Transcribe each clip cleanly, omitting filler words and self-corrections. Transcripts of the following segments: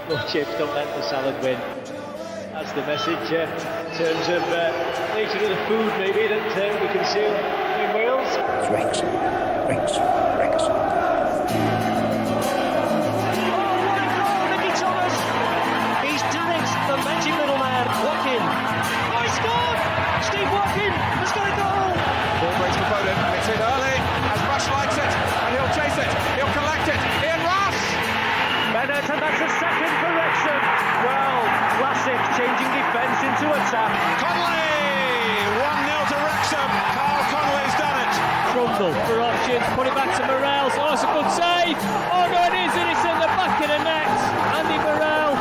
More chips, don't let the salad win. That's the message in terms of nature of the food maybe that we consume in Wales. It's Wrexham. He's done it, the magic little man, Watkin. Oh, he scored! Steve Watkin has got a goal! Ball breaks for Foden, it's in early, as Rush likes it, and he'll chase it, he'll collect it, Ian Rush! Bennett, and that's a second for Wrexham. Well, classic, changing defence into attack. Conley! 1-0 to Wrexham, Carl Conway's done it! Trundle for options, put it back to Morels. Oh, it's a good save! Oh no, it is, and it's in the back of the net. Andy Morel.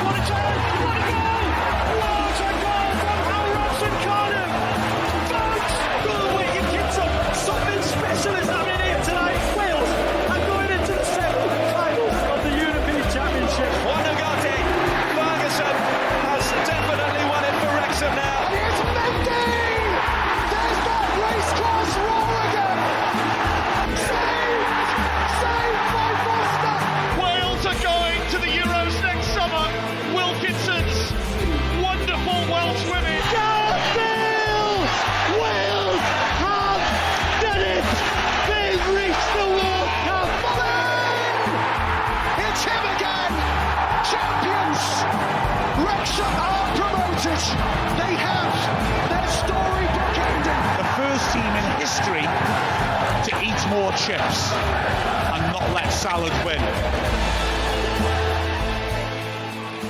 What a goal! What a goal! What a goal from Hal Robson Carnham! Folks, go away, you kids up! Something special is happening here tonight. Wales are going into the semi-finals of the European Championship. Wanagati, Ferguson has definitely won it for Wrexham now. And here's Mendy! There's that Racecourse roar again! Saved by Foster! Wales are going to the Euros next summer. Wilkinson's wonderful Welsh women. Wales! Wales have done it! They've reached the World Cup! Boing! It's him again! Champions! Wrexham are promoted! They have their storybook ending! The first team in history to eat more chips and not let salad win.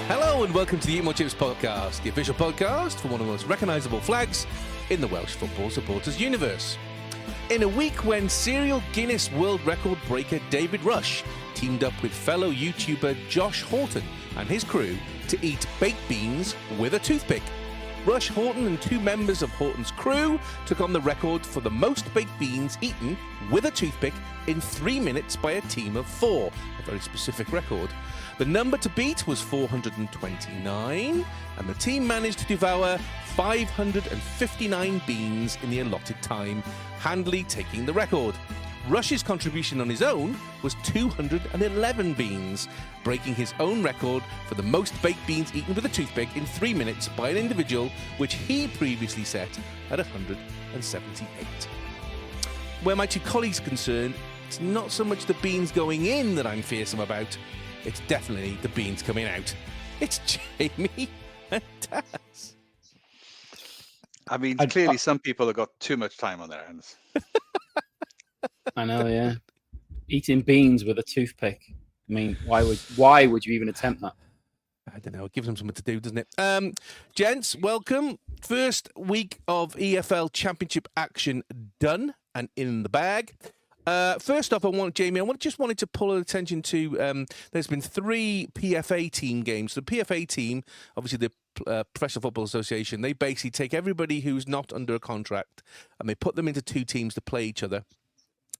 Hello and welcome to the Eat More Chips podcast, the official podcast for one of the most recognisable flags in the Welsh football supporters universe. In a week when serial Guinness World Record breaker David Rush teamed up with fellow YouTuber Josh Horton and his crew to eat baked beans with a toothpick. Rush, Horton and two members of Horton's crew took on the record for the most baked beans eaten with a toothpick in 3 minutes by a team of 4, a very specific record. The number to beat was 429, and the team managed to devour 559 beans in the allotted time, handily taking the record. Rush's contribution on his own was 211 beans, breaking his own record for the most baked beans eaten with a toothpick in 3 minutes by an individual, which he previously set at 178. Where my two colleagues are concerned, it's not so much the beans going in that I'm fearsome about, it's definitely the beans coming out. It's Jamie and Taz. I mean, clearly some people have got too much time on their hands. I know, yeah. Eating beans with a toothpick. I mean, why would you even attempt that? I don't know. It gives them something to do, doesn't it? Gents, welcome. First week of EFL Championship action done and in the bag. First off, Jamie, just wanted to pull attention to, there's been 3 PFA team games. The PFA team, obviously the Professional Football Association, they basically take everybody who's not under a contract and they put them into 2 teams to play each other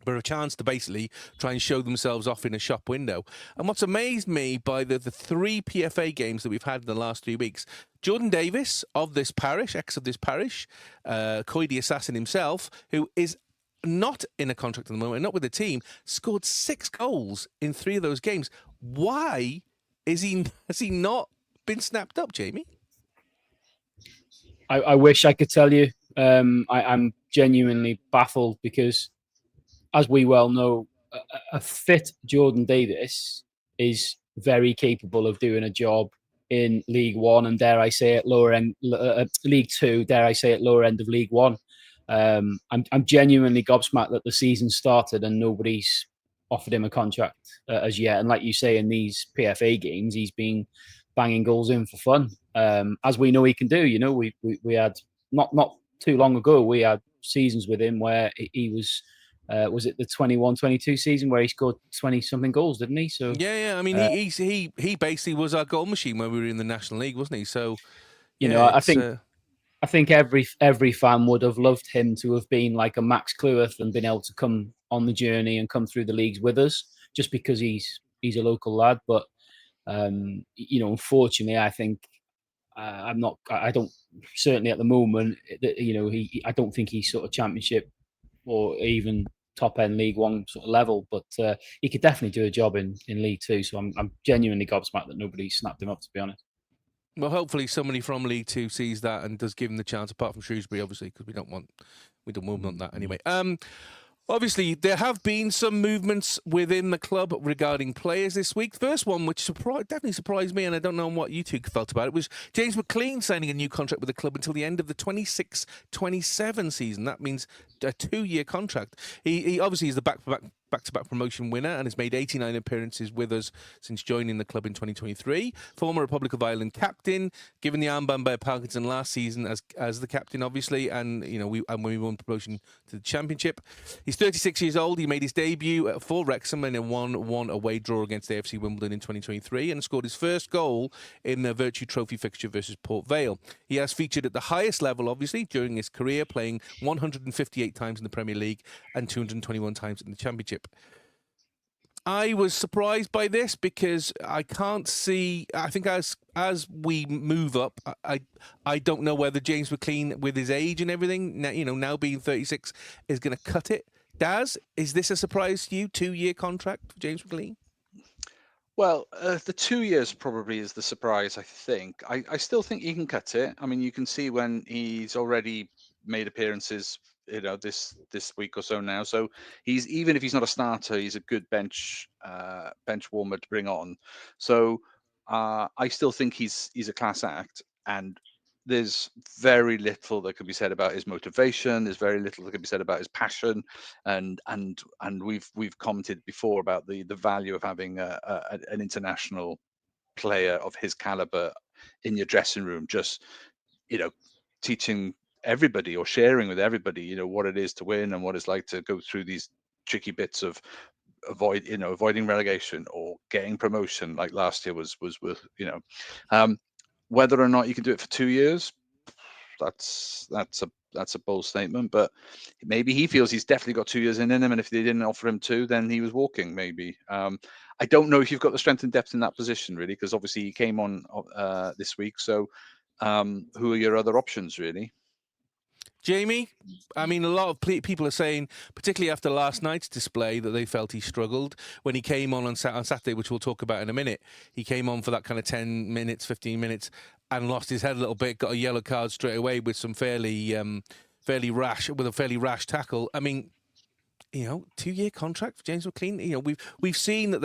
for a chance to basically try and show themselves off in a shop window. And what's amazed me by the 3 PFA games that we've had in the last 3 weeks, Jordan Davies of this parish, Coy the Assassin himself, who is not in a contract at the moment, not with the team, scored 6 goals in 3 of those games. Why has he not been snapped up, Jamie? I wish I could tell you. I'm genuinely baffled because, as we well know, a fit Jordan Davies is very capable of doing a job in League One and, dare I say it, lower end League Two. Dare I say it, lower end of League One. I'm genuinely gobsmacked that the season started and nobody's offered him a contract as yet. And like you say, in these PFA games, he's been banging goals in for fun, as we know he can do. You know, we had not too long ago, we had seasons with him where he was. Was it the 21-22 season where he scored 20-something goals, didn't he? So yeah. I mean, he basically was our goal machine when we were in the National League, wasn't he? So, I think every fan would have loved him to have been like a Max Cleworth and been able to come on the journey and come through the leagues with us, just because he's a local lad. But unfortunately, I think I don't certainly at the moment. I don't think he's sort of Championship or even top end League One sort of level, but he could definitely do a job in League Two. So I'm genuinely gobsmacked that nobody snapped him up, to be honest. Well, hopefully somebody from League Two sees that and does give him the chance. Apart from Shrewsbury, obviously, because we don't want that anyway. Obviously, there have been some movements within the club regarding players this week. First one, which definitely surprised me, and I don't know what you two felt about it, was James McClean signing a new contract with the club until the end of the 26-27 season. That means a 2-year contract. He obviously is the back-to-back promotion winner and has made 89 appearances with us since joining the club in 2023. Former Republic of Ireland captain, given the armband by Parkinson last season as the captain, obviously, and when we won promotion to the Championship. He's 36 years old. He made his debut for Wrexham in a 1-1 away draw against AFC Wimbledon in 2023 and scored his first goal in the Virtue Trophy fixture versus Port Vale. He has featured at the highest level, obviously, during his career, playing 158 times in the Premier League and 221 times in the Championship. I was surprised by this because I can't see. I think as we move up, I don't know whether James McClean, with his age and everything, now being 36, is going to cut it. Daz, is this a surprise to you? 2-year contract for James McClean? Well, the 2 years probably is the surprise, I think. I still think he can cut it. I mean, you can see when he's already made appearances, this week or so now. So even if he's not a starter, he's a good bench warmer to bring on. So I still think he's a class act, and there's very little that can be said about his motivation. There's very little that can be said about his passion, and we've commented before about the value of having an international player of his caliber in your dressing room, just teaching everybody or sharing with everybody what it is to win and what it's like to go through these tricky bits of avoiding relegation or getting promotion like last year was worth whether or not you can do it for 2 years, that's a bold statement, but maybe he feels he's definitely got 2 years in him, and if they didn't offer him 2, then he was walking, maybe. I don't know if you've got the strength and depth in that position, really, because obviously he came on this week. So who are your other options, really? Jamie, I mean, a lot of people are saying, particularly after last night's display, that they felt he struggled when he came on Saturday, which we'll talk about in a minute. He came on for that kind of 10 minutes, 15 minutes, and lost his head a little bit, got a yellow card straight away with some fairly rash tackle. I mean, 2-year contract for James McClean. We've seen that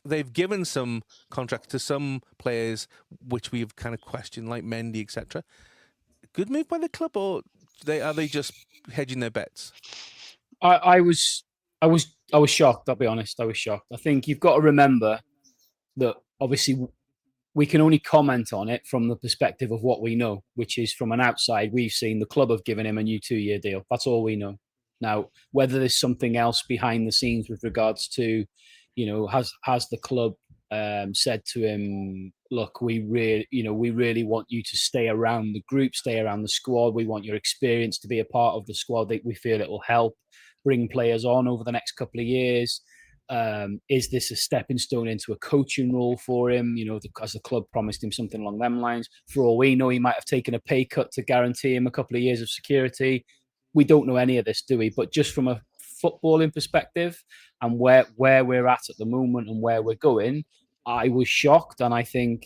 they've given some contracts to some players which we've kind of questioned, like Mendy, etc. Good move by the club, or are they just hedging their bets? I was shocked. I'll be honest. I was shocked. I think you've got to remember that obviously we can only comment on it from the perspective of what we know, which is from an outside. We've seen the club have given him a new 2-year deal. That's all we know. Now, whether there's something else behind the scenes with regards to, has the club said to him, look, we really want you to stay around the group, stay around the squad. We want your experience to be a part of the squad. That we feel it will help bring players on over the next couple of years. Is this a stepping stone into a coaching role for him? Because the club promised him something along them lines. For all we know, he might have taken a pay cut to guarantee him a couple of years of security. We don't know any of this, do we? But just from a footballing perspective and where we're at the moment and where we're going, I was shocked. And I think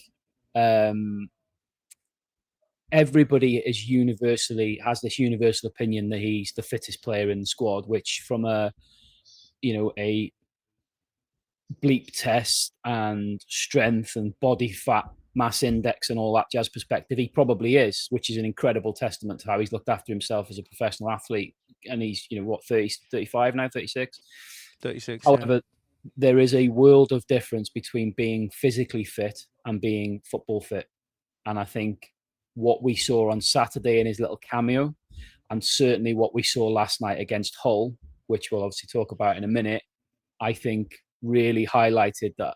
everybody has this universal opinion that he's the fittest player in the squad, which from a bleep test and strength and body fat mass index and all that jazz perspective, he probably is, which is an incredible testament to how he's looked after himself as a professional athlete. And he's 35 now, 36. However, there is a world of difference between being physically fit and being football fit. And I think what we saw on Saturday in his little cameo, and certainly what we saw last night against Hull, which we'll obviously talk about in a minute, I think really highlighted that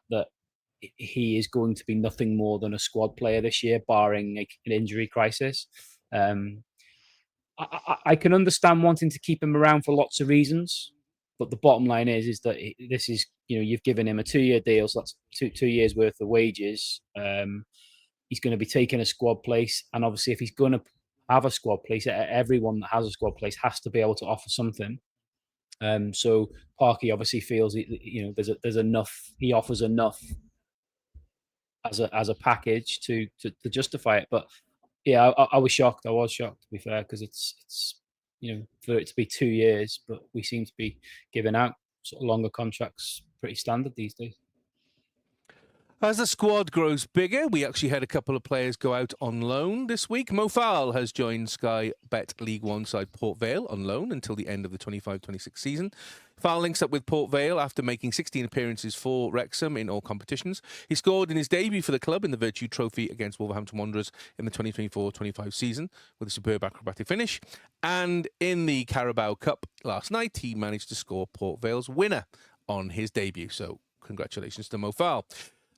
he is going to be nothing more than a squad player this year, barring an injury crisis. I can understand wanting to keep him around for lots of reasons, but the bottom line is that this is, you've given him a 2-year deal, so that's two years worth of wages. He's going to be taking a squad place, and obviously if he's going to have a squad place, everyone that has a squad place has to be able to offer something. So Parky obviously feels there's enough. He offers enough as a package to justify it. But yeah, I was shocked. I was shocked, to be fair, because it's for it to be 2 years, but we seem to be giving out sort of longer contracts pretty standard these days. As the squad grows bigger, we actually had a couple of players go out on loan this week. Mo Faal has joined Sky Bet League One side Port Vale on loan until the end of the 25-26 season. Faal links up with Port Vale after making 16 appearances for Wrexham in all competitions. He scored in his debut for the club in the Virtue Trophy against Wolverhampton Wanderers in the 2024-25 season with a superb acrobatic finish. And in the Carabao Cup last night, he managed to score Port Vale's winner on his debut. So congratulations to Mo Faal.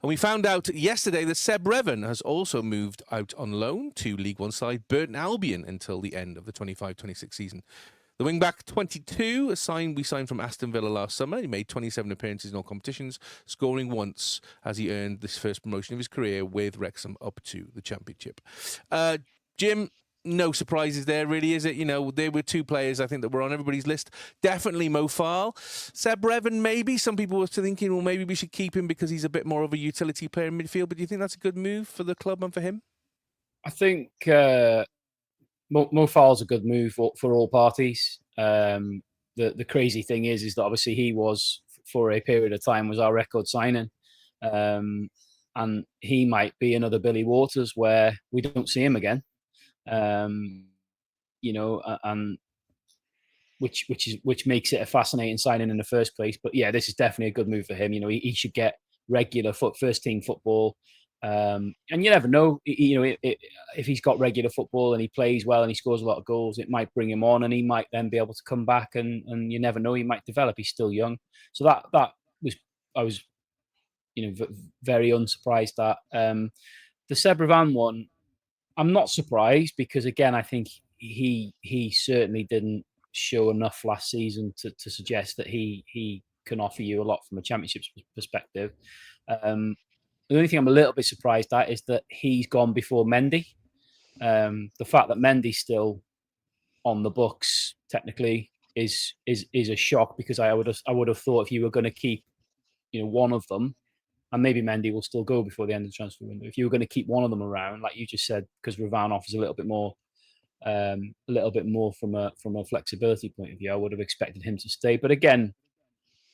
And we found out yesterday that Seb Revan has also moved out on loan to League One side Burton Albion until the end of the 25-26 season. The wingback 22, we signed from Aston Villa last summer. He made 27 appearances in all competitions, scoring once as he earned this first promotion of his career with Wrexham up to the Championship. Jim, no surprises there, really, is it? There were two players, I think, that were on everybody's list. Definitely Mo Faal. Seb Revan, maybe. Some people were thinking, well, maybe we should keep him because he's a bit more of a utility player in midfield. But do you think that's a good move for the club and for him? I think Mo Faal's a good move for all parties. The crazy thing is that obviously he was, for a period of time, was our record signing. And he might be another Billy Waters where we don't see him again. And which makes it a fascinating signing in the first place. But yeah, this is definitely a good move for him. He should get regular first team football. And you never know, if he's got regular football and he plays well and he scores a lot of goals, it might bring him on and he might then be able to come back and you never know, he might develop. He's still young. So I was very unsurprised at. The Seb Revan one, I'm not surprised because, again, I think he certainly didn't show enough last season to suggest that he can offer you a lot from a championship perspective. The only thing I'm a little bit surprised at is that he's gone before Mendy. The fact that Mendy's still on the books technically is a shock because I would have thought if you were going to keep one of them, and maybe Mendy will still go before the end of the transfer window. If you were going to keep one of them around, like you just said, because Revan offers a little bit more from a flexibility point of view, I would have expected him to stay. But again,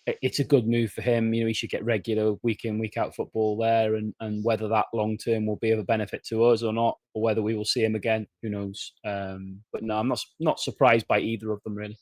it's a good move for him. He should get regular week in, week out football there, and whether that long term will be of a benefit to us or not, or whether we will see him again, who knows? But no, I'm not surprised by either of them really.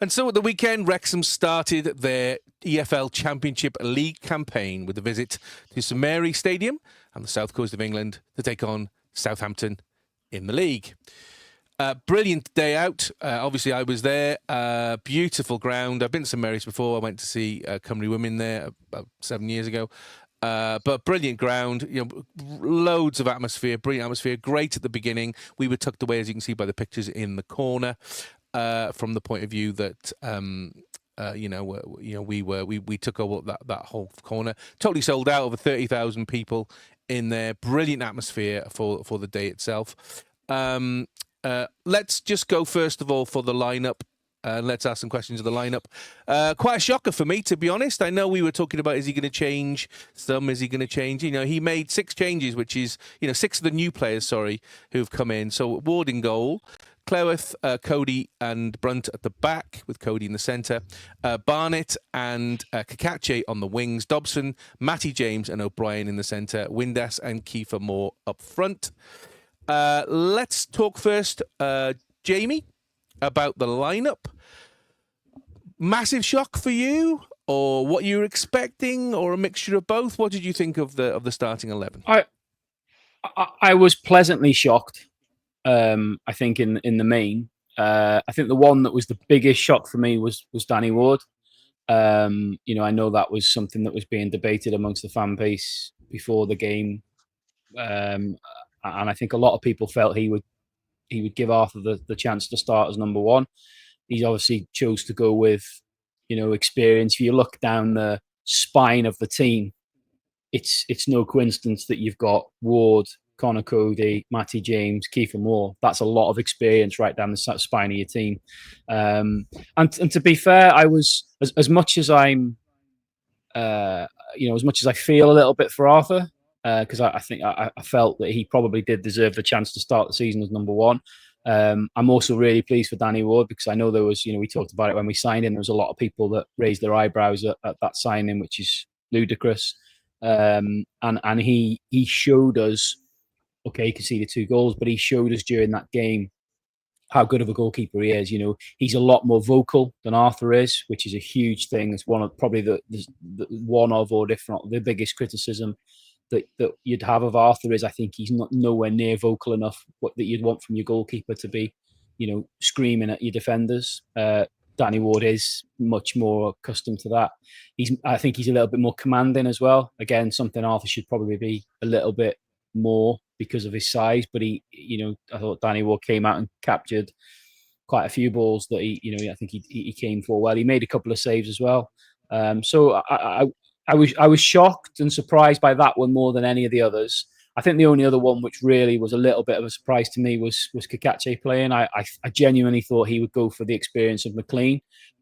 And so at the weekend, Wrexham started their EFL Championship League campaign with a visit to St Mary Stadium and the south coast of England to take on Southampton in the league. Brilliant day out. Obviously, I was there. Beautiful ground. I've been to St Mary's before. I went to see Cymru Women there about 7 years ago. But brilliant ground, loads of atmosphere, brilliant atmosphere. Great at the beginning. We were tucked away, as you can see by the pictures, in the corner. From the point of view that we took over that whole corner, totally sold out, over 30,000 people in there. Brilliant atmosphere for the day itself. Let's just go first of all for the lineup. Let's ask some questions of the lineup. Quite a shocker for me, to be honest. I know we were talking about, is he going to change some? Is he going to change? He made 6 changes, which is 6 of the new players, who've come in. So Ward in goal. Cleworth, Cody and Brunt at the back, with Cody in the centre. Barnett and Kakache on the wings. Dobson, Matty James and O'Brien in the centre. Windass and Kiefer Moore up front. Let's talk first, Jamie, about the lineup. Massive shock for you, or what you were expecting, or a mixture of both? What did you think of the starting 11? I was pleasantly shocked. I think in the main, I think the one that was the biggest shock for me was Danny Ward. I know that was something that was being debated amongst the fan base before the game, and I think a lot of people felt he would give Arthur the chance to start as number one. He obviously chose to go with experience. If you look down the spine of the team, it's no coincidence that you've got Ward, Connor Cody, Matty James, Kiefer Moore. That's a lot of experience right down the spine of your team. And to be fair, I was as much as I'm, as much as I feel a little bit for Arthur, because I think I felt that he probably did deserve the chance to start the season as number one. I'm also really pleased for Danny Ward because I know there was, we talked about it when we signed him. There was a lot of people that raised their eyebrows at that signing, which is ludicrous. And he showed us. Okay, he conceded 2 goals, but he showed us during that game how good of a goalkeeper he is. He's a lot more vocal than Arthur is, which is a huge thing. It's one of probably the one of, or if not the biggest criticism that you'd have of Arthur is I think he's not nowhere near vocal enough that you'd want from your goalkeeper to be, screaming at your defenders. Danny Ward is much more accustomed to that. I think he's a little bit more commanding as well. Again, something Arthur should probably be a little bit more because of his size, but I thought Danny Ward came out and captured quite a few balls that I think he came for well. He made a couple of saves as well. So I was shocked and surprised by that one more than any of the others. I think the only other one which really was a little bit of a surprise to me was Kakache playing. I genuinely thought he would go for the experience of McClean,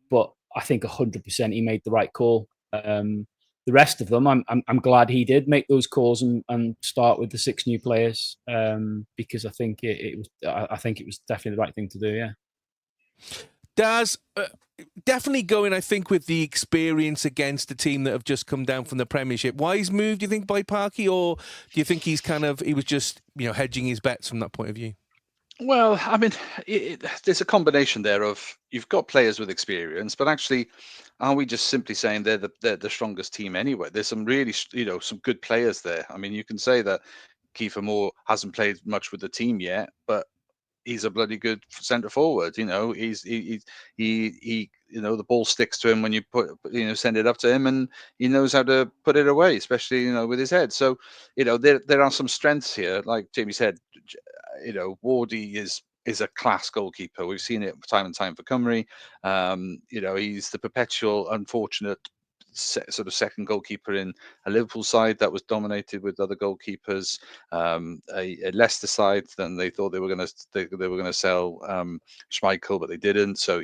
but I think 100% he made the right call. The rest of them, I'm glad he did make those calls and start with the 6 new players because I think it was definitely the right thing to do. Yeah. Daz, definitely going, I think, with the experience against a team that have just come down from the Premiership. Wise move, do you think, by Parky, or do you think he was just hedging his bets from that point of view? Well, I mean, there's a combination there of you've got players with experience, but actually, are we just simply saying they're the strongest team anyway? There's some really, some good players there. I mean, you can say that Kiefer Moore hasn't played much with the team yet, but he's a bloody good centre forward. The ball sticks to him when you send it up to him, and he knows how to put it away, especially with his head. So there are some strengths here, like Jamie said. Wardy is a class goalkeeper. We've seen it time and time for Cymru. He's the perpetual unfortunate sort of second goalkeeper in a Liverpool side that was dominated with other goalkeepers. A Leicester side, then they thought they were going to sell Schmeichel, but they didn't. So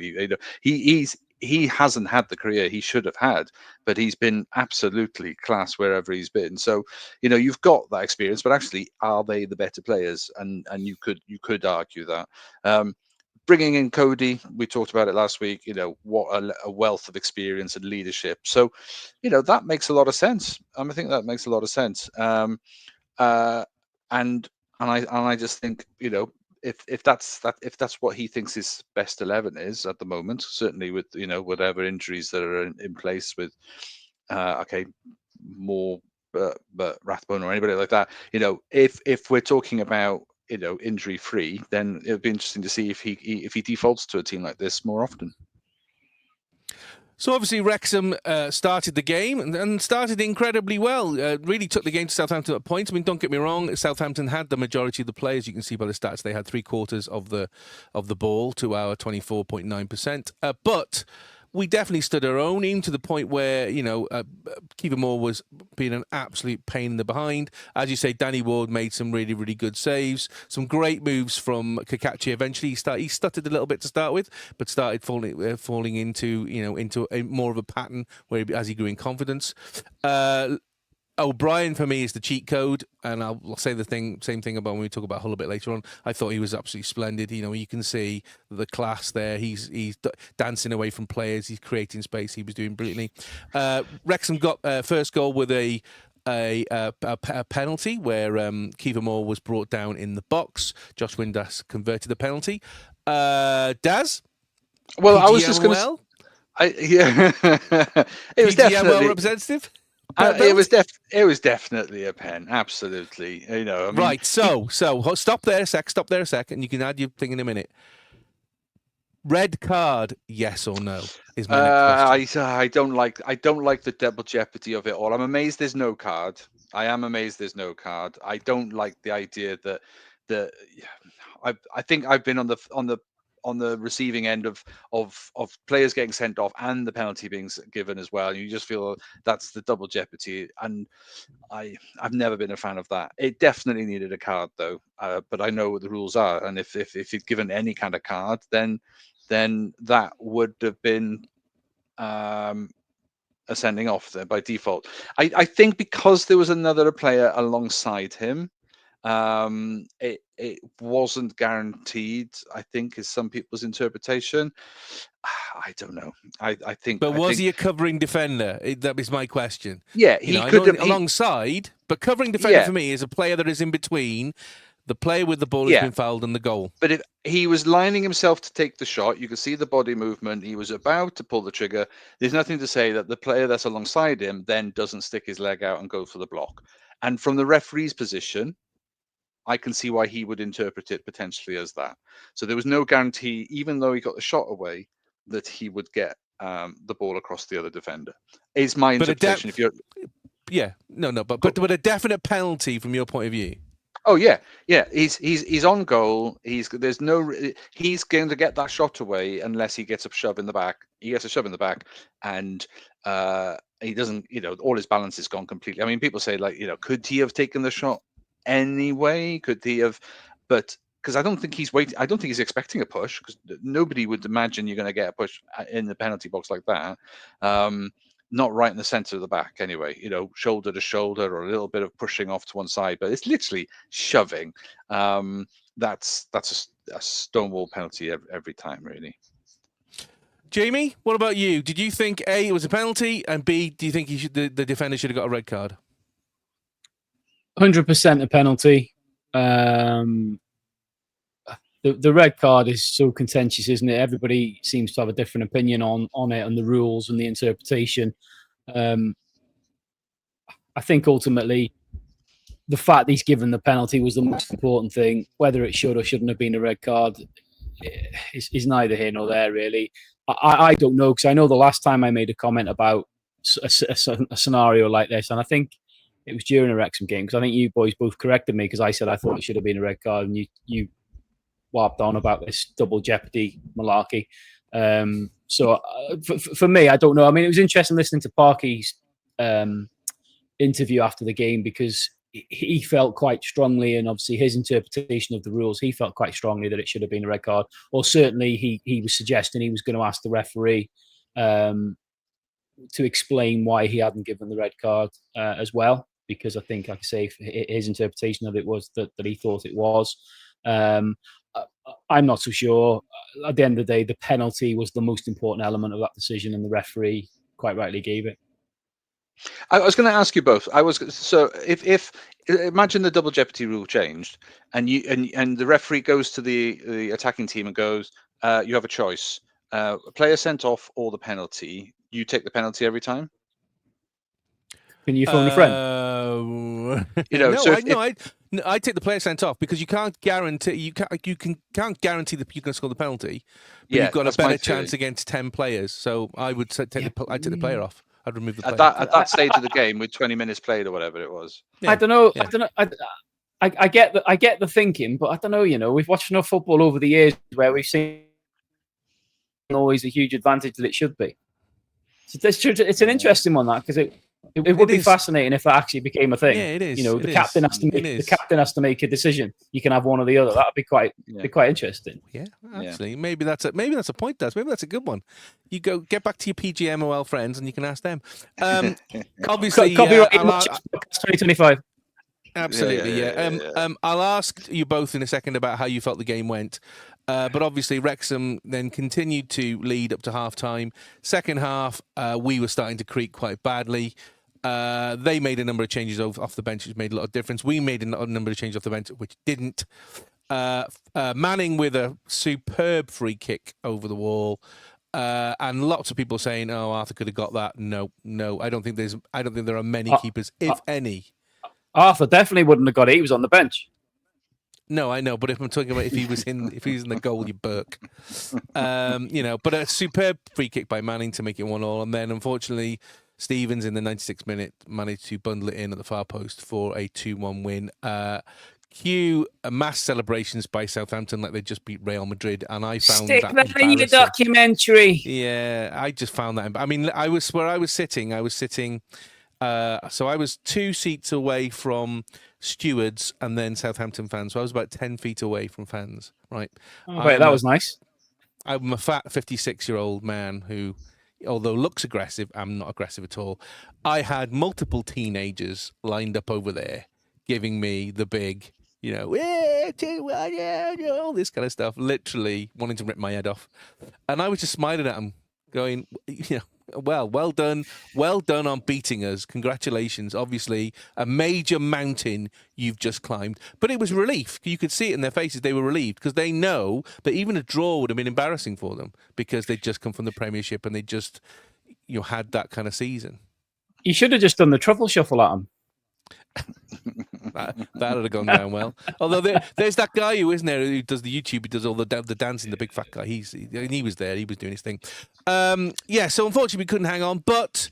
he hasn't had the career he should have had, but he's been absolutely class wherever he's been. So you've got that experience, but actually, are they the better players? And you could argue that. Bringing in Cody, we talked about it last week. What a wealth of experience and leadership. So, that makes a lot of sense. I think that makes a lot of sense. And I just think, if that's what he thinks his best 11 is at the moment, certainly with whatever injuries that are in place with more but Rathbone or anybody like that, if we're talking about injury free, then it would be interesting to see if he defaults to a team like this more often. So obviously Wrexham started the game and started incredibly well. Really took the game to Southampton at points. I mean, don't get me wrong, Southampton had the majority of the players. You can see by the stats they had 3/4 of the ball to our 24.9%. But we definitely stood our own, even to the point where, Kiefer Moore was being an absolute pain in the behind. As you say, Danny Ward made some really, really good saves. Some great moves from Kakache. Eventually, he stuttered a little bit to start with, but started falling into a more of a pattern where as he grew in confidence. O'Brien for me is the cheat code, and I'll say the same thing about when we talk about Hull a bit later on. I thought he was absolutely splendid. You can see the class there. He's dancing away from players. He's creating space. He was doing brilliantly. Wrexham got first goal with a penalty where Kiefer Moore was brought down in the box. Josh Windass converted the penalty. Daz? Well, PGMOL? I was just going to. It was definitely representative. It was definitely a pen, absolutely. Right. So stop there a sec, and you can add your thing in a minute. Red card, yes or no? Is my next question. I don't like the double jeopardy of it all. I'm amazed there's no card. I don't like the idea that I think I've been on the on the receiving end of players getting sent off and the penalty being given as well. You just feel that's the double jeopardy, and I've never been a fan of that. It definitely needed a card though, but I know what the rules are, and if he'd given any kind of card, then that would have been a sending off there by default. I think because there was another player alongside him, it wasn't guaranteed, I think, is some people's interpretation. I don't know. I think. But was he a covering defender? That was my question. Yeah, he could have alongside, but covering defender for me is a player that is in between the player with the ball has been fouled and the goal. But if he was lining himself to take the shot, you could see the body movement. He was about to pull the trigger. There's nothing to say that the player that's alongside him then doesn't stick his leg out and go for the block. And from the referee's position, I can see why he would interpret it potentially as that. So there was no guarantee, even though he got the shot away, that he would get the ball across the other defender. Is my interpretation. But a definite penalty from your point of view. Oh yeah. He's on goal. He's going to get that shot away unless he gets a shove in the back. He gets a shove in the back, and he doesn't. All his balance is gone completely. I mean, people say could he have taken the shot anyway? Could he have? But because I don't think he's waiting. I don't think he's expecting a push, because nobody would imagine you're going to get a push in the penalty box like that. Not right in the center of the back anyway, shoulder to shoulder, or a little bit of pushing off to one side, but it's literally shoving. That's a stonewall penalty every time, really. Jamie, what about you? Did you think A, it was a penalty, and B, do you think the defender should have got a red card? 100% a penalty. The red card is so contentious, isn't it? Everybody seems to have a different opinion on it and the rules and the interpretation. I think ultimately the fact that he's given the penalty was the most important thing. Whether it should or shouldn't have been a red card is neither here nor there, really. I don't know, because I know the last time I made a comment about a scenario like this, and I think it was during a Wrexham game, because I think you boys both corrected me, because I said I thought it should have been a red card, and you warped on about this double jeopardy malarkey. So for me, I don't know. I mean, it was interesting listening to Parky's interview after the game, because he felt quite strongly, and obviously his interpretation of the rules, he felt quite strongly that it should have been a red card, or certainly he was suggesting he was going to ask the referee to explain why he hadn't given the red card as well, because I think, like I say, his interpretation of it was that he thought it was. I'm not so sure. At the end of the day, the penalty was the most important element of that decision, and the referee quite rightly gave it. I was going to ask you both. If imagine the double jeopardy rule changed, and the referee goes to the attacking team and goes, you have a choice: a player sent off or the penalty. You take the penalty every time. Can you phone a friend? I take the player sent off, because you can't guarantee you can't guarantee that you're going to score the penalty, but you've got a better chance against 10 players. So I would take the player off. I'd remove the player. At that stage of the game, with 20 minutes played or whatever it was. Yeah. I don't know. I get the thinking, but I don't know. We've watched enough football over the years where we've seen always a huge advantage that it should be. So it's an interesting one, that, because it would be fascinating if that actually became a thing. Yeah, it is. The captain has to make a decision. You can have one or the other. That would be quite interesting. Yeah, absolutely. Yeah. Maybe that's a point, Daz. Maybe that's a good one. You get back to your PGMOL friends and you can ask them. Obviously, copyright 2025. Absolutely, yeah. I'll ask you both in a second about how you felt the game went. But obviously, Wrexham then continued to lead up to half-time. Second half, we were starting to creak quite badly. They made a number of changes off the bench, which made a lot of difference. We made a number of changes off the bench, which didn't. Manning with a superb free kick over the wall. And lots of people saying, "Oh, Arthur could have got that." No. I don't think there are many keepers, if any. Arthur definitely wouldn't have got it. He was on the bench. No, I know, but if I'm talking about if he was in the goal, you Burke. But a superb free kick by Manning to make it 1-1, and then unfortunately Stevens in the 96th minute managed to bundle it in at the far post for a 2-1 win. cue mass celebrations by Southampton like they just beat Real Madrid, and I found Stick that that in your embarrassing. documentary. Yeah, I just found that. I mean, I was where I was sitting. So I was 2 seats away from stewards and then Southampton fans. So I was about 10 feet away from fans. Right. Oh, wait, that was nice. I'm a fat 56-year-old man who, although looks aggressive, I'm not aggressive at all. I had multiple teenagers lined up over there giving me the big, yeah, all this kind of stuff, literally wanting to rip my head off. And I was just smiling at them, going, well done on beating us. Congratulations. Obviously, a major mountain you've just climbed. But it was relief. You could see it in their faces. They were relieved because they know that even a draw would have been embarrassing for them because they'd just come from the Premiership and they just had that kind of season. You should have just done the truffle shuffle at them. That would have gone down well. Although there's that guy who does the YouTube, he does all the dancing, the big fat guy. He was there, he was doing his thing. So unfortunately we couldn't hang on, but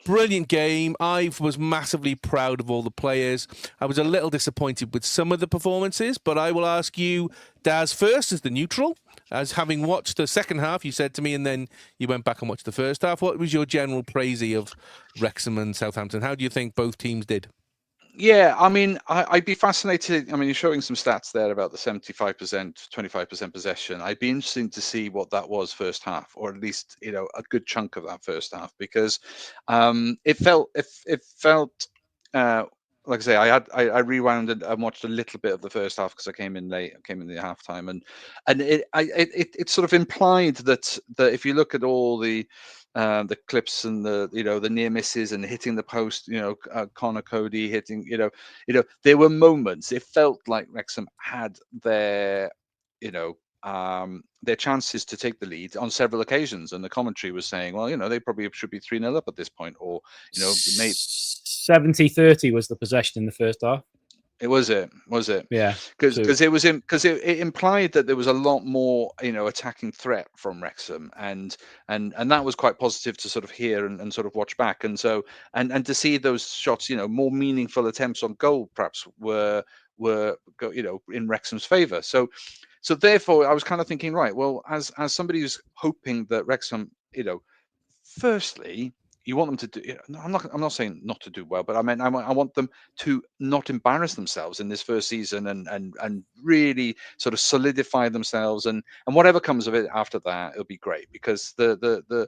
brilliant game. I was massively proud of all the players. I was a little disappointed with some of the performances, but I will ask you, Daz, first as the neutral, as having watched the second half, you said to me, and then you went back and watched the first half. What was your general praise of Wrexham and Southampton? How do you think both teams did? Yeah, I mean, I'd be fascinated. I mean, you're showing some stats there about the 75%, 25% possession. I'd be interested to see what that was first half, or at least a good chunk of that first half, because it felt like I say, I rewound and watched a little bit of the first half because I came in late. I came in the halftime, and it sort of implied that if you look at all the clips and the near misses and hitting the post, Connor Cody hitting, there were moments. It felt like Wrexham had their chances to take the lead on several occasions, and the commentary was saying, well, they probably should be 3-0 up at this point, or 70-30 was the possession in the first half. Was it? Yeah, because it implied that there was a lot more attacking threat from Wrexham, and that was quite positive to sort of hear and sort of watch back, and so and to see those shots, more meaningful attempts on goal perhaps were in Wrexham's favour. So therefore I was kind of thinking, right, well, as somebody who's hoping that Wrexham, firstly, you want them to do. I'm not saying not to do well, but I mean, I want them to not embarrass themselves in this first season and really sort of solidify themselves, and whatever comes of it after that, it'll be great, because the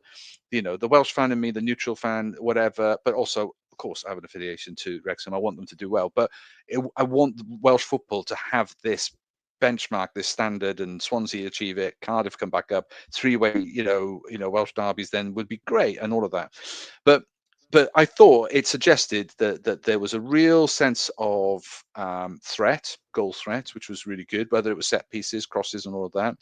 Welsh fan in me, the neutral fan, whatever, but also, of course, I have an affiliation to Wrexham. I want them to do well, but I want Welsh football to have this benchmark, this standard, and Swansea achieve it, Cardiff come back up, three-way Welsh derbies then would be great, and all of that. But I thought it suggested that there was a real sense of goal threat, which was really good, whether it was set pieces, crosses, and all of that.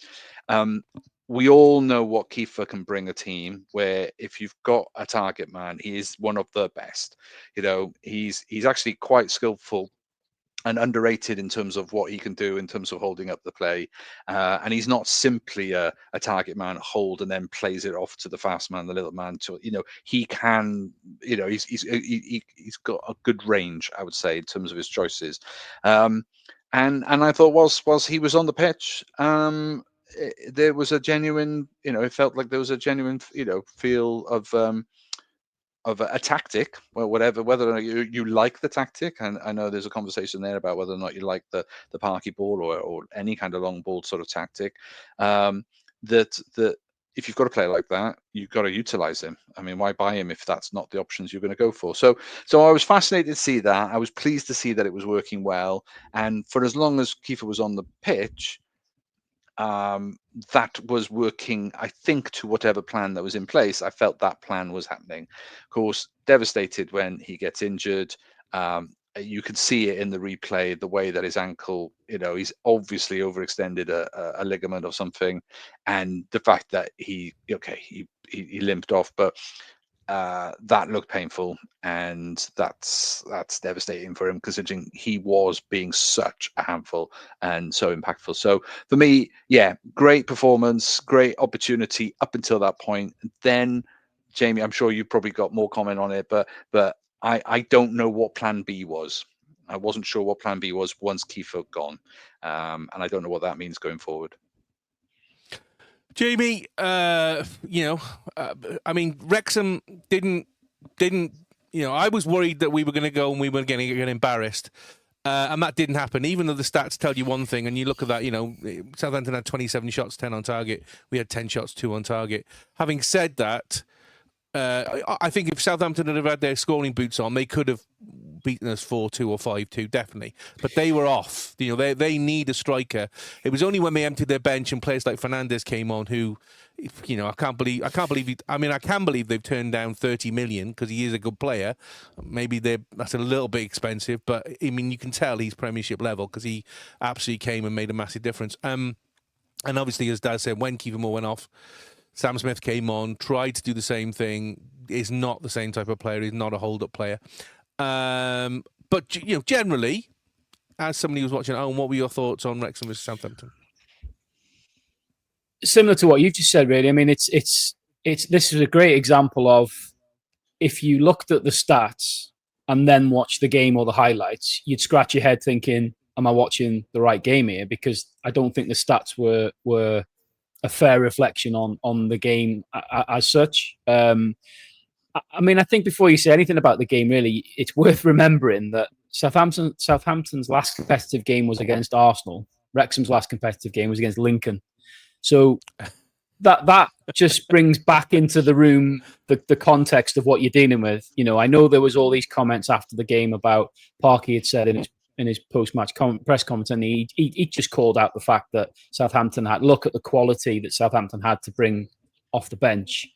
We all know what Kiefer can bring a team, where if you've got a target man, he is one of the best. He's actually quite skillful and underrated in terms of what he can do in terms of holding up the play, and he's not simply a target man, hold and then plays it off to the fast man, the little man. To he can, he's got a good range, I would say, in terms of his choices. And I thought whilst he was on the pitch, there was a genuine, it felt like there was a genuine, feel of a tactic, well, whether or not you like the tactic, and I know there's a conversation there about whether or not you like the parky ball or any kind of long ball sort of tactic. That if you've got a player like that, you've got to utilize him. I mean, why buy him if that's not the options you're going to go for? So I was fascinated to see that. I was pleased to see that it was working well, and for as long as Kiefer was on the pitch, that was working, I think, to whatever plan that was in place. I felt that plan was happening. Of course, devastated when he gets injured. You could see it in the replay, the way that his ankle, he's obviously overextended a ligament or something, and the fact that he limped off, but that looked painful, and that's devastating for him, considering he was being such a handful and so impactful. So for me, yeah, great performance, great opportunity up until that point. Then, Jamie, I'm sure you probably got more comment on it, but I don't know what plan B was. I wasn't sure what plan B was once Kiefer gone, and I don't know what that means going forward. Jamie, I mean, Wrexham didn't. I was worried that we were going to go and we were going to get embarrassed. And that didn't happen, even though the stats tell you one thing. And you look at that, Southampton had 27 shots, 10 on target. We had 10 shots, 2 on target. Having said that, I think if Southampton had had their scoring boots on, they could have beaten us 4-2 or 5-2, definitely. But they were off. They need a striker. It was only when they emptied their bench and players like Fernandes came on who, I can believe they've turned down 30 million because he is a good player. Maybe that's a little bit expensive, but I mean, you can tell he's Premiership level because he absolutely came and made a massive difference. And obviously, as Dad said, when Kiefer Moore went off, Sam Smith came on, tried to do the same thing. Is not the same type of player. He's not a hold-up player. But generally, as somebody who's watching at home, what were your thoughts on Wrexham versus Southampton? Similar to what you've just said, really. I mean, this is a great example of if you looked at the stats and then watched the game or the highlights, you'd scratch your head thinking, "Am I watching the right game here?" Because I don't think the stats were a fair reflection on the game as such. I mean, I think before you say anything about the game, really, it's worth remembering that Southampton's last competitive game was against Arsenal. Wrexham's last competitive game was against Lincoln. So that just brings back into the room the context of what you're dealing with. I know there was all these comments after the game about Parky had said in his post-match press conference, and he just called out the fact that Southampton had look at the quality that Southampton had to bring off the bench.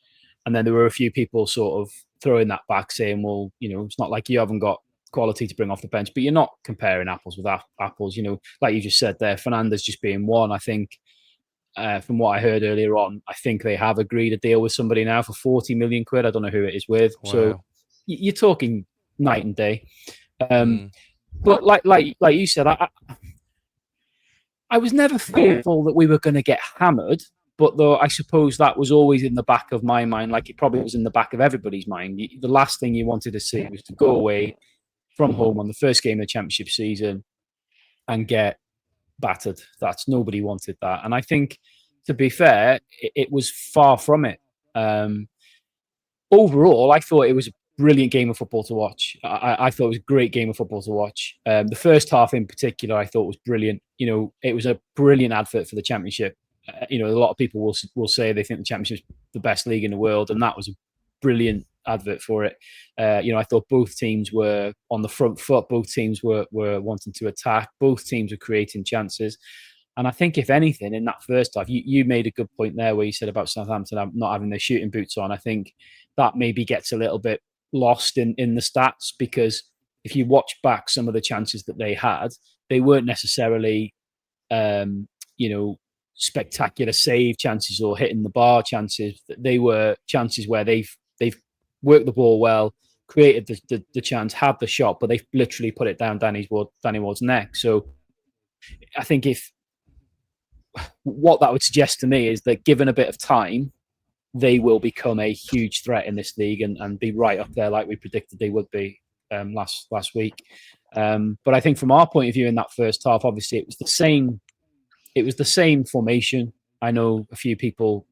And then there were a few people sort of throwing that back, saying, well, it's not like you haven't got quality to bring off the bench, but you're not comparing apples with apples. Like you just said there, Fernandes just being one. I think, from what I heard earlier on, I think they have agreed a deal with somebody now for 40 million quid. I don't know who it is with. Wow. So you're talking night and day. But like you said, I was never fearful that we were going to get hammered. But though I suppose that was always in the back of my mind, like it probably was in the back of everybody's mind. The last thing you wanted to see was to go away from home on the first game of the Championship season and get battered. Nobody wanted that. And I think, to be fair, it was far from it. Overall, I thought it was a brilliant game of football to watch. I thought it was a great game of football to watch. The first half in particular, I thought was brilliant. It was a brilliant advert for the Championship. A lot of people will say they think the Championship is the best league in the world, and that was a brilliant advert for it. I thought both teams were on the front foot. Both teams were wanting to attack. Both teams were creating chances. And I think, if anything, in that first half, you made a good point there where you said about Southampton not having their shooting boots on. I think that maybe gets a little bit lost in the stats, because if you watch back some of the chances that they had, they weren't necessarily, spectacular save chances or hitting the bar chances. They were chances where they've worked the ball well, created the chance, had the shot, but they've literally put it down Danny Ward's neck. So I think what that would suggest to me is that, given a bit of time, they will become a huge threat in this league and be right up there like we predicted they would be last week. But I think from our point of view in that first half, obviously it was the same. It was the same formation. I know a few people,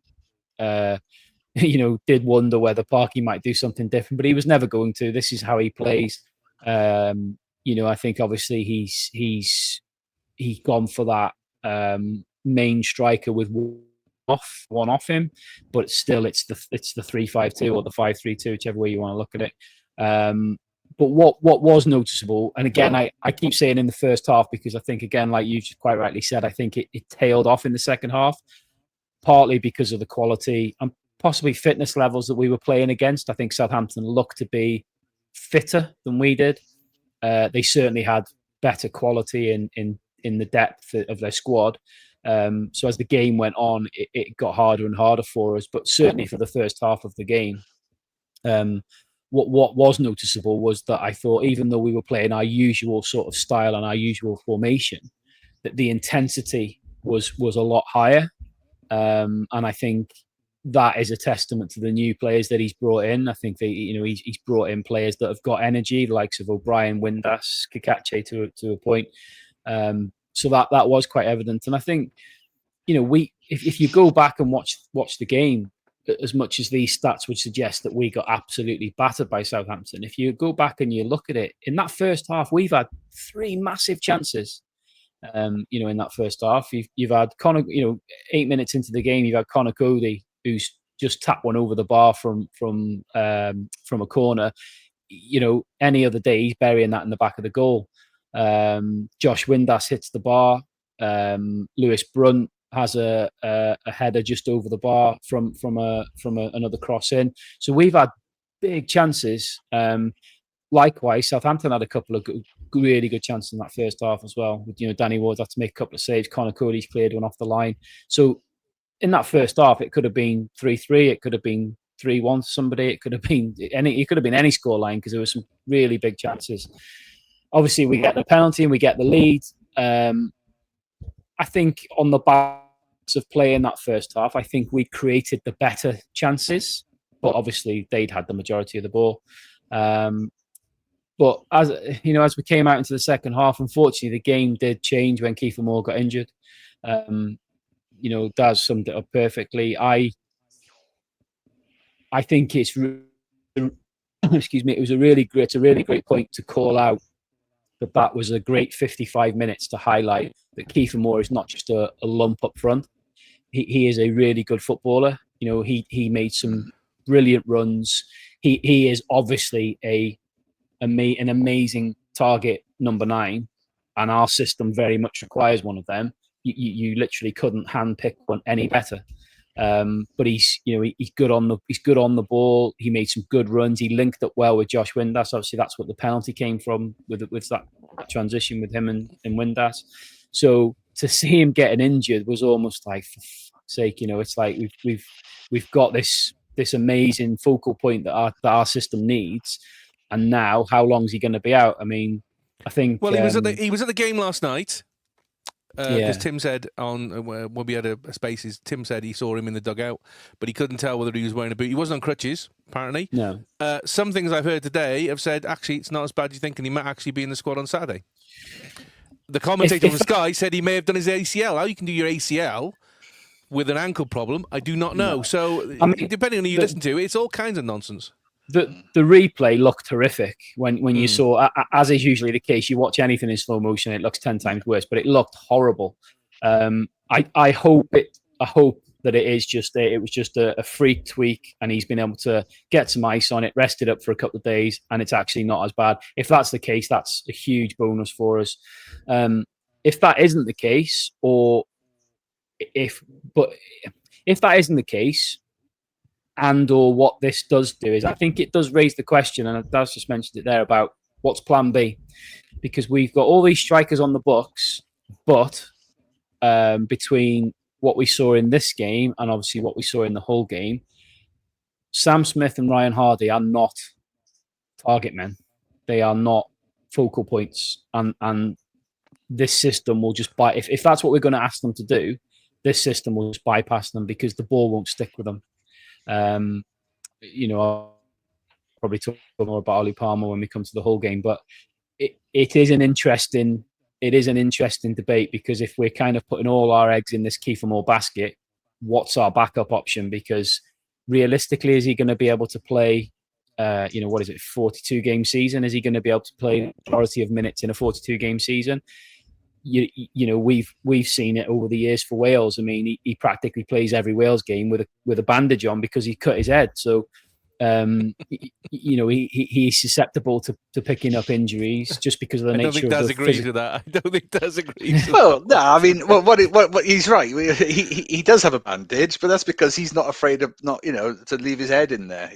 did wonder whether Parky might do something different, but he was never going to. This is how he plays. I think obviously he's gone for that main striker with one off him, but still it's the 3-5-2 or the 5-3-2, whichever way you want to look at it. But what was noticeable, and again, I keep saying in the first half, because I think, again, like you quite rightly said, I think it tailed off in the second half, partly because of the quality and possibly fitness levels that we were playing against. I think Southampton looked to be fitter than we did. They certainly had better quality in the depth of their squad. So as the game went on, it got harder and harder for us. But certainly for the first half of the game, what was noticeable was that I thought, even though we were playing our usual sort of style and our usual formation, that the intensity was a lot higher. And I think that is a testament to the new players that he's brought in. I think he's brought in players that have got energy, the likes of O'Brien, Windass, Kakache to a point. So that was quite evident. And I think, if you go back and watch the game, as much as these stats would suggest that we got absolutely battered by Southampton, if you go back and you look at it, in that first half, we've had 3 massive chances. In that first half, you've had Connor. 8 minutes into the game, you've had Connor Cody, who's just tapped one over the bar from a corner. Any other day he's burying that in the back of the goal. Josh Windass hits the bar. Lewis Brunt has a header just over the bar from another cross in. So we've had big chances. Likewise, Southampton had a couple of really good chances in that first half as well. With Danny Ward had to make a couple of saves. Connor Cody's cleared one off the line. So in that first half, it could have been 3-3. It could have been 3-1 to somebody. It could have been any. It could have been any scoreline because there were some really big chances. Obviously, we get the penalty and we get the lead. I think on the backs of play in that first half, I think we created the better chances, but obviously they'd had the majority of the ball. But as we came out into the second half, unfortunately, the game did change when Kiefer Moore got injured. Daz summed it up perfectly. I think it's excuse me. It was a really great point to call out that was a great 55 minutes to highlight that Kiefer Moore is not just a lump up front. He is a really good footballer. He made some brilliant runs. He is obviously an amazing target number 9, and our system very much requires one of them. You literally couldn't handpick one any better. But he's good on the ball. He made some good runs. He linked up well with Josh Windass. Obviously, that's what the penalty came from with that transition with him and Windass. So to see him getting injured was almost like, for fuck's sake, it's like we've got this amazing focal point that our system needs. And now, how long is he going to be out? I mean, I think. Well, he was at the game last night. Because Tim said when we had a Spaces, Tim said he saw him in the dugout, but he couldn't tell whether he was wearing a boot. He wasn't on crutches, apparently. No. Some things I've heard today have said, actually, it's not as bad as you think, and he might actually be in the squad on Saturday. The commentator from Sky said he may have done his ACL. How you can do your ACL with an ankle problem, I do not know. No. So, depending on who you listen to, it's all kinds of nonsense. The replay looked horrific when you saw, as is usually the case, you watch anything in slow motion, it looks 10 times worse, but it looked horrible. I hope that it was just a freak tweak, and he's been able to get some ice on it, rest it up for a couple of days, and it's actually not as bad. If that's the case, that's a huge bonus for us. If that isn't the case, if that isn't the case, or what this does do is, I think it does raise the question, and Daz just mentioned it there, about what's plan B, because we've got all these strikers on the books, but between what we saw in this game and obviously what we saw in the whole game, Sam Smith and Ryan Hardy are not target men. They are not focal points, and this system will just if that's what we're going to ask them to do, this system will just bypass them because the ball won't stick with them. I'll probably talk more about Ollie Palmer when we come to the whole game, but it is an interesting debate, because if we're kind of putting all our eggs in this Kiefer Moore basket, what's our backup option? Because realistically, is he going to be able to play 42 game season? Is he going to be able to play the majority of minutes in a 42 game season? We've seen it over the years for Wales. I mean, he practically plays every Wales game with a bandage on because he cut his head. So, he's susceptible to picking up injuries just because of the nature of the. I don't think Daz agrees with that. I don't think Daz agrees. Well, no, I mean, what he's right. He does have a bandage, but that's because he's not afraid of to leave his head in there.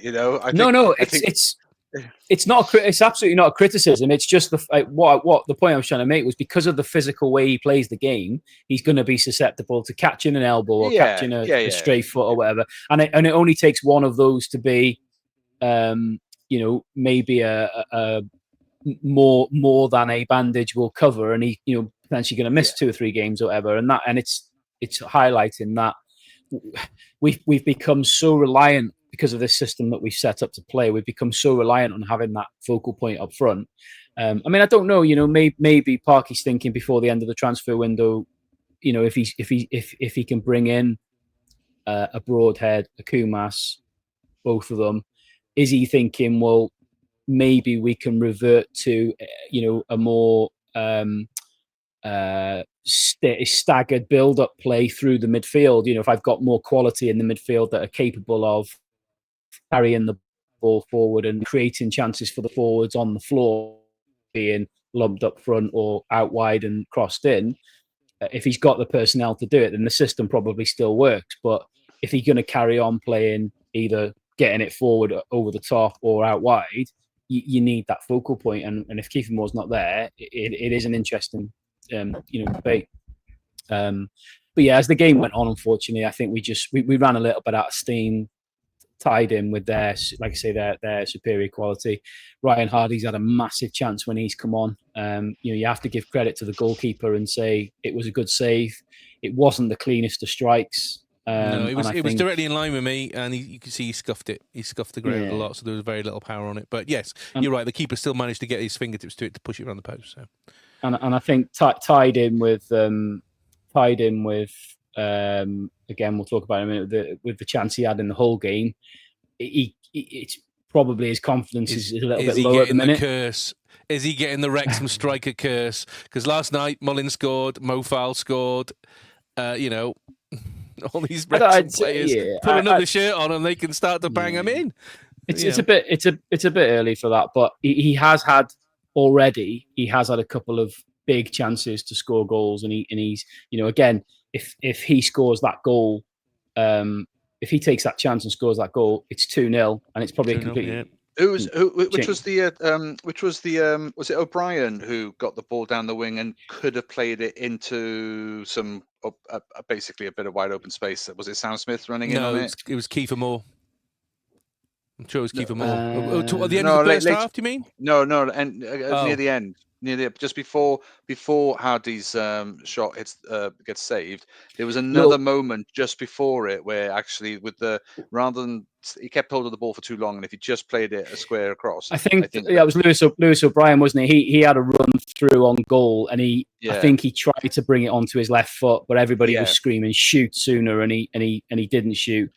It's not. It's absolutely not a criticism. It's just what the point I was trying to make was, because of the physical way he plays the game, he's going to be susceptible to catching an elbow or catching a stray foot or whatever. And it only takes one of those to be, maybe a more than a bandage will cover, and he potentially going to miss 2 or 3 games or whatever. And it's highlighting we've become so reliant because of this system that we've set up to play. We've become so reliant on having that focal point up front. I mean, I don't know. Maybe Parky's thinking before the end of the transfer window. If he can bring in a Broadhead, a Kumas, both of them, is he thinking, well, maybe we can revert to a more staggered build-up play through the midfield. If I've got more quality in the midfield that are capable of carrying the ball forward and creating chances for the forwards on the floor, being lumped up front or out wide and crossed in, if he's got the personnel to do it, then the system probably still works. But if he's going to carry on playing either getting it forward over the top or out wide, you need that focal point. And if Kiefer Moore's not there, it is an interesting debate. But yeah, as the game went on, unfortunately, I think we ran a little bit out of steam, tied in with their superior quality. Ryan Hardy's had a massive chance when he's come on. You have to give credit to the goalkeeper and say it was a good save. It wasn't the cleanest of strikes. No, it was directly in line with me, and you can see he scuffed it. He scuffed the ground a lot, so there was very little power on it. But yes, you're right. The keeper still managed to get his fingertips to it to push it around the post. So, and I think tied in with again, we'll talk about it in a minute. With the chance he had in the whole game, it's probably his confidence is a little bit lower at the minute. Curse? Is he getting the Wrexham striker curse? Because last night Mullin scored, Mo Fowl scored. All these Wrexham players put another shirt on and they can start to bang them in. It's a bit early for that, but he has had a couple of big chances to score goals, and he's again, if he scores that goal, if he takes that chance and scores that goal, it's 2-0, and it's probably a completely. Was it O'Brien who got the ball down the wing and could have played it into some basically a bit of wide open space? Was it Sam Smith running in on it? It was Kiefer Moore. I'm sure it was Kiefer Moore. At the end of the first half, do you mean? No, and near the end. Just before Hardy's shot gets saved, there was another moment just before it where actually rather than he kept hold of the ball for too long, and if he just played it a square across, I think it was Lewis O'Brien, wasn't he? He had a run through on goal, and I think he tried to bring it onto his left foot, but everybody was screaming shoot sooner, and he didn't shoot.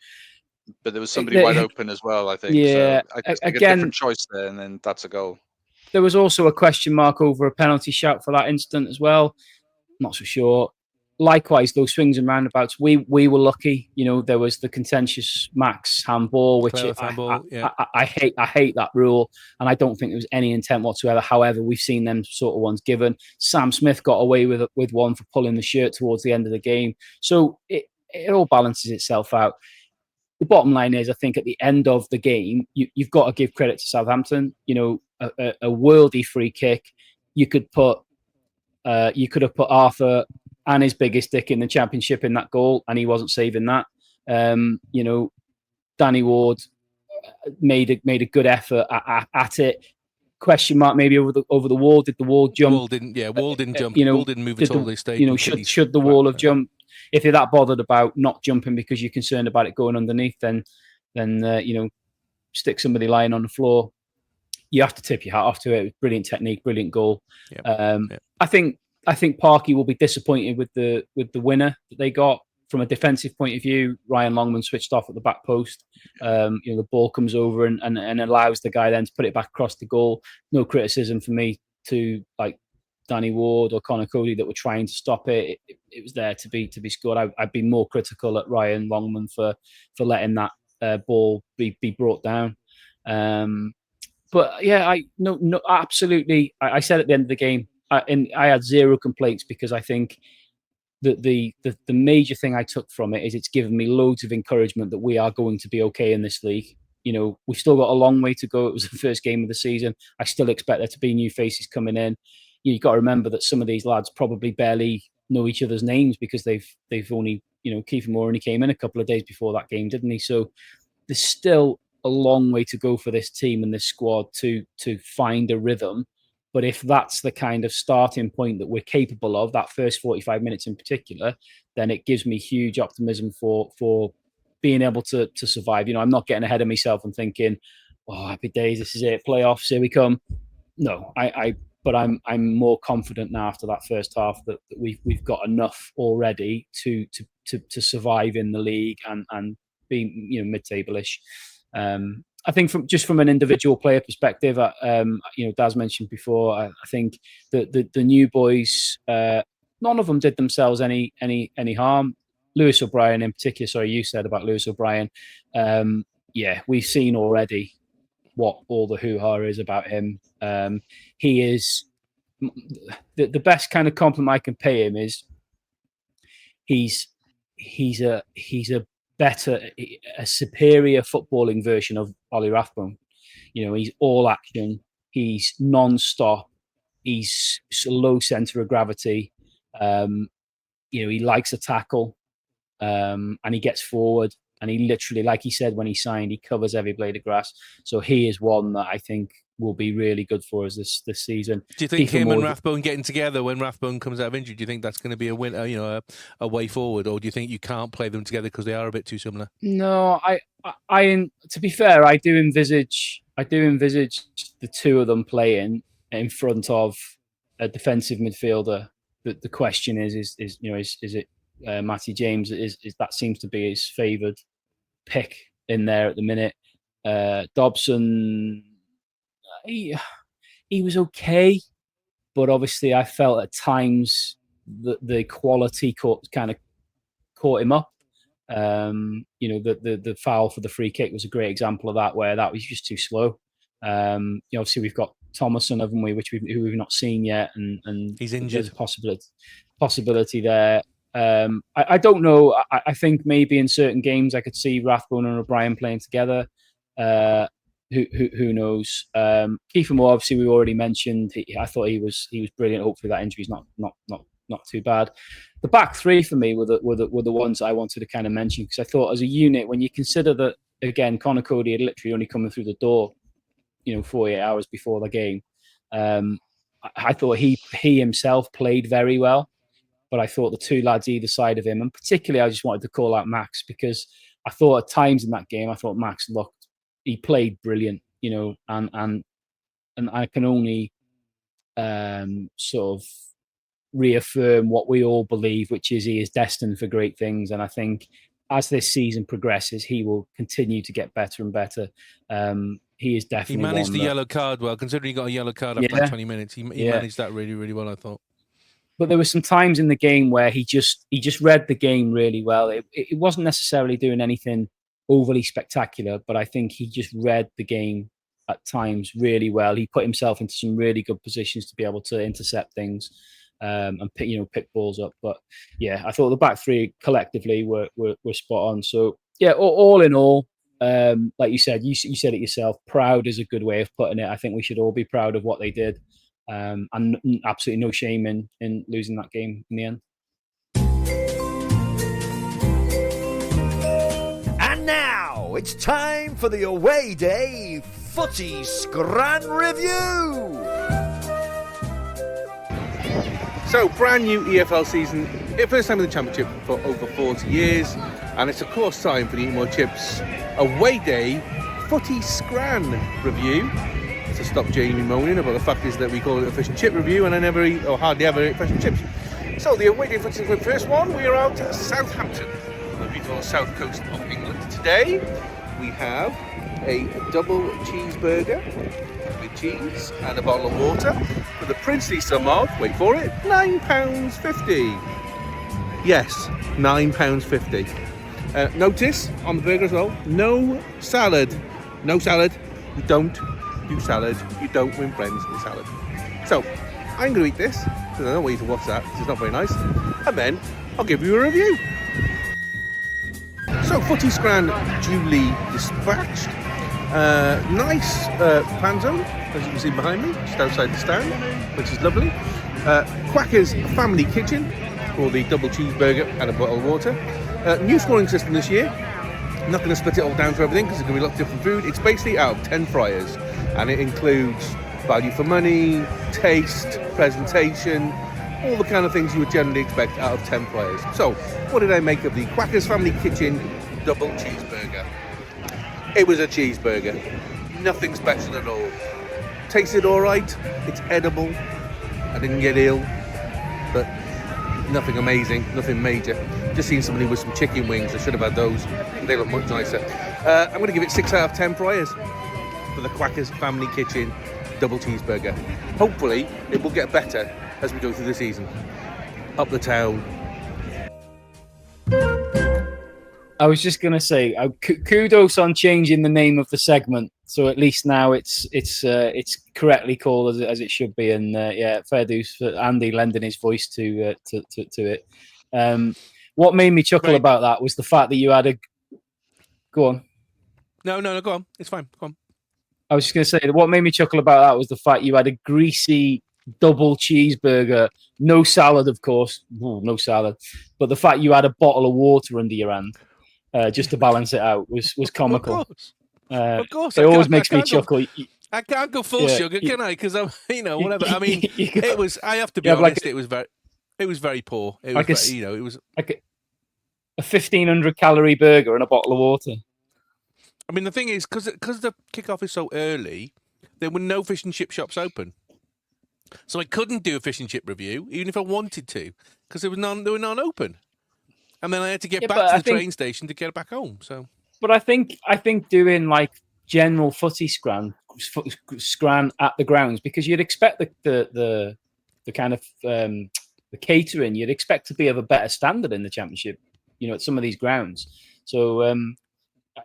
But there was somebody wide open as well, I think. Yeah, so I think a different choice there, and then that's a goal. There was also a question mark over a penalty shout for that instant as well. Not so sure. Likewise, those swings and roundabouts, we were lucky. There was the contentious Max handball, which I hate that rule, and I don't think there was any intent whatsoever. However, we've seen them sort of ones given. Sam Smith got away with one for pulling the shirt towards the end of the game. So it all balances itself out. The bottom line is, I think at the end of the game, you've got to give credit to Southampton. A worldy free kick. You could have put Arthur and his biggest dick in the Championship in that goal, and he wasn't saving that. Danny Ward made a good effort at it. Question mark maybe over the wall. Did the wall jump? Wall didn't jump. Wall didn't move at all. They stayed. Should the wall have jumped? If you're that bothered about not jumping because you're concerned about it going underneath, then stick somebody lying on the floor. You have to tip your hat off to it. Brilliant technique, brilliant goal. I think Parky will be disappointed with the winner that they got. From a defensive point of view, Ryan Longman switched off at the back post. The ball comes over and allows the guy then to put it back across the goal. No criticism for me to Danny Ward or Connor Cody that were trying to stop it. It was there to be scored. I'd be more critical at Ryan Longman for letting that ball be brought down. But yeah, absolutely. I said at the end of the game, I had zero complaints because I think that the major thing I took from it is it's given me loads of encouragement that we are going to be okay in this league. We've still got a long way to go. It was the first game of the season. I still expect there to be new faces coming in. You've got to remember that some of these lads probably barely know each other's names because they've only, Kiefer Moore only came in a couple of days before that game, didn't he? So there's still a long way to go for this team and this squad to find a rhythm But if that's the kind of starting point that we're capable of, that first 45 minutes in particular, then it gives me huge optimism for being able to survive. I'm not getting ahead of myself and thinking, oh, happy days, this is it, playoffs, here we come. No, but I'm more confident now after that first half that we've got enough already to survive in the league and be mid-table-ish. I think from an individual player perspective, Daz mentioned before, I think that the new boys, none of them did themselves any harm. Lewis O'Brien in particular, sorry, you said about Lewis O'Brien. We've seen already what all the hoo-ha is about him. He is the best kind of compliment I can pay him is he's a superior footballing version of Ollie Rathbone. He's all action, he's non-stop, he's low centre of gravity. He likes a tackle, and he gets forward, and he literally, like he said when he signed, he covers every blade of grass. So he is one that I think will be really good for us this season. Do you think him and Rathbone getting together when Rathbone comes out of injury, do you think that's going to be a win, a way forward, or do you think you can't play them together because they are a bit too similar? No, I to be fair, I do envisage the two of them playing in front of a defensive midfielder. The question is it Matty James? Is that seems to be his favoured pick in there at the minute. Dobson, he was okay, but obviously I felt at times that the quality caught him up. The foul for the free kick was a great example of that, where that was just too slow. Obviously we've got Thomason, haven't we, who we've not seen yet, and he's injured. There's a possibility there. I don't know. I think maybe in certain games I could see Rathbone and O'Brien playing together. Who knows? Kiefer Moore, obviously we already mentioned. I thought he was brilliant. Hopefully that injury's not too bad. The back three for me were the ones I wanted to kind of mention, because I thought as a unit, when you consider that again, Conor Cody had literally only coming through the door, 48 hours before the game. I thought he himself played very well. But I thought the two lads either side of him, and particularly I just wanted to call out Max, because I thought at times in that game, I thought Max he played brilliant, and I can only sort of reaffirm what we all believe, which is he is destined for great things. And I think as this season progresses, he will continue to get better and better. He is definitely. He managed the yellow card well, considering he got a yellow card after like 20 minutes. He managed that really, really well, I thought. But there were some times in the game where he just read the game really well. It wasn't necessarily doing anything overly spectacular, but I think he just read the game at times really well. He put himself into some really good positions to be able to intercept things and pick balls up. But yeah, I thought the back three collectively were spot on. So yeah, all in all, like you said, you said it yourself. Proud is a good way of putting it. I think we should all be proud of what they did. And absolutely no shame in losing that game in the end. And now it's time for the away day footy scran review. So, brand new EFL season, first time in the Championship for over 40 years, and it's of course time for the Eat More Chips away day footy scran review. To stop Jamie moaning about the fact is that we call it a fish and chip review, and I never eat, or hardly ever eat, fish and chips. So the away day footy scran first one, we are out at Southampton, on the beautiful south coast of England. Today we have a double cheeseburger with cheese and a bottle of water for the princely sum of, wait for it, £9.50. Yes, £9.50. Notice on the burger as well, no salad. No salad. You don't do salad. You don't win friends with salad. So I'm going to eat this because I don't want you to watch that because it's not very nice. And then I'll give you a review. So footy scran duly dispatched. Nice fan zone, as you can see behind me, just outside the stand, which is lovely. Quacker's Family Kitchen for the double cheeseburger and a bottle of water. New scoring system this year. I'm not going to split it all down to everything because it's going to be lots of different food. It's basically out of 10 fryers, and it includes value for money, taste, presentation, all the kind of things you would generally expect out of 10 players. So, what did I make of the Quackers Family Kitchen double cheeseburger? It was a cheeseburger. Nothing special at all. Tasted alright, it's edible. I didn't get ill, but nothing amazing, nothing major. Just seen somebody with some chicken wings. I should have had those. They look much nicer. I'm going to give it 6 out of 10 priors for the Quackers Family Kitchen double cheeseburger. Hopefully, it will get better as we go through the season. Up the town. I was just going to say, kudos on changing the name of the segment. So at least now it's correctly called as it should be. And yeah, fair dues for Andy lending his voice to it. What made me chuckle about that was the fact that you had a... Go on. No, go on. It's fine. Go on. I was just going to say that what made me chuckle about that was the fact you had a greasy double cheeseburger, no salad, of course. Ooh, no salad. But the fact you had a bottle of water under your hand just to balance it out was comical. Of course. It always makes me chuckle. I can't go full sugar, can I? Because I'm, whatever. I mean, it was. I have to be honest. Like it was very poor. It was, like it was like a 1,500 calorie burger and a bottle of water. I mean, the thing is, because the kickoff is so early, there were no fish and chip shops open, so I couldn't do a fish and chip review, even if I wanted to, because there were none open, and then I had to get back to the train station to get back home. So, but I think doing like general footy scran at the grounds, because you'd expect the kind of the catering, you'd expect to be of a better standard in the Championship, at some of these grounds. So.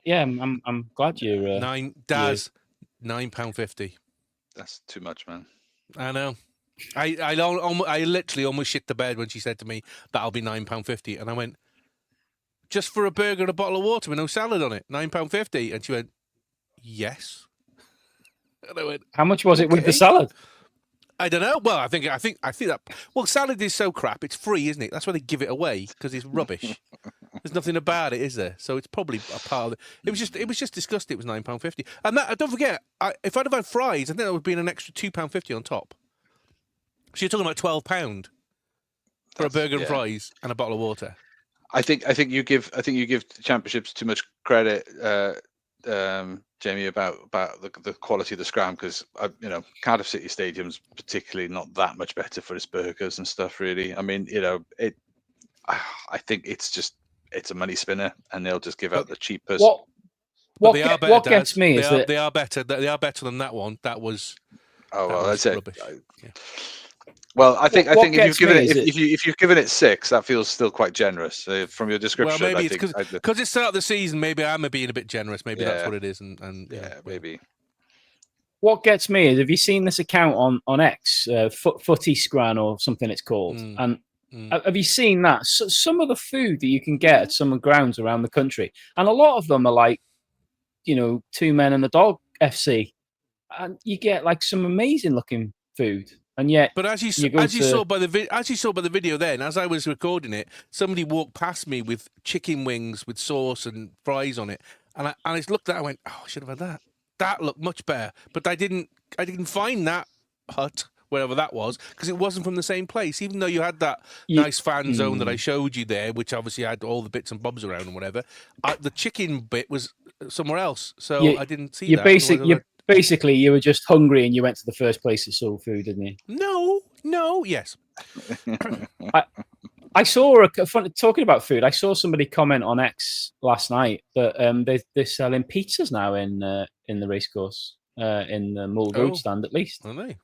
Yeah, I'm glad you're £9.50. That's too much, man. I know. I literally almost shit the bed when she said to me that'll be £9.50, and I went, just for a burger and a bottle of water with no salad on it, £9.50, and she went, yes. And I went, how much was it with the salad? I don't know. Well, I think that. Well, salad is so crap. It's free, isn't it? That's why they give it away, because it's rubbish. There's nothing about it, is there? So it's probably a part of it. It was just disgusting. It was £9.50, and that, don't forget, if I'd have had fries, I think that would have been an extra £2.50 on top. So you're talking about £12 for a burger and fries and a bottle of water. I think you give Championships too much credit, Jamie, about the quality of the scrum, because Cardiff City Stadium's particularly not that much better for its burgers and stuff, really. I mean, I think it's a money spinner, and they'll just give out the cheapest. What gets me is that they are better. They are better than that one. That was. Oh well, that's rubbish. it. Well, I think if you've given it 6, that feels still quite generous from your description. Well, maybe it's because it's start of the season. Maybe I'm being a bit generous. Maybe that's what it is. And maybe. What gets me is, have you seen this account on X, Footy Scran or something it's called? And have you seen that? Some of the food that you can get at some grounds around the country, and a lot of them are like, Two Men and a Dog FC, and you get like some amazing looking food. And yet, but as you saw by the video, then as I was recording it, somebody walked past me with chicken wings with sauce and fries on it, and I just looked at it, I went, oh, I should have had that. That looked much better, but I didn't find that hut, wherever that was, because it wasn't from the same place. Even though you had that nice fan zone that I showed you there, which obviously had all the bits and bobs around and whatever, the chicken bit was somewhere else, so I didn't see that. Basically, you were just hungry and you went to the first place that sold food, didn't you? No, yes. I saw talking about food. I saw somebody comment on X last night that they're selling pizzas now in the Racecourse in the Mull Road stand, at least. Are they?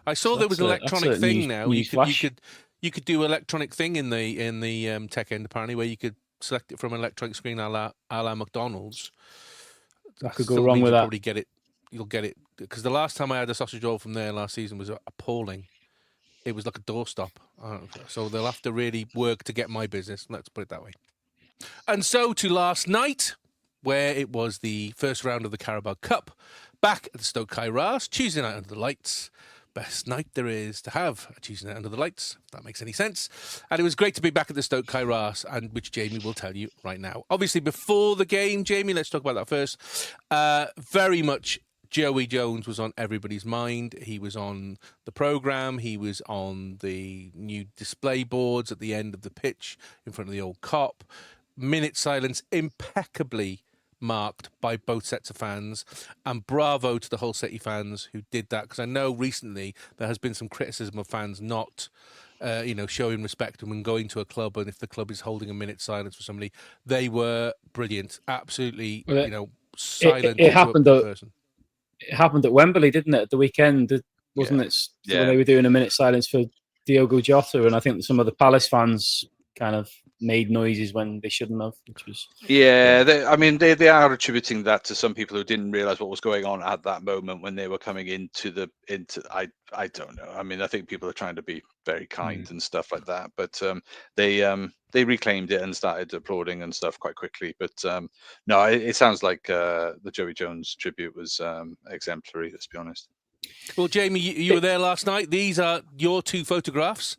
I saw there was an electronic thing now. You could do electronic thing in the tech end, apparently, where you could select it from an electronic screen a la McDonald's. I could go wrong with that. Probably get it. You'll get it, because the last time I had a sausage roll from there last season was appalling. It was like a doorstop. So they'll have to really work to get my business. Let's put it that way. And so to last night, where it was the first round of the Carabao Cup, back at the Stoke Kairas, Tuesday night under the lights. Best night there is to have a Tuesday night under the lights, if that makes any sense. And it was great to be back at the Stoke Kairas, and which Jamie will tell you right now. Obviously, before the game, Jamie, let's talk about that first. Very much Joey Jones was on everybody's mind. He was on the programme. He was on the new display boards at the end of the pitch in front of the Old Cop. Minute silence impeccably marked by both sets of fans, and bravo to the Hull City fans who did that, because I know recently there has been some criticism of fans not showing respect when going to a club, and if the club is holding a minute silence for somebody. They were brilliant, absolutely, silent. It happened though. It happened at Wembley, didn't it, at the weekend? Wasn't it? Yeah. When they were doing a minute silence for Diogo Jota, and I think some of the Palace fans kind of made noises when they shouldn't have, which was... Yeah, they are attributing that to some people who didn't realise what was going on at that moment when they were coming into I don't know. I mean, I think people are trying to be very kind and stuff like that, but they reclaimed it and started applauding and stuff quite quickly. But no, it sounds like the Joey Jones tribute was exemplary, let's be honest. Well, Jamie, you were there last night. These are your two photographs.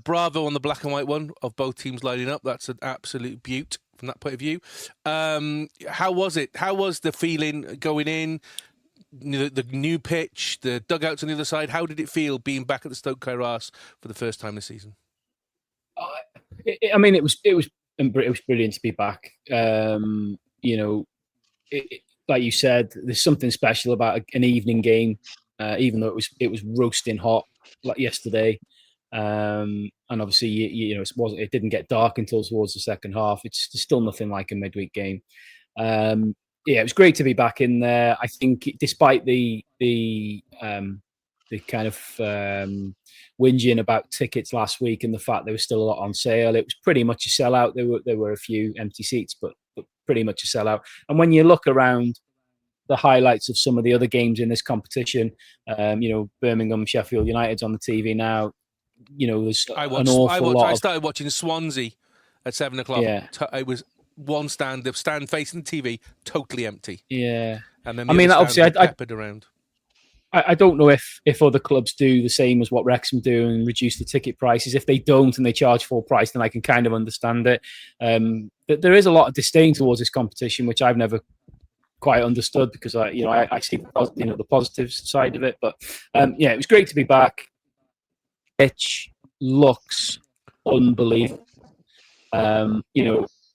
Bravo on the black and white one of both teams lining up. That's an absolute beaut from that point of view. How was it? How was the feeling going in? The new pitch, the dugouts on the other side. How did it feel being back at the Stoke Kairas for the first time this season? I mean, it was brilliant to be back. Like you said, there's something special about an evening game, even though it was roasting hot like yesterday. And obviously, it didn't get dark until towards the second half. It's still nothing like a midweek game. It was great to be back in there. I think, despite the kind of whinging about tickets last week and the fact there was still a lot on sale, it was pretty much a sellout. There were a few empty seats, but pretty much a sellout. And when you look around the highlights of some of the other games in this competition, Birmingham, Sheffield United's on the TV now. There's an awful lot. I started watching Swansea at 7:00. Yeah. It was one stand, the stand facing the TV, totally empty. Yeah. And then obviously I peppered around. I don't know if other clubs do the same as what Wrexham do and reduce the ticket prices. If they don't and they charge full price, then I can kind of understand it. But there is a lot of disdain towards this competition, which I've never quite understood, because I see the positive side of it. But it was great to be back. Pitch looks unbelievable.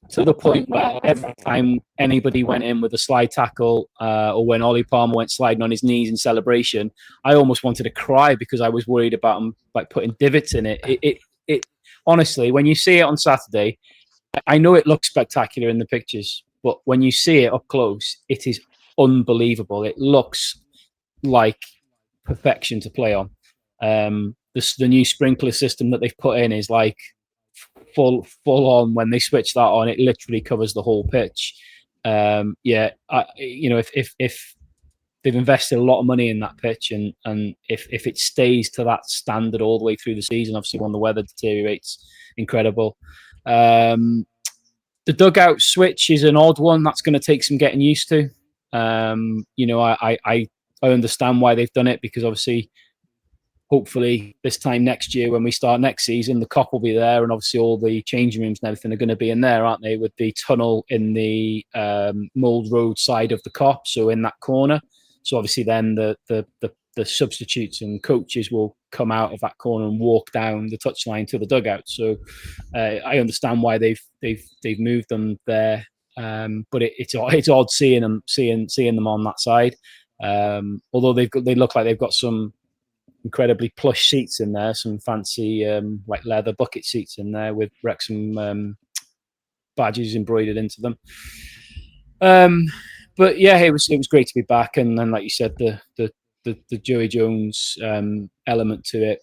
To the point where every time anybody went in with a slide tackle, or when Ollie Palmer went sliding on his knees in celebration, I almost wanted to cry because I was worried about him putting divots in it. It honestly, when you see it on Saturday, I know it looks spectacular in the pictures, but when you see it up close, it is unbelievable. It looks like perfection to play on. The new sprinkler system that they've put in is like full on. When they switch that on, it literally covers the whole pitch. If they've invested a lot of money in that pitch, and if it stays to that standard all the way through the season, obviously when the weather deteriorates, incredible. The dugout switch is an odd one. That's going to take some getting used to. I understand why they've done it, because obviously, hopefully this time next year when we start next season, the Kop will be there, and obviously all the changing rooms and everything are going to be in there, aren't they, with the tunnel in the Mould Road side of the Kop, so in that corner. So obviously then the substitutes and coaches will come out of that corner and walk down the touchline to the dugout. So I understand why they've moved them there, but it's odd seeing them on that side. Although they look like they've got some incredibly plush seats in there, some fancy like leather bucket seats in there with Wrexham badges embroidered into them. But yeah, it was great to be back, and then like you said, the Joey Jones element to it,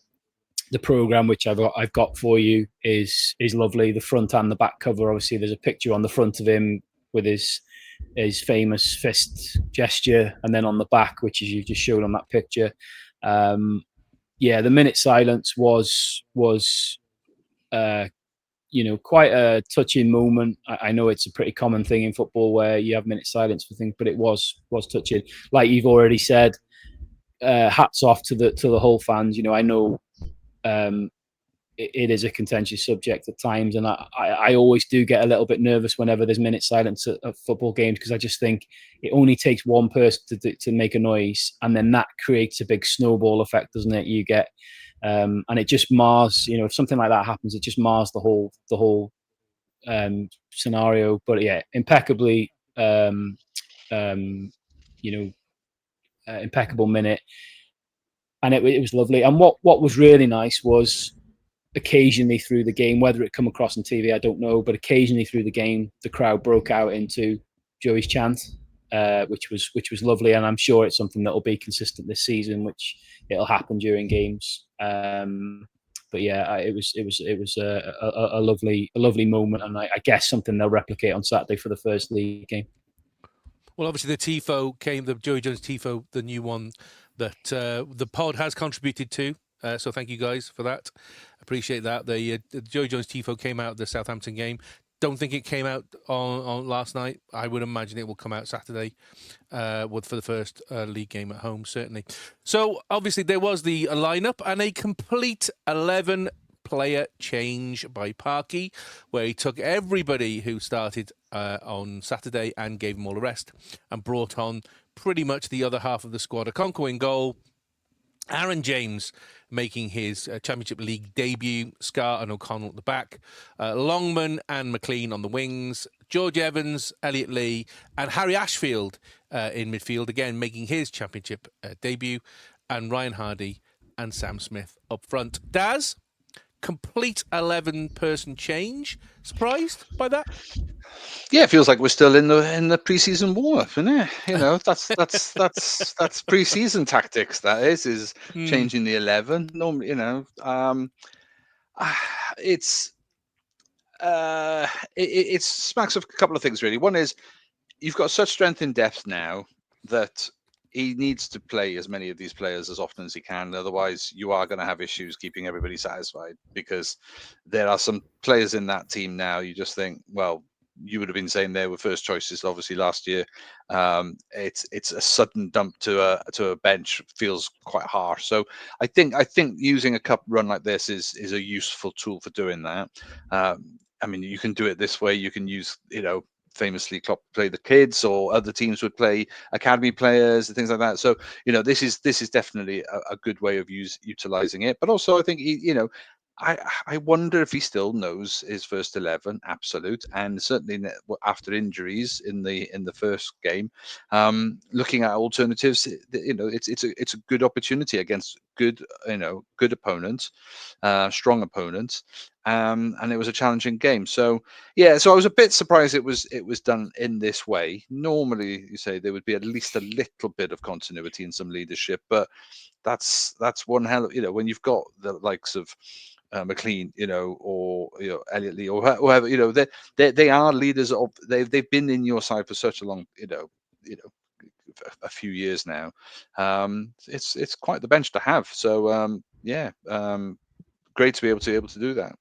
the program which I've got for you is lovely. The front and the back cover, obviously, there's a picture on the front of him with his famous fist gesture, and then on the back, which is you just showed on that picture. The minute silence was quite a touching moment. I know it's a pretty common thing in football where you have minute silence for things, but it was touching. Like you've already said, hats off to the Hull fans. I know it is a contentious subject at times, and I always do get a little bit nervous whenever there's minute silence at football games, because I just think it only takes one person to make a noise, and then that creates a big snowball effect, doesn't it? You get and it just mars. If something like that happens, it just mars the whole scenario. But yeah, impeccably, impeccable minute, and it was lovely. And what was really nice was, occasionally through the game, whether it come across on TV, I don't know, but occasionally through the game, the crowd broke out into Joey's chant, which was lovely, and I'm sure it's something that will be consistent this season, which it'll happen during games. But yeah, it was a lovely moment, and I guess something they'll replicate on Saturday for the first league game. Well, obviously the tifo came, the Joey Jones tifo, the new one that the pod has contributed to. So thank you guys for that. Appreciate that. The Joey Jones tifo came out of the Southampton game. Don't think it came out on last night. I would imagine it will come out Saturday for the first league game at home, certainly. So obviously there was the lineup and a complete 11-player change by Parky, where he took everybody who started on Saturday and gave them all a rest, and brought on pretty much the other half of the squad. A conquering goal, Aaron James making his Championship League debut, Scar and O'Connell at the back, Longman and McClean on the wings, George Evans, Elliot Lee and Harry Ashfield in midfield, again making his Championship debut, and Ryan Hardy and Sam Smith up front. Daz, complete 11-person change. Surprised by that? Yeah, it feels like we're still in the pre-season warm-up, isn't it? That's pre-season tactics. That is changing the 11. Normally, it smacks of a couple of things really. One is you've got such strength in depth now that he needs to play as many of these players as often as he can. Otherwise, you are going to have issues keeping everybody satisfied, because there are some players in that team now you just think, well, you would have been saying they were first choices obviously last year. It's a sudden dump to a bench feels quite harsh. So I think using a cup run like this is a useful tool for doing that. I mean, you can do it this way. You can use, famously Klopp play the kids, or other teams would play academy players and things like that. So this is definitely a good way of utilizing it. But also I think I wonder if he still knows his first 11 absolute, and certainly after injuries in the first game, looking at alternatives, it's a good opportunity against good opponents, strong opponents, and it was a challenging game. So I was a bit surprised it was done in this way. Normally, you say there would be at least a little bit of continuity and some leadership, but that's one hell of, when you've got the likes of McClean, or Elliot Lee, or whoever, they are leaders of. They've been in your side for such a long, a few years now. It's quite the bench to have. So great to be able to do that.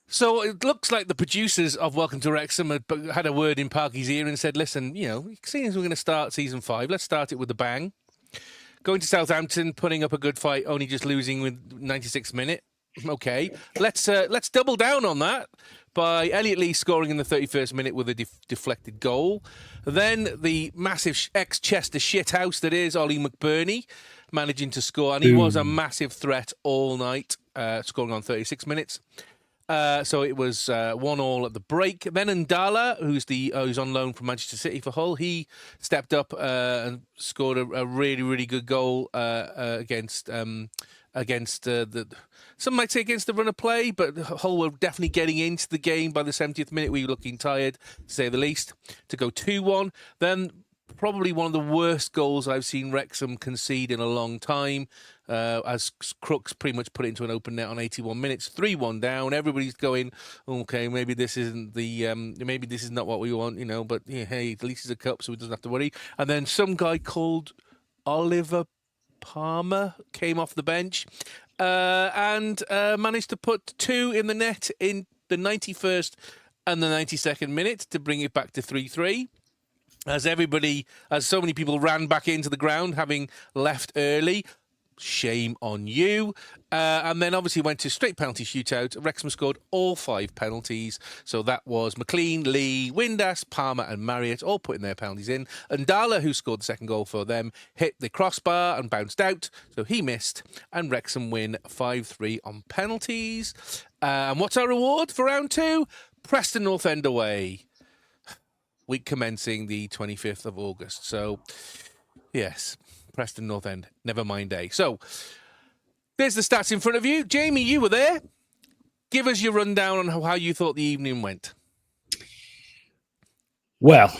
So it looks like the producers of Welcome to Wrexham had a word in Parky's ear and said, "Listen, seeing as we're going to start season 5, let's start it with a bang." Going to Southampton, putting up a good fight, only just losing with 96th minute. Okay, let's double down on that by Elliot Lee scoring in the 31st minute with a deflected goal. Then the massive ex-Chester shithouse that is Ollie McBurney managing to score, and he was a massive threat all night, scoring on 36 minutes. So it was 1-1 at the break. Then Ndala, who's on loan from Manchester City for Hull, he stepped up and scored a really, really good goal against some might say against the run of play, but Hull were definitely getting into the game by the 70th minute. We were looking tired, to say the least, to go 2-1. Then probably one of the worst goals I've seen Wrexham concede in a long time, as Crooks pretty much put it into an open net on 81 minutes. 3-1 down. Everybody's going, okay, maybe this isn't maybe this is not what we want, but hey, at least it's a cup, so we doesn't have to worry. And then some guy called Oliver Palmer came off the bench and managed to put 2 in the net in the 91st and the 92nd minute to bring it back to 3-3. As so many people ran back into the ground, having left early. Shame on you. And then obviously went to straight penalty shootout. Wrexham scored all 5 penalties. So that was McClean, Lee, Windass, Palmer and Marriott all putting their penalties in. And Dala, who scored the second goal for them, hit the crossbar and bounced out. So he missed. And Wrexham win 5-3 on penalties. And what's our reward for round 2? Preston North End away. Week commencing the 25th of August. So, yes, Preston North End. Never mind day. So, there's the stats in front of you. Jamie, you were there. Give us your rundown on how you thought the evening went. Well,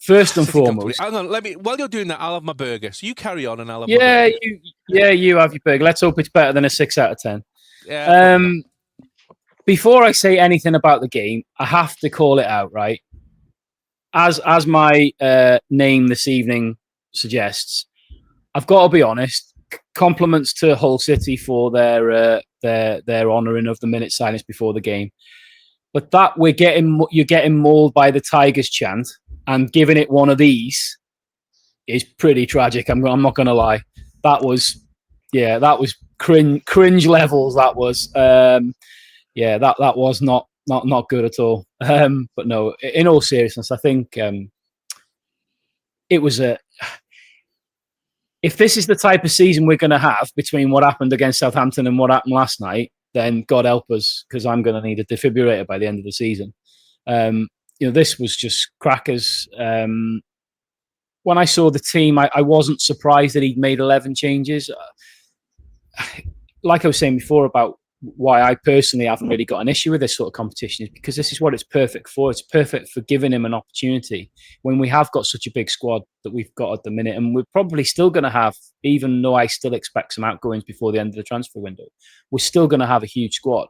first and foremost, hang on. While you're doing that, I'll have my burger. So you carry on, and I'll have my burger. You have your burger. Let's hope it's better than a 6 out of 10. Yeah. Before I say anything about the game, I have to call it out, right? As my name this evening suggests, I've got to be honest. Compliments to Hull City for their honouring of the minute silence before the game, but that you're getting mauled by the Tigers chant and giving it one of these is pretty tragic. I'm not going to lie. That was cringe levels. That was that was not good at all. But no, in all seriousness, I think it was if this is the type of season we're going to have between what happened against Southampton and what happened last night, then God help us, because I'm going to need a defibrillator by the end of the season. This was just crackers. When I saw the team, I wasn't surprised that he'd made 11 changes. Like I was saying before about why I personally haven't really got an issue with this sort of competition is because this is what it's perfect for. It's perfect for giving him an opportunity when we have got such a big squad that we've got at the minute. And we're probably still going to have, even though I still expect some outgoings before the end of the transfer window, we're still going to have a huge squad.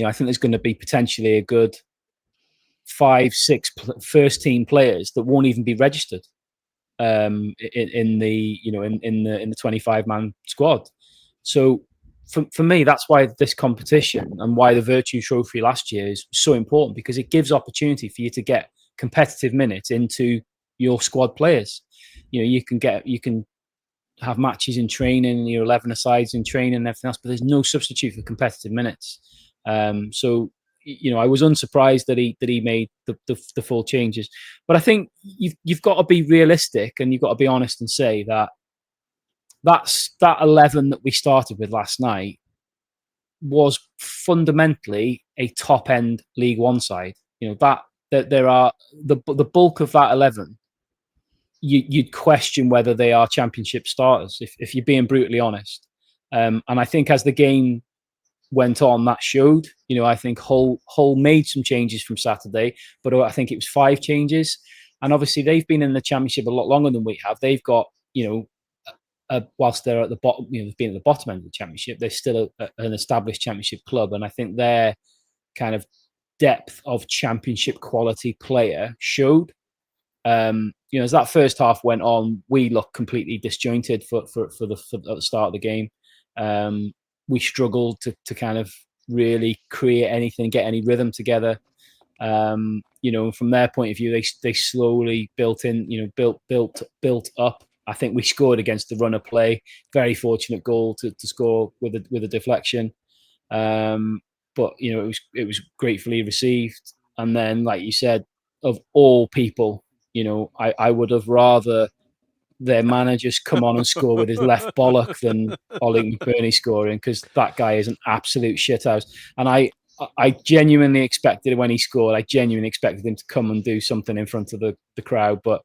I think there's going to be potentially a good 5-6 first team players that won't even be registered in the 25-man squad. So for me, that's why this competition and why the Virtue Trophy last year is so important, because it gives opportunity for you to get competitive minutes into your squad players. You can have matches in training, your 11-a-sides in training and everything else, but there's no substitute for competitive minutes. So I was unsurprised that he made the full changes. But I think you've got to be realistic and you've got to be honest and say that that 11 that we started with last night was fundamentally a top end League One side. That there are the bulk of that 11. You'd question whether they are Championship starters if you're being brutally honest. And I think as the game went on, that showed. I think Hull made some changes from Saturday, but I think it was 5 changes. And obviously they've been in the Championship a lot longer than we have. They've got whilst they're at the bottom, they've been at the bottom end of the Championship, they're still an established Championship club. And I think their kind of depth of Championship quality player showed. As that first half went on, we looked completely disjointed for the start of the game. We struggled to kind of really create anything, get any rhythm together. From their point of view, they slowly built up. I think we scored against the run of play. Very fortunate goal to score with a deflection. But it was gratefully received. And then, like you said, of all people, I would have rather their managers come on and score with his left bollock than Ollie McBurney scoring, because that guy is an absolute shithouse. And I genuinely expected when he scored, I genuinely expected him to come and do something in front of the crowd, but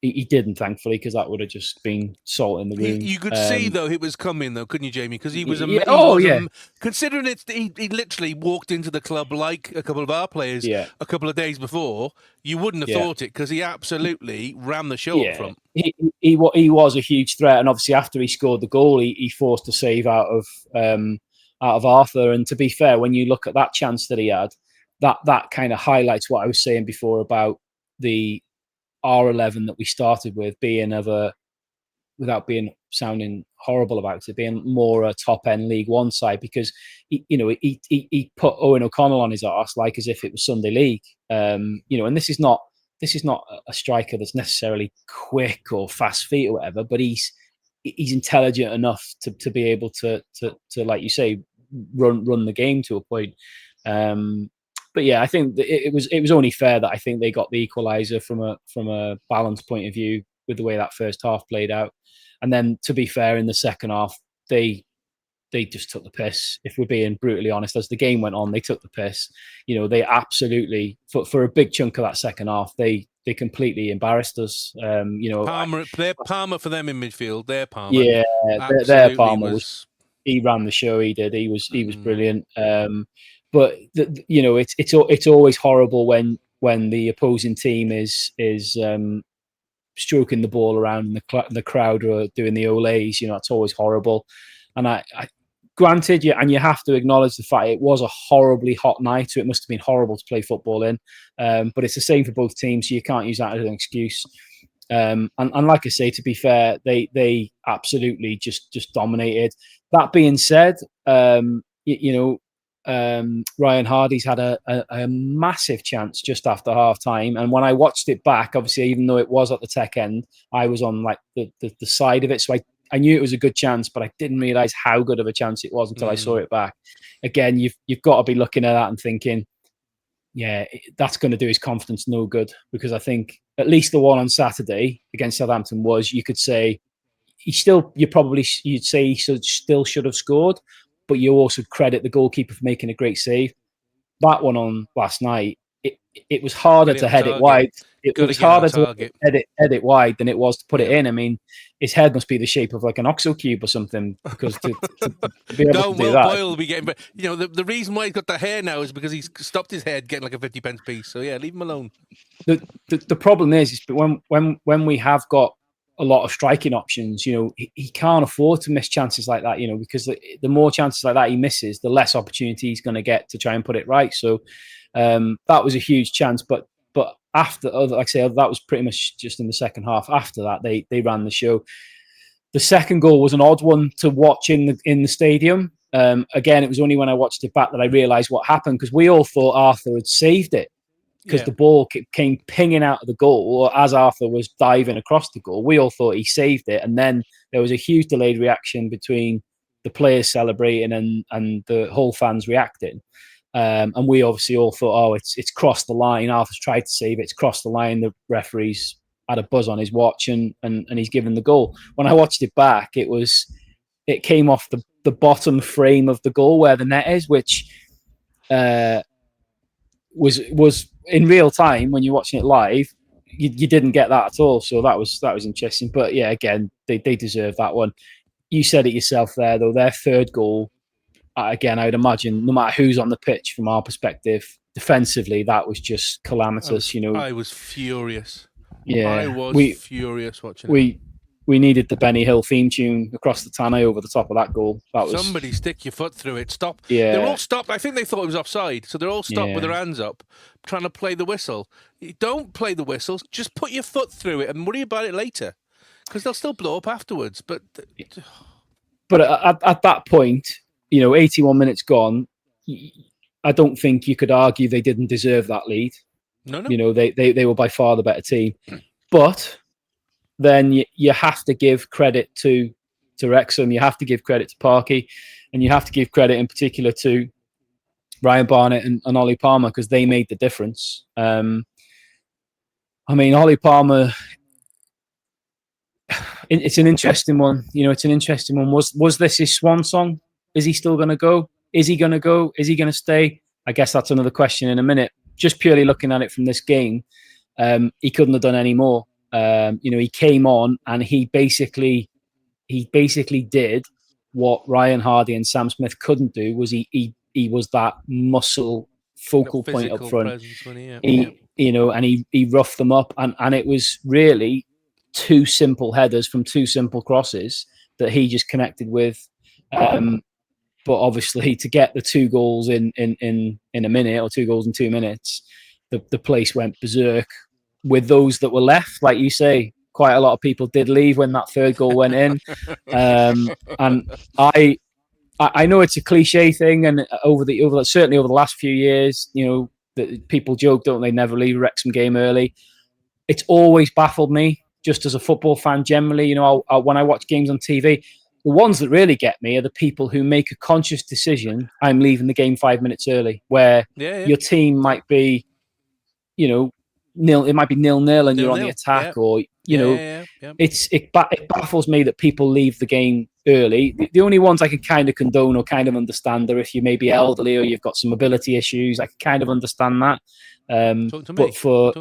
he didn't, thankfully, because that would have just been salt in the wound. You could see, though, it was coming, though, couldn't you, Jamie? Because he was amazing. Considering he literally walked into the club like a couple of our players a couple of days before, you wouldn't have thought it, because he absolutely ran the show up front. He was a huge threat, and obviously after he scored the goal, he forced a save out of Arthur. And to be fair, when you look at that chance that he had, that kind of highlights what I was saying before about the R11 that we started with being without being sounding horrible about it, being more a top end League One side, because he put Owen O'Connell on his arse like as if it was Sunday League. And this is not a striker that's necessarily quick or fast feet or whatever, but he's he's intelligent enough to be able to like you say, run the game to a point. But yeah, I think it was only fair that I think they got the equaliser from a balance point of view with the way that first half played out. And then, to be fair, in the second half, they just took the piss. If we're being brutally honest, as the game went on, they took the piss. They absolutely, for a big chunk of that second half, they completely embarrassed us. Palmer for them in midfield. Their Palmer. Yeah, their Palmer was. He ran the show. He did. He was brilliant. But it's always horrible when the opposing team is stroking the ball around and the crowd are doing the olays. It's always horrible. And I granted, you have to acknowledge the fact it was a horribly hot night, so it must have been horrible to play football in. But it's the same for both teams, so you can't use that as an excuse. And like I say, to be fair, they absolutely just dominated. That being said, Ryan Hardy's had a massive chance just after half time. And when I watched it back, obviously, even though it was at the tech end, I was on like the side of it. So I knew it was a good chance, but I didn't realise how good of a chance it was until I saw it back. Again, you've got to be looking at that and thinking, yeah, that's going to do his confidence no good, because I think at least the one on Saturday against Southampton was, you could say, you'd say he still should have scored, but you also credit the goalkeeper for making a great save. That one on last night, it was harder to head it wide. It was harder to head it wide than it was to put it in. I mean, his head must be the shape of like an oxo cube or something, because to be able to do that. Boyle will be getting, the reason why he's got the hair now is because he's stopped his head getting like a 50 pence piece. So yeah, leave him alone. The problem is when we have got a lot of striking options, he can't afford to miss chances like that, because the more chances like that he misses, the less opportunity he's going to get to try and put it right. So that was a huge chance, but after, like I say, that was pretty much just in the second half. After that, they ran the show. The second goal was an odd one to watch in the stadium. Again, it was only when I watched it back that I realised what happened, because we all thought Arthur had saved it, because the ball came pinging out of the goal, or as Arthur was diving across the goal, we all thought he saved it. And then there was a huge delayed reaction between the players celebrating and the Hull fans reacting. And we obviously all thought, it's crossed the line. Arthur's tried to save it. It's crossed the line. The referee's had a buzz on his watch and he's given the goal. When I watched it back, it came off the bottom frame of the goal where the net is, which was in real time when you're watching it live. You didn't get that at all. So that was interesting. But yeah, again, they deserve that one. You said it yourself there, though. Their third goal, again, I would imagine, no matter who's on the pitch, from our perspective, defensively, that was just calamitous. I was furious. Yeah, I was furious watching it. We needed the Benny Hill theme tune across the Tannoy over the top of that goal. Somebody stick your foot through it. Stop. Yeah. They're all stopped. I think they thought it was offside, so they're all stopped with their hands up, trying to play the whistle. Don't play the whistles. Just put your foot through it and worry about it later, because they'll still blow up afterwards. But at that point, 81 minutes gone, I don't think you could argue they didn't deserve that lead. No. They were by far the better team. But then you have to give credit to Wrexham, you have to give credit to Parky, and you have to give credit in particular to Ryan Barnett and Ollie Palmer, because they made the difference. Ollie Palmer, it's an interesting one. It's an interesting one. Was this his swan song? Is he still going to go? Is he going to go? Is he going to stay? I guess that's another question in a minute. Just purely looking at it from this game, he couldn't have done any more. He came on and he basically did what Ryan Hardy and Sam Smith couldn't do. Was he was that muscle focal point up front. And he roughed them up, and it was really two simple headers from two simple crosses that he just connected with. But obviously, to get the 2 goals in a minute, or 2 goals in 2 minutes, the place went berserk. With those that were left, like you say, quite a lot of people did leave when that 3rd goal went in. And I know it's a cliche thing, and certainly over the last few years, that people joke, don't they, never leave a Wrexham game early. It's always baffled me just as a football fan generally. You know, when I watch games on TV, the ones that really get me are the people who make a conscious decision. I'm leaving the game 5 minutes early, where your team might be, you know, nil. It might be 0-0 and you're on the attack, or it baffles me that people leave the game early. The only ones I can kind of condone or kind of understand are if you may be elderly or you've got some mobility issues. I can kind of understand that. But for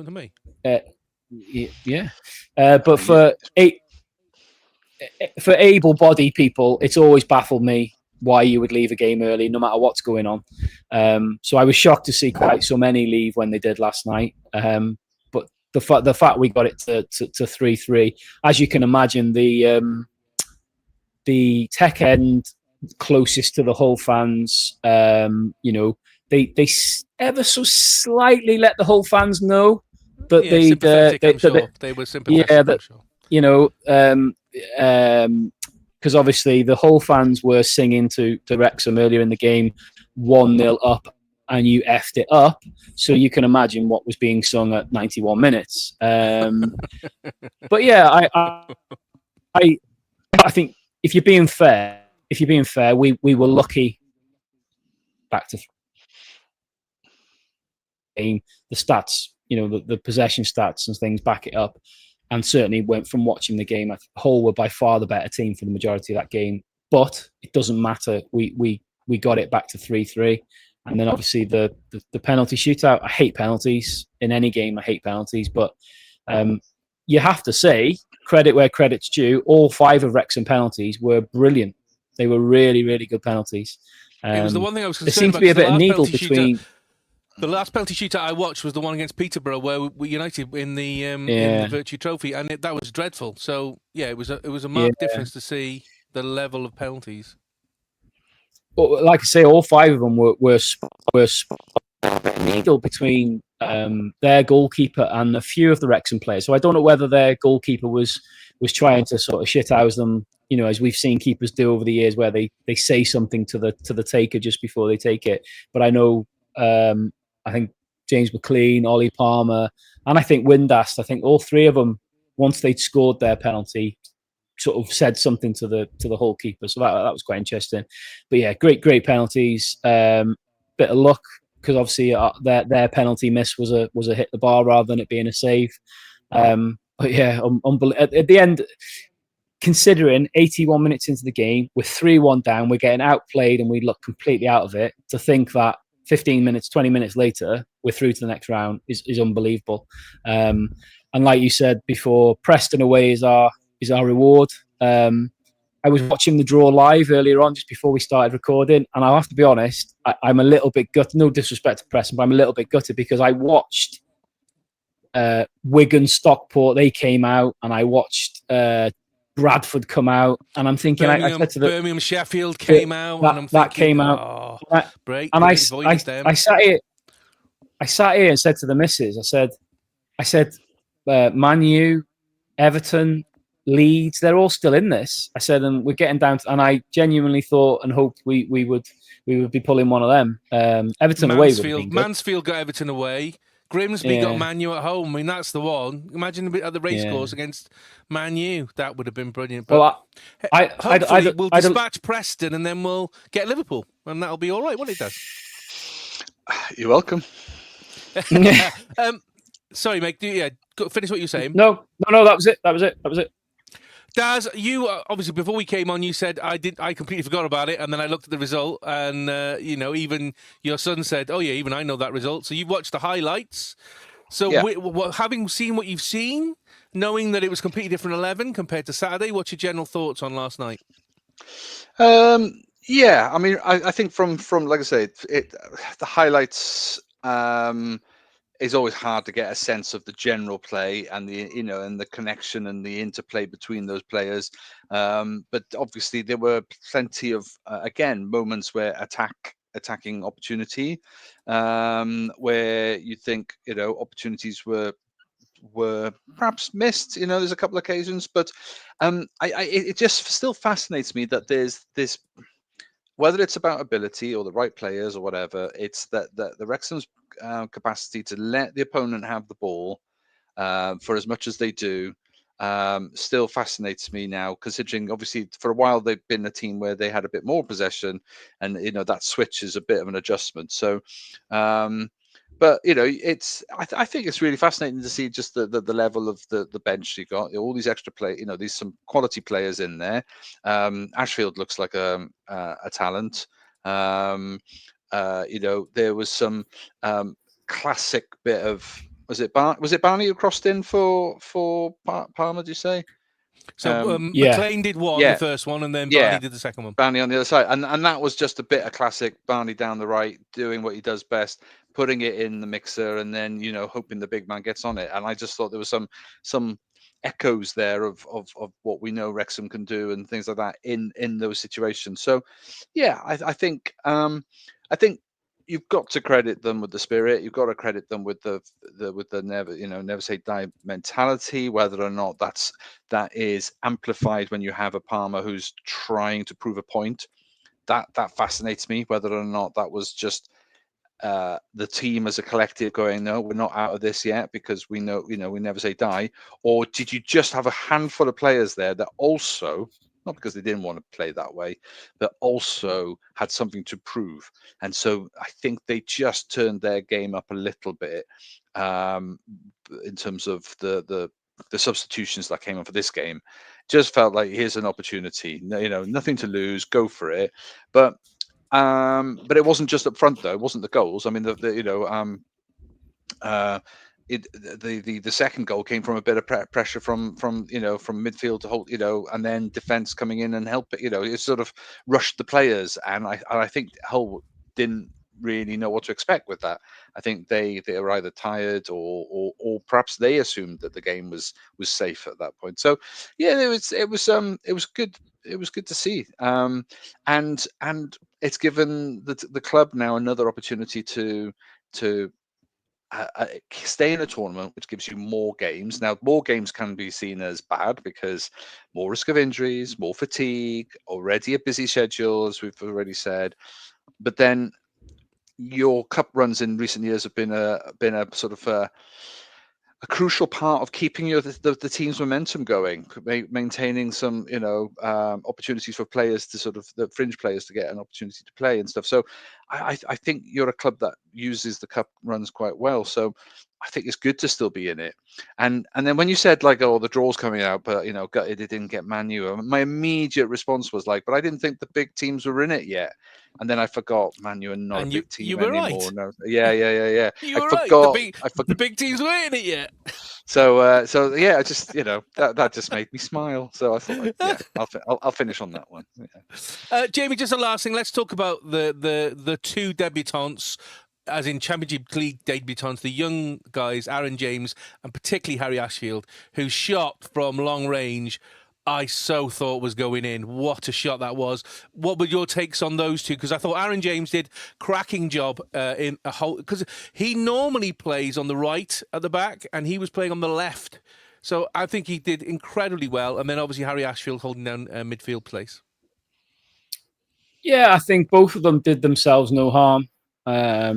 for able-bodied people, it's always baffled me why you would leave a game early, no matter what's going on. So I was shocked to see quite so many leave when they did last night. But the fact we got it to 3-3, as you can imagine, the tech end closest to the Hull fans, you know, they ever so slightly let the Hull fans know that they were sympathetic. Yeah, that, you know, because obviously the Hull fans were singing to Wrexham earlier in the game, 1-0 up, and you effed it up. So you can imagine what was being sung at 91 minutes. But yeah, I think if you're being fair, we were lucky. Back to game, the stats, you know, the possession stats and things back it up. And certainly went from watching the game, Hull were by far the better team for the majority of that game. But it doesn't matter. We got it back to 3-3. And then obviously the penalty shootout. I hate penalties. In any game, I hate penalties. But you have to say, credit where credit's due, all 5 of Wrexham penalties were brilliant. They were really, really good penalties. It was the one thing I was concerned there seemed about. To be a bit of needle between... The last penalty shootout I watched was the one against Peterborough, where we United in the Virtue Trophy, and that was dreadful. So yeah, it was a marked difference to see the level of penalties. But like I say, all 5 of them were needle between their goalkeeper and a few of the Wrexham players. So I don't know whether their goalkeeper was trying to sort of shithouse them, you know, as we've seen keepers do over the years, where they say something to the taker just before they take it. But I know. I think James McClean, Ollie Palmer, and I think Windast. I think all 3 of them, once they'd scored their penalty, sort of said something to the Hull keeper. So that was quite interesting. But yeah, great at bit of luck, because obviously their penalty miss was a hit the bar rather than it being a save. But yeah, at the end, considering 81 minutes into the game, we're 3-1 down, we're getting outplayed, and we look completely out of it. To think that 15 minutes, 20 minutes later, we're through to the next round is unbelievable. And like you said before, Preston away is our reward. I was watching the draw live earlier on, just before we started recording, and I have to be honest, I'm a little bit gutted. No disrespect to Preston, but I'm a little bit gutted because I watched Wigan, Stockport, they came out, and I watched Bradford come out, and I'm thinking, I said to Birmingham, Sheffield came out, and I'm thinking, that came out. I sat here and said to the missus, I said, Man U, Everton, Leeds, they're all still in this. I said, and we're getting down to, and I genuinely thought and hoped we would be pulling one of them. Everton away would have been good. Mansfield got Everton away. Grimsby got Man U at home. I mean, that's the one. Imagine at the Racecourse against Man U. That would have been brilliant. But hopefully we'll dispatch Preston, and then we'll get Liverpool, and that'll be all right, won't it, Daz? You're welcome. Sorry, mate. Finish what you're saying. No, that was it. Daz, you obviously before we came on, you said I completely forgot about it, and then I looked at the result, and even your son said, "Oh yeah, even I know that result." So you've watched the highlights. So having seen what you've seen, knowing that it was completely different 11 compared to Saturday, what's your general thoughts on last night? Yeah, I mean, I think from like I say, the highlights. It's always hard to get a sense of the general play and the connection and the interplay between those players. But obviously there were plenty of moments where attacking opportunity, where you think opportunities were perhaps missed. There's a couple of occasions, but it just still fascinates me that there's this. Whether it's about ability or the right players or whatever, it's that the Wrexham's capacity to let the opponent have the ball for as much as they do, still fascinates me now, considering obviously for a while they've been a team where they had a bit more possession, and that switch is a bit of an adjustment. So, but I think it's really fascinating to see just the level of the bench you got, all these extra play. There's some quality players in there. Ashfield looks like a talent. There was some classic bit of. Was it Barney who crossed in for Palmer? Did you say? So Yeah. McClean did the first one, and then Barney did the second one. Barney on the other side, and that was just a bit of classic Barney down the right, doing what he does best, putting it in the mixer, and then hoping the big man gets on it. And I just thought there was some echoes there of what we know Wrexham can do and things like that in those situations. So yeah, I think you've got to credit them with the spirit. You've got to credit them with the never say die mentality. Whether or not that is amplified when you have a Palmer who's trying to prove a point, that fascinates me. Whether or not that was just the team as a collective going, no, we're not out of this yet because we know, we never say die, or did you just have a handful of players there that also, not because they didn't want to play that way, but also had something to prove? And so I think they just turned their game up a little bit in terms of the substitutions that came on for this game. Just felt like here's an opportunity, nothing to lose, go for it. But it wasn't just up front though. It wasn't the goals. I mean, the second goal came from a bit of pressure from midfield to hold, and then defense coming in and help it. It sort of rushed the players, and I think Hull didn't really know what to expect with that. I think they were either tired or perhaps they assumed that the game was safe at that point. So yeah, it was good. It was good to see, and it's given the club now another opportunity to stay in a tournament, which gives you more games. Now, more games can be seen as bad because more risk of injuries, more fatigue, already a busy schedule, as we've already said. But then your cup runs in recent years have been a sort of a crucial part of keeping the team's momentum going, maintaining some opportunities for players to sort of the fringe players to get an opportunity to play and stuff. So I think you're a club that uses the cup runs quite well. So I think it's good to still be in it. And then when you said like, oh, the draw's coming out, but it didn't get Man U, my immediate response was like, but I didn't think the big teams were in it yet. And then I forgot Man U are not a big team you were anymore. right. No, yeah. You were right. The big teams weren't in it yet. So yeah, I just that just made me smile. So I thought, I'll finish on that one. Yeah. Jamie, just the last thing. Let's talk about the two debutants, as in Championship League debutants, the young guys, Aaron James and particularly Harry Ashfield, who shot from long range. I so thought was going in. What a shot that was. What were your takes on those two? Because I thought Aaron James did cracking job in a whole, because he normally plays on the right at the back and he was playing on the left. So I think he did incredibly well. And then obviously Harry Ashfield holding down midfield place. Yeah, I think both of them did themselves no harm. I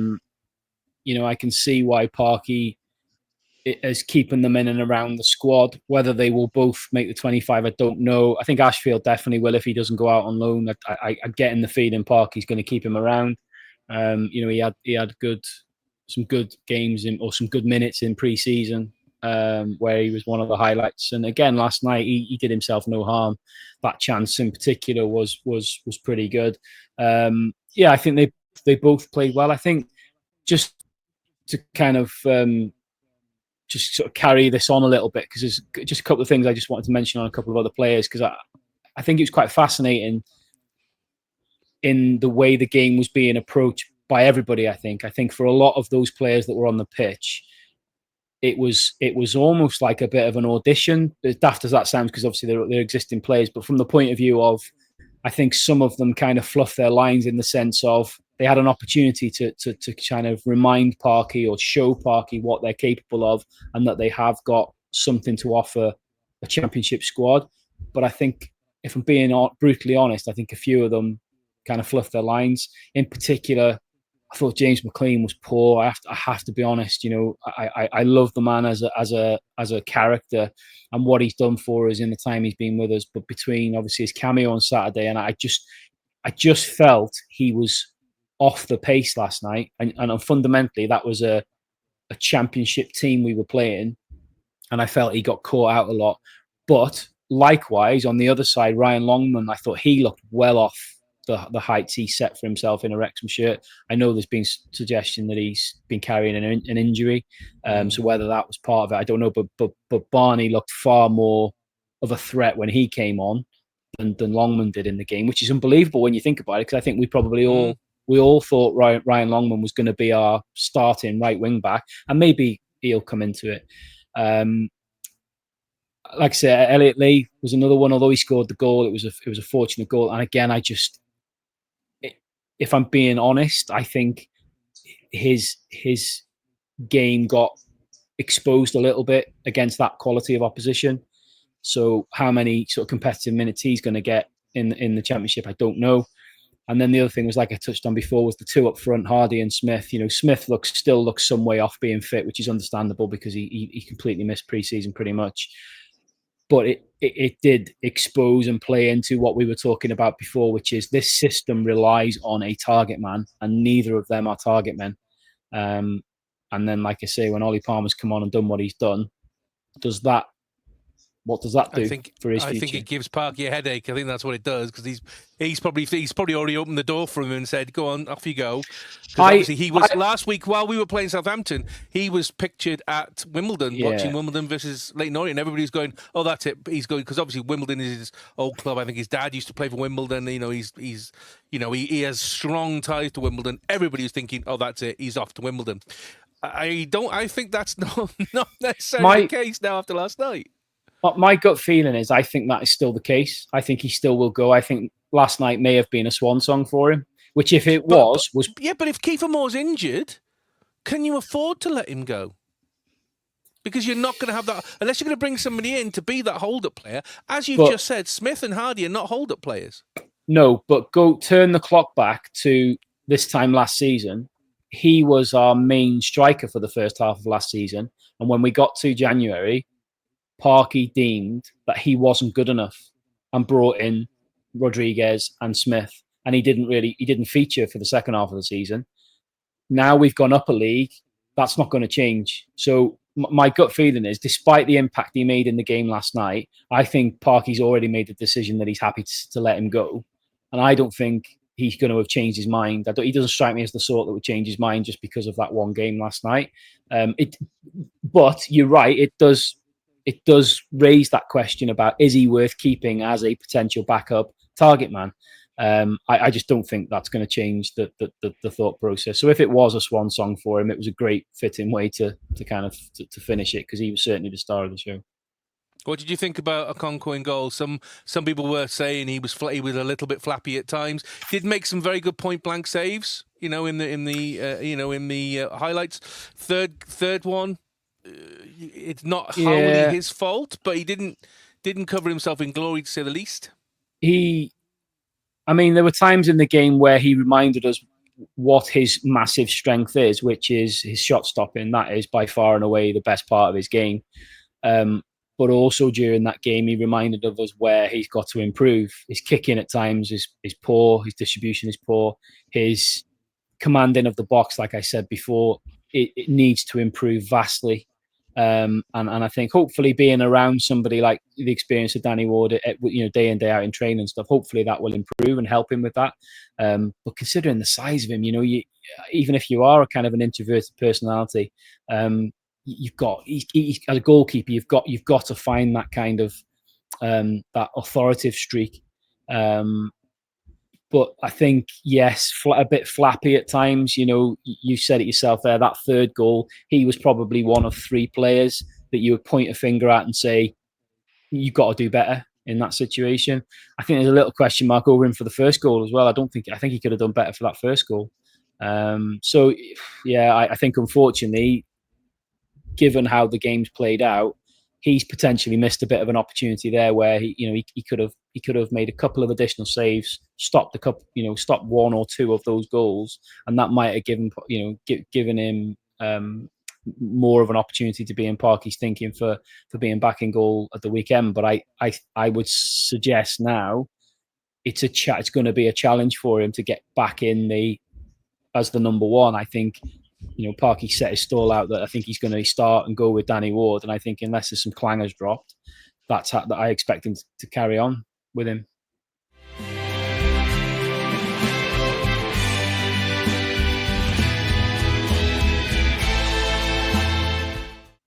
can see why Parky is keeping them in and around the squad. Whether they will both make the 25, I don't know. I think Ashfield definitely will if he doesn't go out on loan. I get in the feeling Parky's going to keep him around. He had some good games or some good minutes in pre-season where he was one of the highlights. And again, last night he did himself no harm. That chance in particular was pretty good. I think they both played well. I think just to kind of just sort of carry this on a little bit, because there's just a couple of things I just wanted to mention on a couple of other players, because I think it was quite fascinating in the way the game was being approached by everybody. I think for a lot of those players that were on the pitch, it was almost like a bit of an audition, as daft as that sounds, because obviously they're existing players, but from the point of view of, I think some of them kind of fluffed their lines in the sense of they had an opportunity to kind of remind Parky or show Parky what they're capable of, and that they have got something to offer a championship squad. But I think, if I'm being brutally honest, I think a few of them kind of fluffed their lines. In particular, I thought James McClean was poor. I have to be honest. I love the man as a character and what he's done for us in the time he's been with us. But between obviously his cameo on Saturday and I just felt he was off the pace last night. And fundamentally, that was a championship team we were playing, and I felt he got caught out a lot. But likewise, on the other side, Ryan Longman, I thought he looked well off the heights he set for himself in a Wrexham shirt. I know there's been suggestion that he's been carrying an injury, so whether that was part of it, I don't know. But Barney looked far more of a threat when he came on than Longman did in the game, which is unbelievable when you think about it. Because I think we probably all thought Ryan Longman was going to be our starting right wing back, and maybe he'll come into it. Like I said, Elliot Lee was another one. Although he scored the goal, it was a fortunate goal. And again, if I'm being honest, I think his game got exposed a little bit against that quality of opposition. So how many sort of competitive minutes he's going to get in the Championship, I don't know. And then the other thing was, like I touched on before, was the two up front, Hardy and Smith. Smith still looks some way off being fit, which is understandable because he completely missed pre-season pretty much. But it did expose and play into what we were talking about before, which is this system relies on a target man, and neither of them are target men. And then, like I say, when Ollie Palmer's come on and done what he's done, what does that do for his future? I think it gives Parky a headache. I think that's what it does, because he's probably already opened the door for him and said, "Go on, off you go." Obviously, he was last week while we were playing Southampton. He was pictured at Wimbledon, watching Wimbledon versus Leyton Orient. Everybody's going, "Oh, that's it." He's going because obviously Wimbledon is his old club. I think his dad used to play for Wimbledon. He has strong ties to Wimbledon. Everybody's thinking, "Oh, that's it. He's off to Wimbledon." I think that's not necessarily the case now after last night. My gut feeling is I think that is still the case. I think he still will go. I think last night may have been a swan song for him, which if it was... Yeah, but if Kiefer Moore's injured, can you afford to let him go? Because you're not going to have that... Unless you're going to bring somebody in to be that hold-up player. As you've just said, Smith and Hardy are not hold-up players. No, but turn the clock back to this time last season. He was our main striker for the first half of last season. And when we got to January... Parky deemed that he wasn't good enough and brought in Rodriguez and Smith, and he didn't feature for the second half of the season. Now we've gone up a league. That's not going to change. So my gut feeling is, despite the impact he made in the game last night, I think Parky's already made the decision that he's happy to let him go. And I don't think he's going to have changed his mind. He doesn't strike me as the sort that would change his mind just because of that one game last night. But you're right. It does raise that question about, is he worth keeping as a potential backup target man? I just don't think that's going to change the thought process. So if it was a swan song for him, it was a great fitting way to kind of to finish it, because he was certainly the star of the show. What did you think about Okonkwo in goal? Some people were saying he was a little bit flappy at times. Did make some very good point blank saves. In the highlights. Third one. It's not wholly his fault, but he didn't cover himself in glory, to say the least. There were times in the game where he reminded us what his massive strength is, which is his shot stopping. That is by far and away the best part of his game. But also during that game, he reminded of us where he's got to improve. His kicking at times is poor. His distribution is poor. His commanding of the box, like I said before, it needs to improve vastly. And I think hopefully being around somebody like the experience of Danny Ward, day in, day out in training and stuff, hopefully that will improve and help him with that. But considering the size of him, even if you are a kind of an introverted personality, you've got as a goalkeeper, you've got to find that kind of that authoritative streak. But I think, yes, a bit flappy at times. You said it yourself there, that third goal, he was probably one of three players that you would point a finger at and say, you've got to do better in that situation. I think there's a little question mark over him for the first goal as well. I think he could have done better for that first goal. I think unfortunately, given how the game's played out, he's potentially missed a bit of an opportunity there where he could have made a couple of additional saves, stopped one or two of those goals, and that might have given him more of an opportunity to be in Parky's thinking for being back in goal at the weekend. But I would suggest now it's going to be a challenge for him to get back in as the number one. I think Parky set his stall out that I think he's going to start and go with Danny Ward, and I think unless there's some clangers dropped, that I expect him to carry on with him.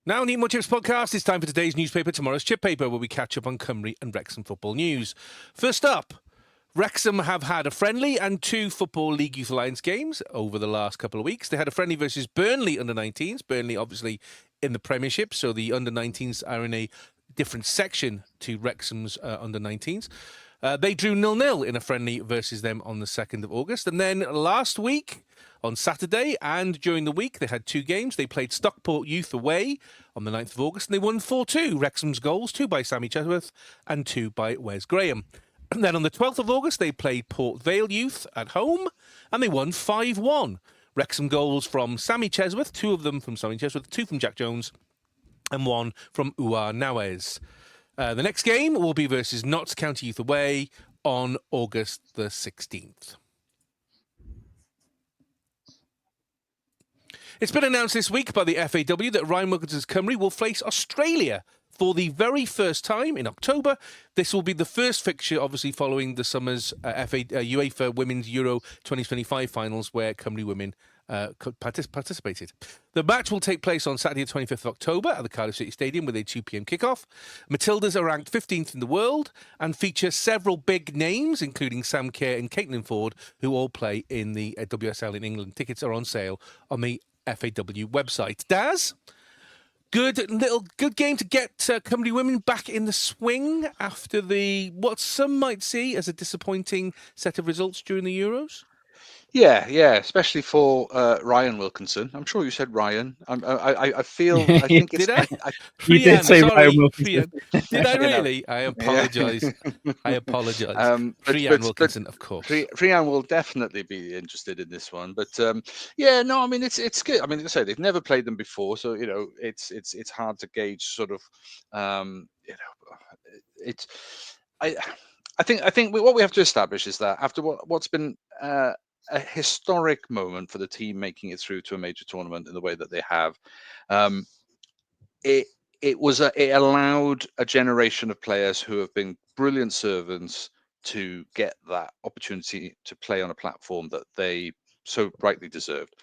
Now, Need More Chips podcast. It's time for today's newspaper, tomorrow's chip paper, where we catch up on Cymru and Wrexham football news. First up, Wrexham have had a friendly and 2 Football League Youth Alliance games over the last couple of weeks. They had a friendly versus Burnley under-19s. Burnley, obviously, in the Premiership, so the under-19s are in a different section to Wrexham's under-19s. They drew 0-0 in a friendly versus them on the 2nd of August. And then last week, on Saturday and during the week, they had 2 games. They played Stockport Youth away on the 9th of August, and they won 4-2. Wrexham's goals, 2 by Sammy Chesworth and 2 by Wes Graham. And then on the 12th of August, they played Port Vale Youth at home, and they won 5-1. Wrexham goals from Sammy Chesworth, 2 of them from Sammy Chesworth, 2 from Jack Jones, and 1 from Uar Nawes. The next game will be versus Notts County Youth away on August the 16th. It's been announced this week by the FAW that Ryan Wilkinson's Cymru will face Australia for the very first time in October. This will be the first fixture, obviously, following the summer's UEFA Women's Euro 2025 finals, where Cymru women participated. The match will take place on Saturday, the 25th of October at the Cardiff City Stadium with a 2 p.m. kickoff. Matildas are ranked 15th in the world and feature several big names, including Sam Kerr and Caitlin Ford, who all play in the WSL in England. Tickets are on sale on the FAW website. Daz? Good game to get Cymru women back in the swing after what some might see as a disappointing set of results during the Euros. Yeah, especially for Ryan Wilkinson. I'm sure you said Ryan. I think it's. Did I? You did say Ryan Wilkinson. Did I really? I apologise. I apologise. Ryan Wilkinson, of course. Ryan will definitely be interested in this one. But it's good. I mean, as I say, they've never played them before, so it's hard to gauge sort of. I think what we have to establish is that after what's been a historic moment for the team making it through to a major tournament in the way that they have, it allowed a generation of players who have been brilliant servants to get that opportunity to play on a platform that they so rightly deserved.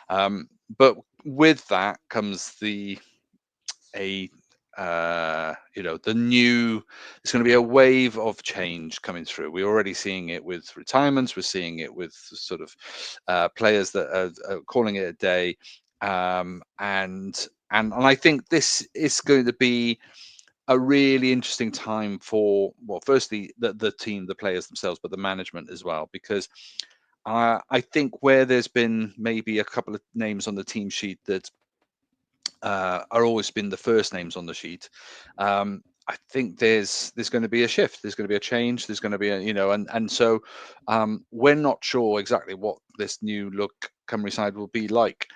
But with that comes the new, there's going to be a wave of change coming through. We're already seeing it with retirements. We're seeing it with sort of players that are calling it a day. And I think this is going to be a really interesting time for, well, firstly, the team, the players themselves, but the management as well, because I think where there's been maybe a couple of names on the team sheet that are always been the first names on the sheet. I think there's going to be a shift. There's going to be a change. There's going to be and so we're not sure exactly what this new look Cymru side will be like.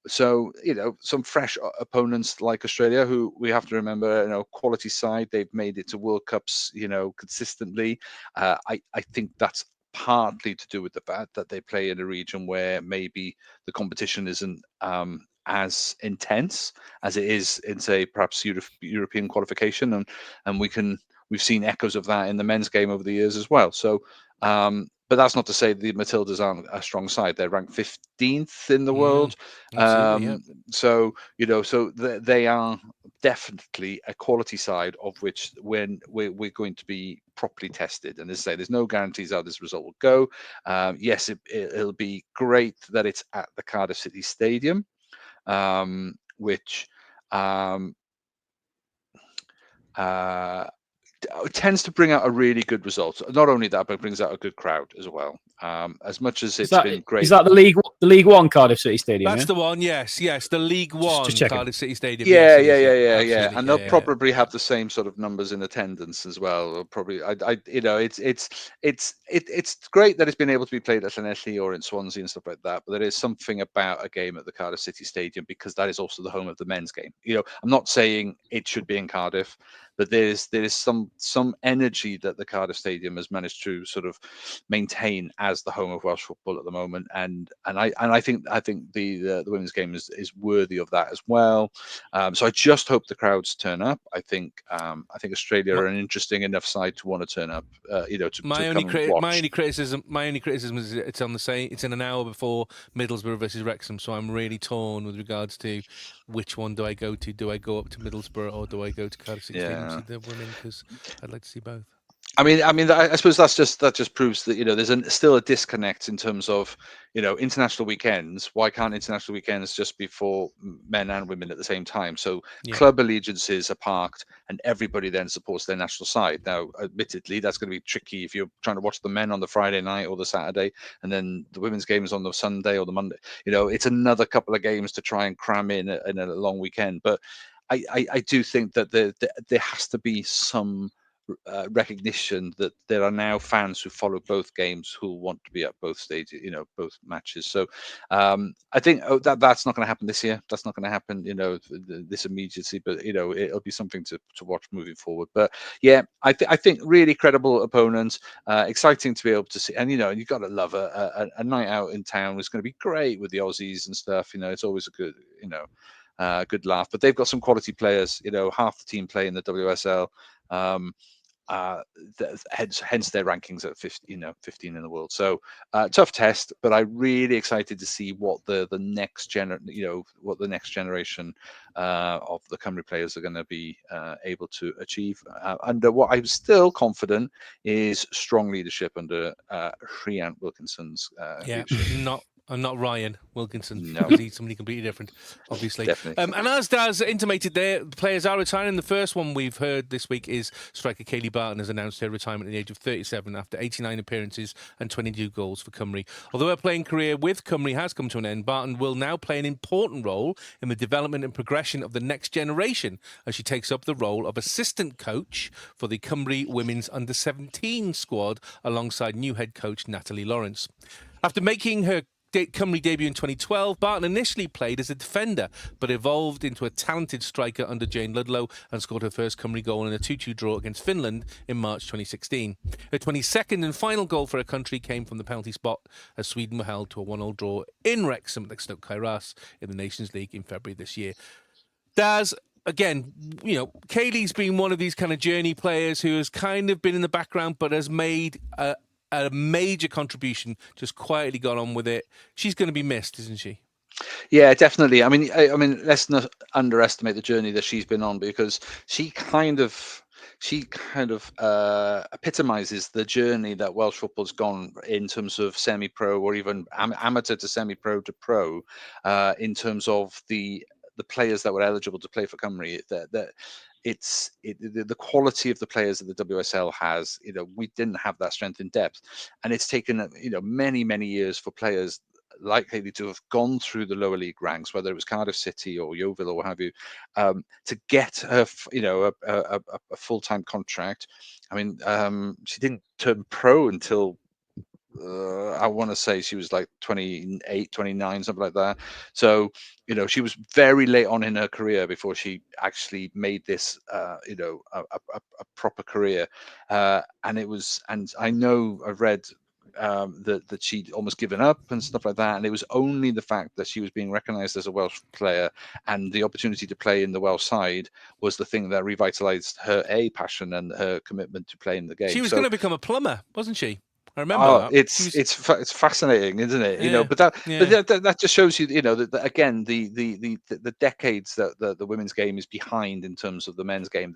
So some fresh opponents like Australia, who we have to remember, quality side. They've made it to World Cups, consistently. I think that's partly to do with the fact that they play in a region where maybe the competition isn't as intense as it is in, say, perhaps European qualification, and we've seen echoes of that in the men's game over the years as well. So, but that's not to say the Matildas aren't a strong side. They're ranked 15th in the world. Yeah. So they are definitely a quality side of which when we're going to be properly tested. And as I say, there's no guarantees how this result will go. Yes, it'll be great that it's at the Cardiff City Stadium, which tends to bring out a really good result. Not only that, but it brings out a good crowd as well. As much as Is it's been great. Is that the League One Cardiff City Stadium? That's the one. Yes, the League One Cardiff City Stadium. Yeah, yes, yeah. And they'll probably have the same sort of numbers in attendance as well. Or probably, it's great that it's been able to be played at Llanelli or in Swansea and stuff like that. But there is something about a game at the Cardiff City Stadium because that is also the home of the men's game. I'm not saying it should be in Cardiff, but there is some energy that the Cardiff Stadium has managed to sort of maintain as the home of Welsh football at the moment, and I think the women's game is worthy of that as well. So I just hope the crowds turn up. I think Australia are an interesting enough side to want to turn up. My only criticism is it's on the same. It's in an hour before Middlesbrough versus Wrexham, so I'm really torn with regards to which one do I go to. Do I go up to Middlesbrough or do I go to Cardiff City Stadium to see the women? Because I'd like to see both. I mean, I suppose that just proves that there's still a disconnect in terms of international weekends. Why can't international weekends just be for men and women at the same time? So club allegiances are parked, and everybody then supports their national side. Now, admittedly, that's going to be tricky if you're trying to watch the men on the Friday night or the Saturday, and then the women's game is on the Sunday or the Monday. It's another couple of games to try and cram in a long weekend. But I do think that there has to be some recognition that there are now fans who follow both games who want to be at both stages, both matches. So I think that's not going to happen this year. That's not going to happen, this immediacy. But it'll be something to watch moving forward. But yeah, I think really credible opponents. Exciting to be able to see, and you've got to love a night out in town. It's going to be great with the Aussies and stuff. It's always a good, good laugh. But they've got some quality players. Half the team play in the WSL. Hence their rankings at 15 in the world. So tough test, but I'm really excited to see what the next generation of the Cymru players are going to be able to achieve. Under what I'm still confident is strong leadership under Rhian Wilkinson's leadership. I'm not Ryan Wilkinson. No. He's somebody completely different, obviously. Definitely. And as Daz intimated there, the players are retiring. The first one we've heard this week is striker Kayleigh Barton has announced her retirement at the age of 37 after 89 appearances and 22 goals for Cymru. Although her playing career with Cymru has come to an end, Barton will now play an important role in the development and progression of the next generation as she takes up the role of assistant coach for the Cymru women's under-17 squad alongside new head coach Natalie Lawrence. After making her Cymru debut in 2012, Barton initially played as a defender, but evolved into a talented striker under Jane Ludlow and scored her first Cymru goal in a 2-2 draw against Finland in March 2016. Her 22nd and final goal for her country came from the penalty spot as Sweden were held to a 1-1 draw in Wrexham at Stoke Kairas in the Nations League in February this year. Daz, again, Kayleigh's been one of these kind of journey players who has kind of been in the background but has made a major contribution, just quietly got on with it. She's going to be missed, isn't she? Yeah, definitely. I mean, let's not underestimate the journey that she's been on, because she kind of epitomizes the journey that Welsh football's gone in terms of semi-pro or even amateur to semi-pro to pro, in terms of the players that were eligible to play for Cymru. The quality of the players that the WSL has, we didn't have that strength in depth, and it's taken many years for players like Kayleigh to have gone through the lower league ranks, whether it was Cardiff City or Yeovil or what have you, to get her a full-time contract. I mean, she didn't turn pro until I want to say she was like 28, 29, something like that. So, she was very late on in her career before she actually made this, a proper career. And I know I've read that she'd almost given up and stuff like that. And it was only the fact that she was being recognised as a Welsh player and the opportunity to play in the Welsh side was the thing that revitalised her passion and her commitment to playing the game. She was going to become a plumber, wasn't she? I remember that. It's fascinating, isn't it? Yeah, but that just shows you, that again, the decades that the women's game is behind in terms of the men's game.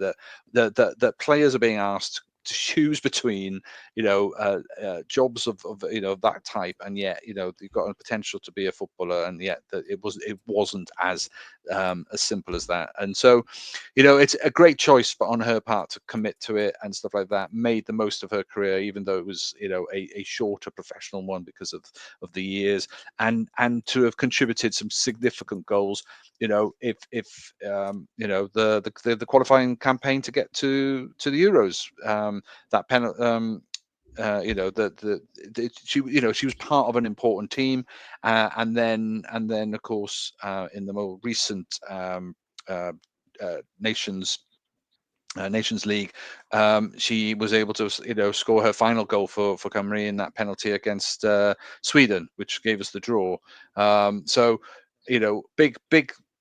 That players are being asked choose between, jobs of that type, and yet, you've got a potential to be a footballer, and yet that it wasn't as simple as that. And so, it's a great choice, but on her part, to commit to it and stuff like that, made the most of her career, even though it was, a shorter professional one because of the years, and to have contributed some significant goals. If the qualifying campaign to get to the Euros, that penalty. She was part of an important team, and then of course, in the more recent Nations League, she was able to score her final goal for Cymru in that penalty against Sweden, which gave us the draw. So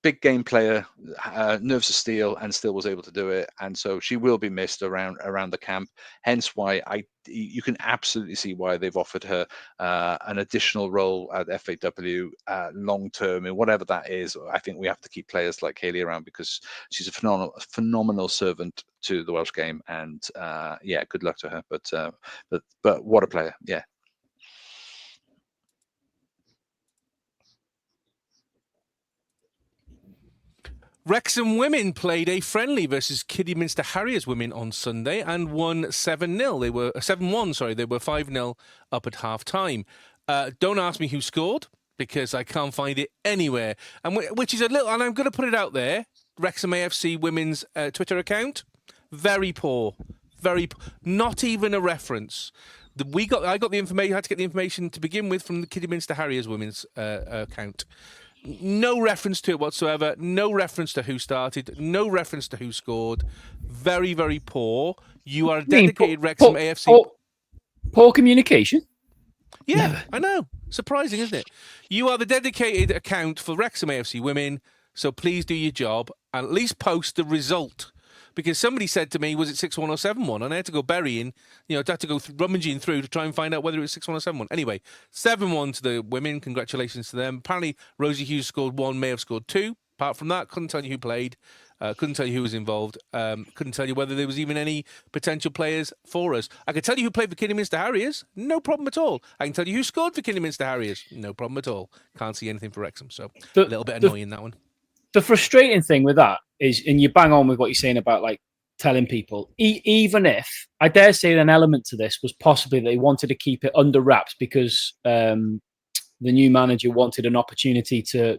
big game player, nerves of steel, and still was able to do it. And so she will be missed around the camp. Hence why you can absolutely see why they've offered her an additional role at FAW long term, and whatever that is. I think we have to keep players like Hayley around, because she's a phenomenal servant to the Welsh game. And good luck to her. But what a player! Yeah. Wrexham women played a friendly versus Kidderminster Harriers women on Sunday and won 7-0. They were 7-1. Sorry, they were 5-0 up at half time. Don't ask me who scored, because I can't find it anywhere. And which is a little, and I'm going to put it out there. Wrexham AFC women's Twitter account, very poor, not even a reference. I got the information. I had to get the information to begin with from the Kidderminster Harriers women's account. No reference to it whatsoever. No reference to who started. No reference to who scored. Very, very poor. You are a dedicated Wrexham AFC. Poor communication? Yeah, Never. I know. Surprising, isn't it? You are the dedicated account for Wrexham AFC women, so please do your job and at least post the result. Because somebody said to me, was it 6-1 or 7-1? And I had to go burying, I had to go rummaging through to try and find out whether it was 6-1 or 7-1. Anyway, 7-1 to the women. Congratulations to them. Apparently, Rosie Hughes scored 1, may have scored 2. Apart from that, couldn't tell you who played. Couldn't tell you who was involved. Couldn't tell you whether there was even any potential players for us. I could tell you who played for Kidderminster Harriers. No problem at all. I can tell you who scored for Kidderminster Harriers. No problem at all. Can't see anything for Wrexham. So a little bit annoying, that one. The frustrating thing with that is, and you bang on with what you're saying about like telling people, even if I dare say an element to this was possibly they wanted to keep it under wraps because the new manager wanted an opportunity to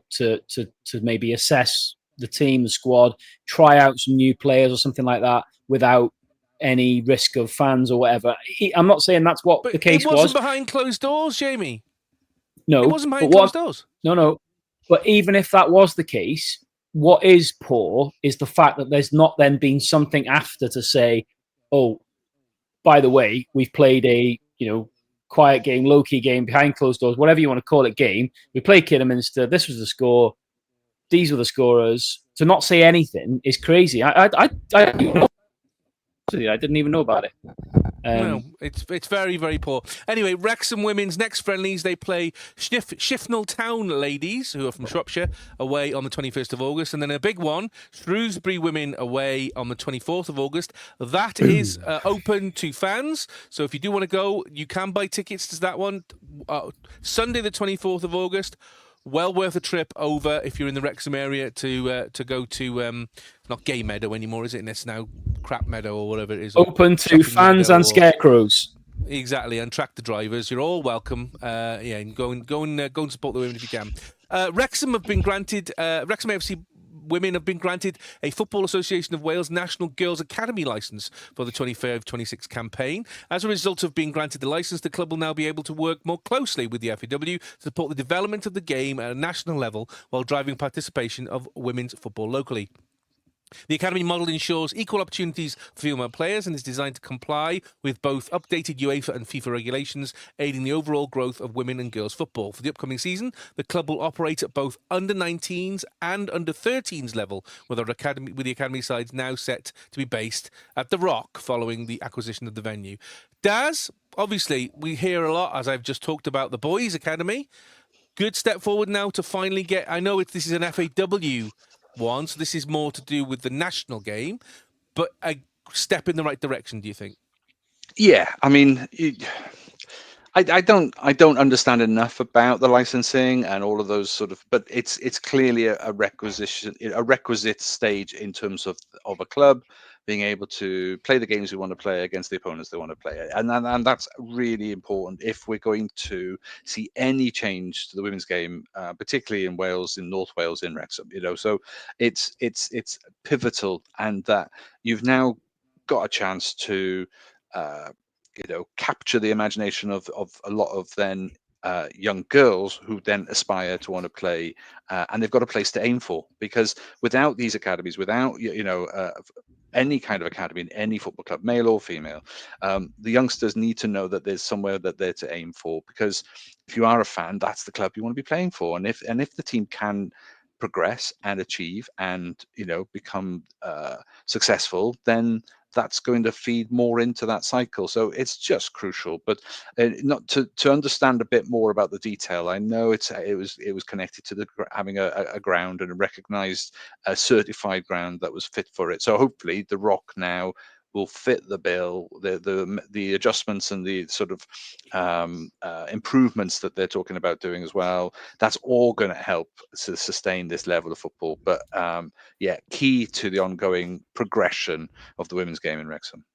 maybe assess the team, the squad, try out some new players or something like that without any risk of fans or whatever. I'm not saying that's what the case was. It wasn't behind closed doors, Jamie. No, it wasn't behind closed doors. No. But even if that was the case, what is poor is the fact that there's not then been something after to say, oh, by the way, we've played a quiet game, low-key game, behind closed doors, whatever you want to call it, game. We played Kidderminster. This was the score. These were the scorers. To not say anything is crazy. I didn't even know about it. No, it's very, very poor. Anyway, Wrexham women's next friendlies, they play Shifnal Town ladies, who are from Shropshire, away on the 21st of August. And then a big one, Shrewsbury women away on the 24th of August. That is open to fans. So if you do want to go, you can buy tickets to that one. Sunday, the 24th of August. Well worth a trip over if you're in the Wrexham area to go to not Gay Meadow anymore, is it? It's now Crap Meadow or whatever it is. Open to fans and scarecrows. Exactly, and tractor drivers. You're all welcome. And go and support the women if you can. Wrexham have been granted. Wrexham AFC women have been granted a Football Association of Wales National Girls Academy licence for the 25-26 campaign. As a result of being granted the licence, the club will now be able to work more closely with the FAW to support the development of the game at a national level while driving participation of women's football locally. The Academy model ensures equal opportunities for female players and is designed to comply with both updated UEFA and FIFA regulations, aiding the overall growth of women and girls football. For the upcoming season, the club will operate at both under-19s and under-13s level, with the Academy sides now set to be based at The Rock following the acquisition of the venue. Daz, obviously, we hear a lot, as I've just talked about, the boys' academy. Good step forward now to finally get... I know this is an FAW one, so this is more to do with the national game, but a step in the right direction, do you think? Yeah, I mean, I don't understand enough about the licensing and all of those sort of, but it's clearly a requisite stage in terms of a club being able to play the games we want to play against the opponents they want to play, and that's really important if we're going to see any change to the women's game, particularly in Wales, in North Wales, in Wrexham. So it's pivotal, and that you've now got a chance to. Uh, capture the imagination of a lot of then young girls who then aspire to want to play, and they've got a place to aim for, because without these academies, without any kind of academy in any football club, male or female, the youngsters need to know that there's somewhere that they're to aim for, because if you are a fan, that's the club you want to be playing for, and if the team can progress and achieve and become successful, then that's going to feed more into that cycle. So it's just crucial. But not to understand a bit more about the detail, I know it was connected to having a ground and a recognized, certified ground that was fit for it. So hopefully the Rock now will fit the bill, the adjustments and the sort of improvements that they're talking about doing as well. That's all going to help to sustain this level of football. But yeah, key to the ongoing progression of the women's game in Wrexham.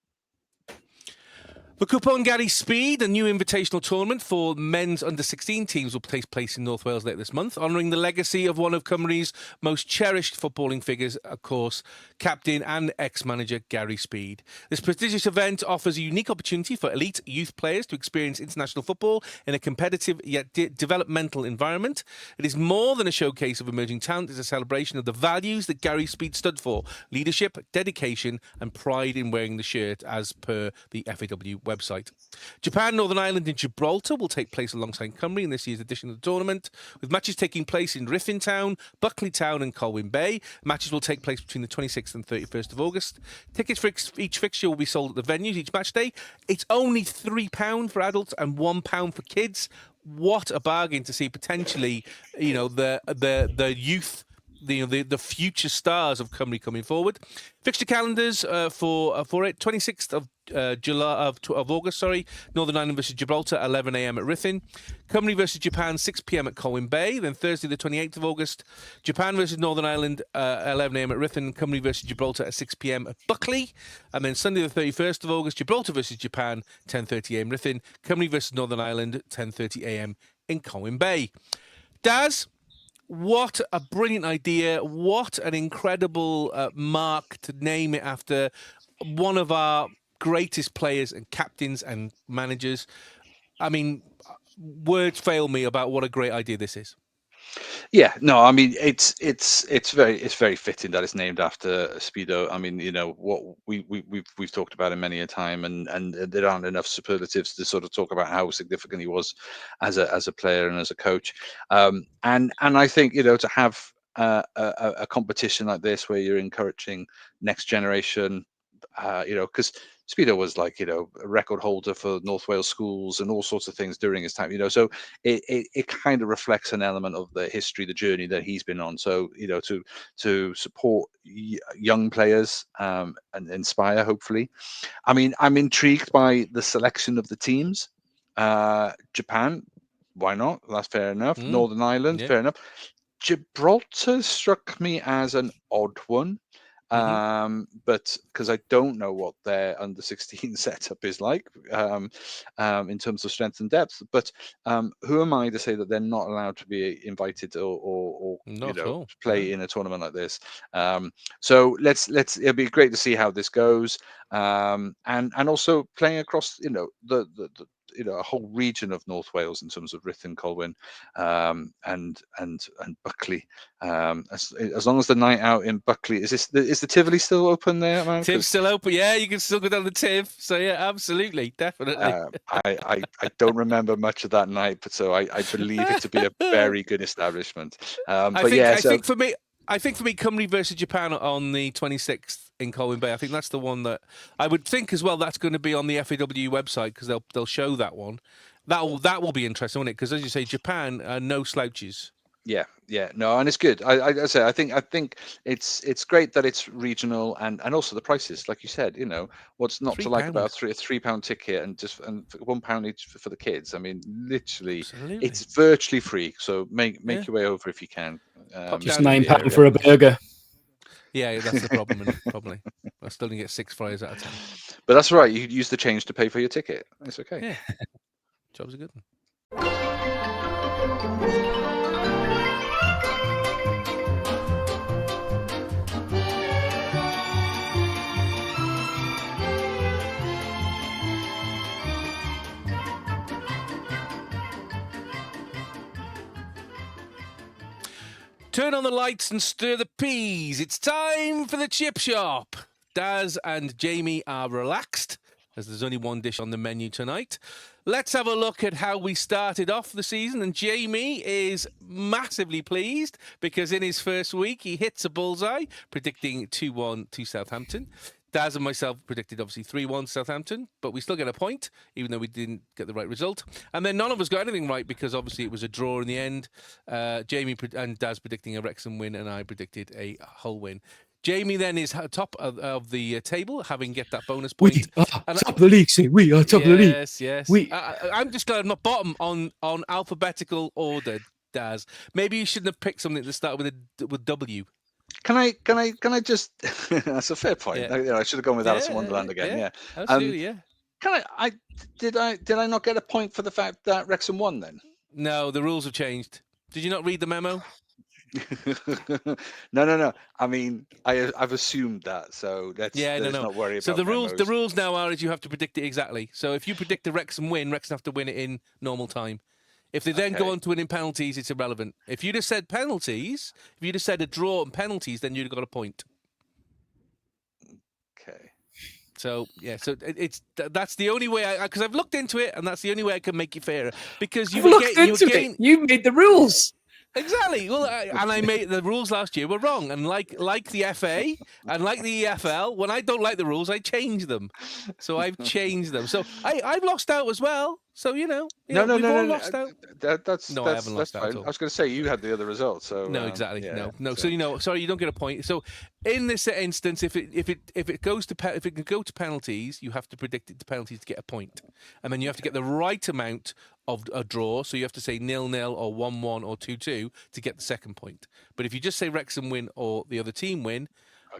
The Cwpan Gary Speed, a new invitational tournament for men's under-16 teams, will take place in North Wales later this month, honouring the legacy of one of Cymru's most cherished footballing figures, of course, captain and ex-manager Gary Speed. This prestigious event offers a unique opportunity for elite youth players to experience international football in a competitive yet developmental environment. It is more than a showcase of emerging talent. It's a celebration of the values that Gary Speed stood for: leadership, dedication and pride in wearing the shirt, as per the FAW website. Japan, Northern Ireland and Gibraltar will take place alongside Cymru in this year's edition of the tournament, with matches taking place in Ruthin Town, Buckley Town and Colwyn Bay. Matches will take place between the 26th and 31st of August. Tickets for each fixture will be sold at the venues each match day. It's only £3 for adults and £1 for kids. What a bargain to see potentially, the youth, the future stars of Cymru coming forward. Fixture calendars for it: 26th of August. Northern Ireland versus Gibraltar, 11 a.m. at Ruthin. Cymru versus Japan, 6 p.m. at Colwyn Bay. Then Thursday, the 28th of August, Japan versus Northern Ireland, 11 a.m. at Ruthin. Cymru versus Gibraltar at 6 p.m. at Buckley. And then Sunday, the 31st of August, Gibraltar versus Japan, 10:30 a.m. Ruthin. Cymru versus Northern Ireland, 10:30 a.m. in Colwyn Bay. Daz, what a brilliant idea. What an incredible mark to name it after one of our greatest players and captains and managers. I mean, words fail me about what a great idea this is. Yeah, no, I mean it's very fitting that it's named after Speedo. I mean, what we've talked about him many a time, and there aren't enough superlatives to sort of talk about how significant he was as a player and as a coach. And I think to have a competition like this where you're encouraging next generation, because Speedo was like, a record holder for North Wales schools and all sorts of things during his time, so it kind of reflects an element of the history, the journey that he's been on. So, to support young players and inspire, hopefully. I mean, I'm intrigued by the selection of the teams. Japan, why not? That's fair enough. Northern Ireland, fair enough. Gibraltar struck me as an odd one. But because I don't know what their under 16 setup is like in terms of strength and depth, but who am I to say that they're not allowed to be invited or play in a tournament like this? So let's it'll be great to see how this goes, and also playing across the a whole region of North Wales in terms of Ruthin, Colwyn, and Buckley. As long as the night out in Buckley is the Tivoli still open there, man? Tiv's still open, yeah. You can still go down the Tiv. So yeah, absolutely, definitely. I don't remember much of that night, but so I believe it to be a very good establishment. I think for me, Cymru versus Japan on the 26th in Colwyn Bay. I think that's the one that I would think as well. That's going to be on the FAW website because they'll show that one. That will be interesting, won't it? Because as you say, Japan are no slouches. Yeah, no, and it's good. I say I think it's great that it's regional and also the prices, like you said. What's not to like about a £3 ticket and £1 each for the kids? I mean, literally, Absolutely. it's virtually free. So make your way over if you can. Just £9 for a burger. Yeah, that's the problem, isn't it? Probably. I still didn't get 6 fries out of 10. But that's right. You could use the change to pay for your ticket. It's okay. Yeah, job's a good one. Turn on the lights and stir the peas. It's time for the chip shop. Daz and Jamie are relaxed, as there's only one dish on the menu tonight. Let's have a look at how we started off the season. And Jamie is massively pleased because in his first week, he hits a bullseye, predicting 2-1 to Southampton. Daz and myself predicted, obviously, 3-1 Southampton, but we still get a point, even though we didn't get the right result. And then none of us got anything right because, obviously, it was a draw in the end. Jamie and Daz predicting a Wrexham win, and I predicted a Hull win. Jamie then is top of the table, having get that bonus point. We are top of the league, see. We are top of the league. Yes. I'm just glad I'm not bottom on alphabetical order, Daz. Maybe you shouldn't have picked something that started with W. Can I just? That's a fair point. Yeah. I should have gone with Alice in Wonderland again. Yeah, absolutely. Yeah. Can did I not get a point for the fact that Wrexham won then? No, the rules have changed. Did you not read the memo? No. I mean, I've assumed that, so let's not worry about. So the memos. rules now are is you have to predict it exactly. So if you predict the Wrexham win, Wrexham have to win it in normal time. If they then go on to win in penalties, it's irrelevant. If you'd have said penalties, if you'd have said a draw and penalties, then you'd have got a point. Okay. So that's the only way because I've looked into it, and that's the only way I can make it fairer. Because you made the rules. Exactly. Well, I made the rules last year were wrong, and like the FA and like the EFL, when I don't like the rules, I change them. So I've changed them. So I've lost out as well. So we've all lost out. I haven't lost out fine. at all. I was going to say you had the other result. So no, exactly. No. So. So sorry, you don't get a point. So in this instance, if it can go to penalties, you have to predict it to penalties to get a point, and then you have to get the right amount of a draw. So you have to say 0-0 or 1-1 or 2-2 to get the second point. But if you just say Wrexham win or the other team win,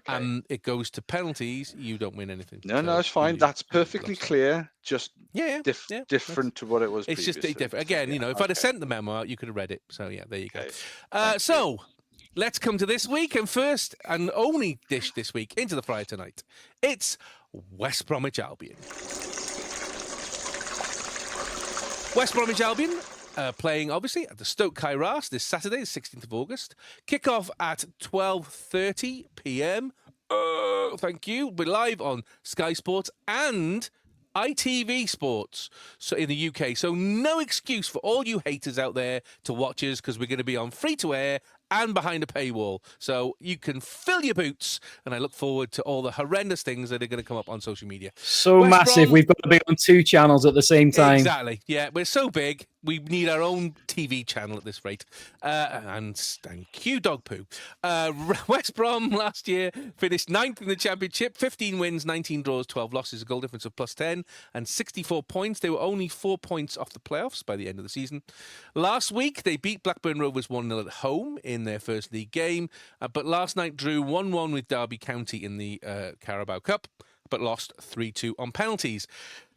and it goes to penalties, you don't win anything. No, it's fine. That's perfectly clear. Just different to what it was previously. It's just different. Again, if I'd have sent the memo out, you could have read it. So, there you go. So, let's come to this week. And first and only dish this week into the fryer tonight. It's West Bromwich Albion. West Bromwich Albion playing, obviously, at the Stoke Kairos this Saturday, the 16th of August. Kick-off at 12:30 p.m. Thank you. We're live on Sky Sports and ITV Sports in the UK. So no excuse for all you haters out there to watch us, because we're going to be on free-to-air and behind a paywall. So you can fill your boots, and I look forward to all the horrendous things that are going to come up on social media. So West massive. Brom, we've got to be on 2 channels at the same time. Exactly. Yeah, we're so big. We need our own TV channel at this rate. And cue dog poo. West Brom last year finished 9th in the Championship, 15 wins, 19 draws, 12 losses, a goal difference of +10 and 64 points. They were only 4 points off the playoffs by the end of the season. Last week, they beat Blackburn Rovers 1-0 at home in their first league game, but last night drew 1-1 with Derby County in the Carabao Cup, but lost 3-2 on penalties.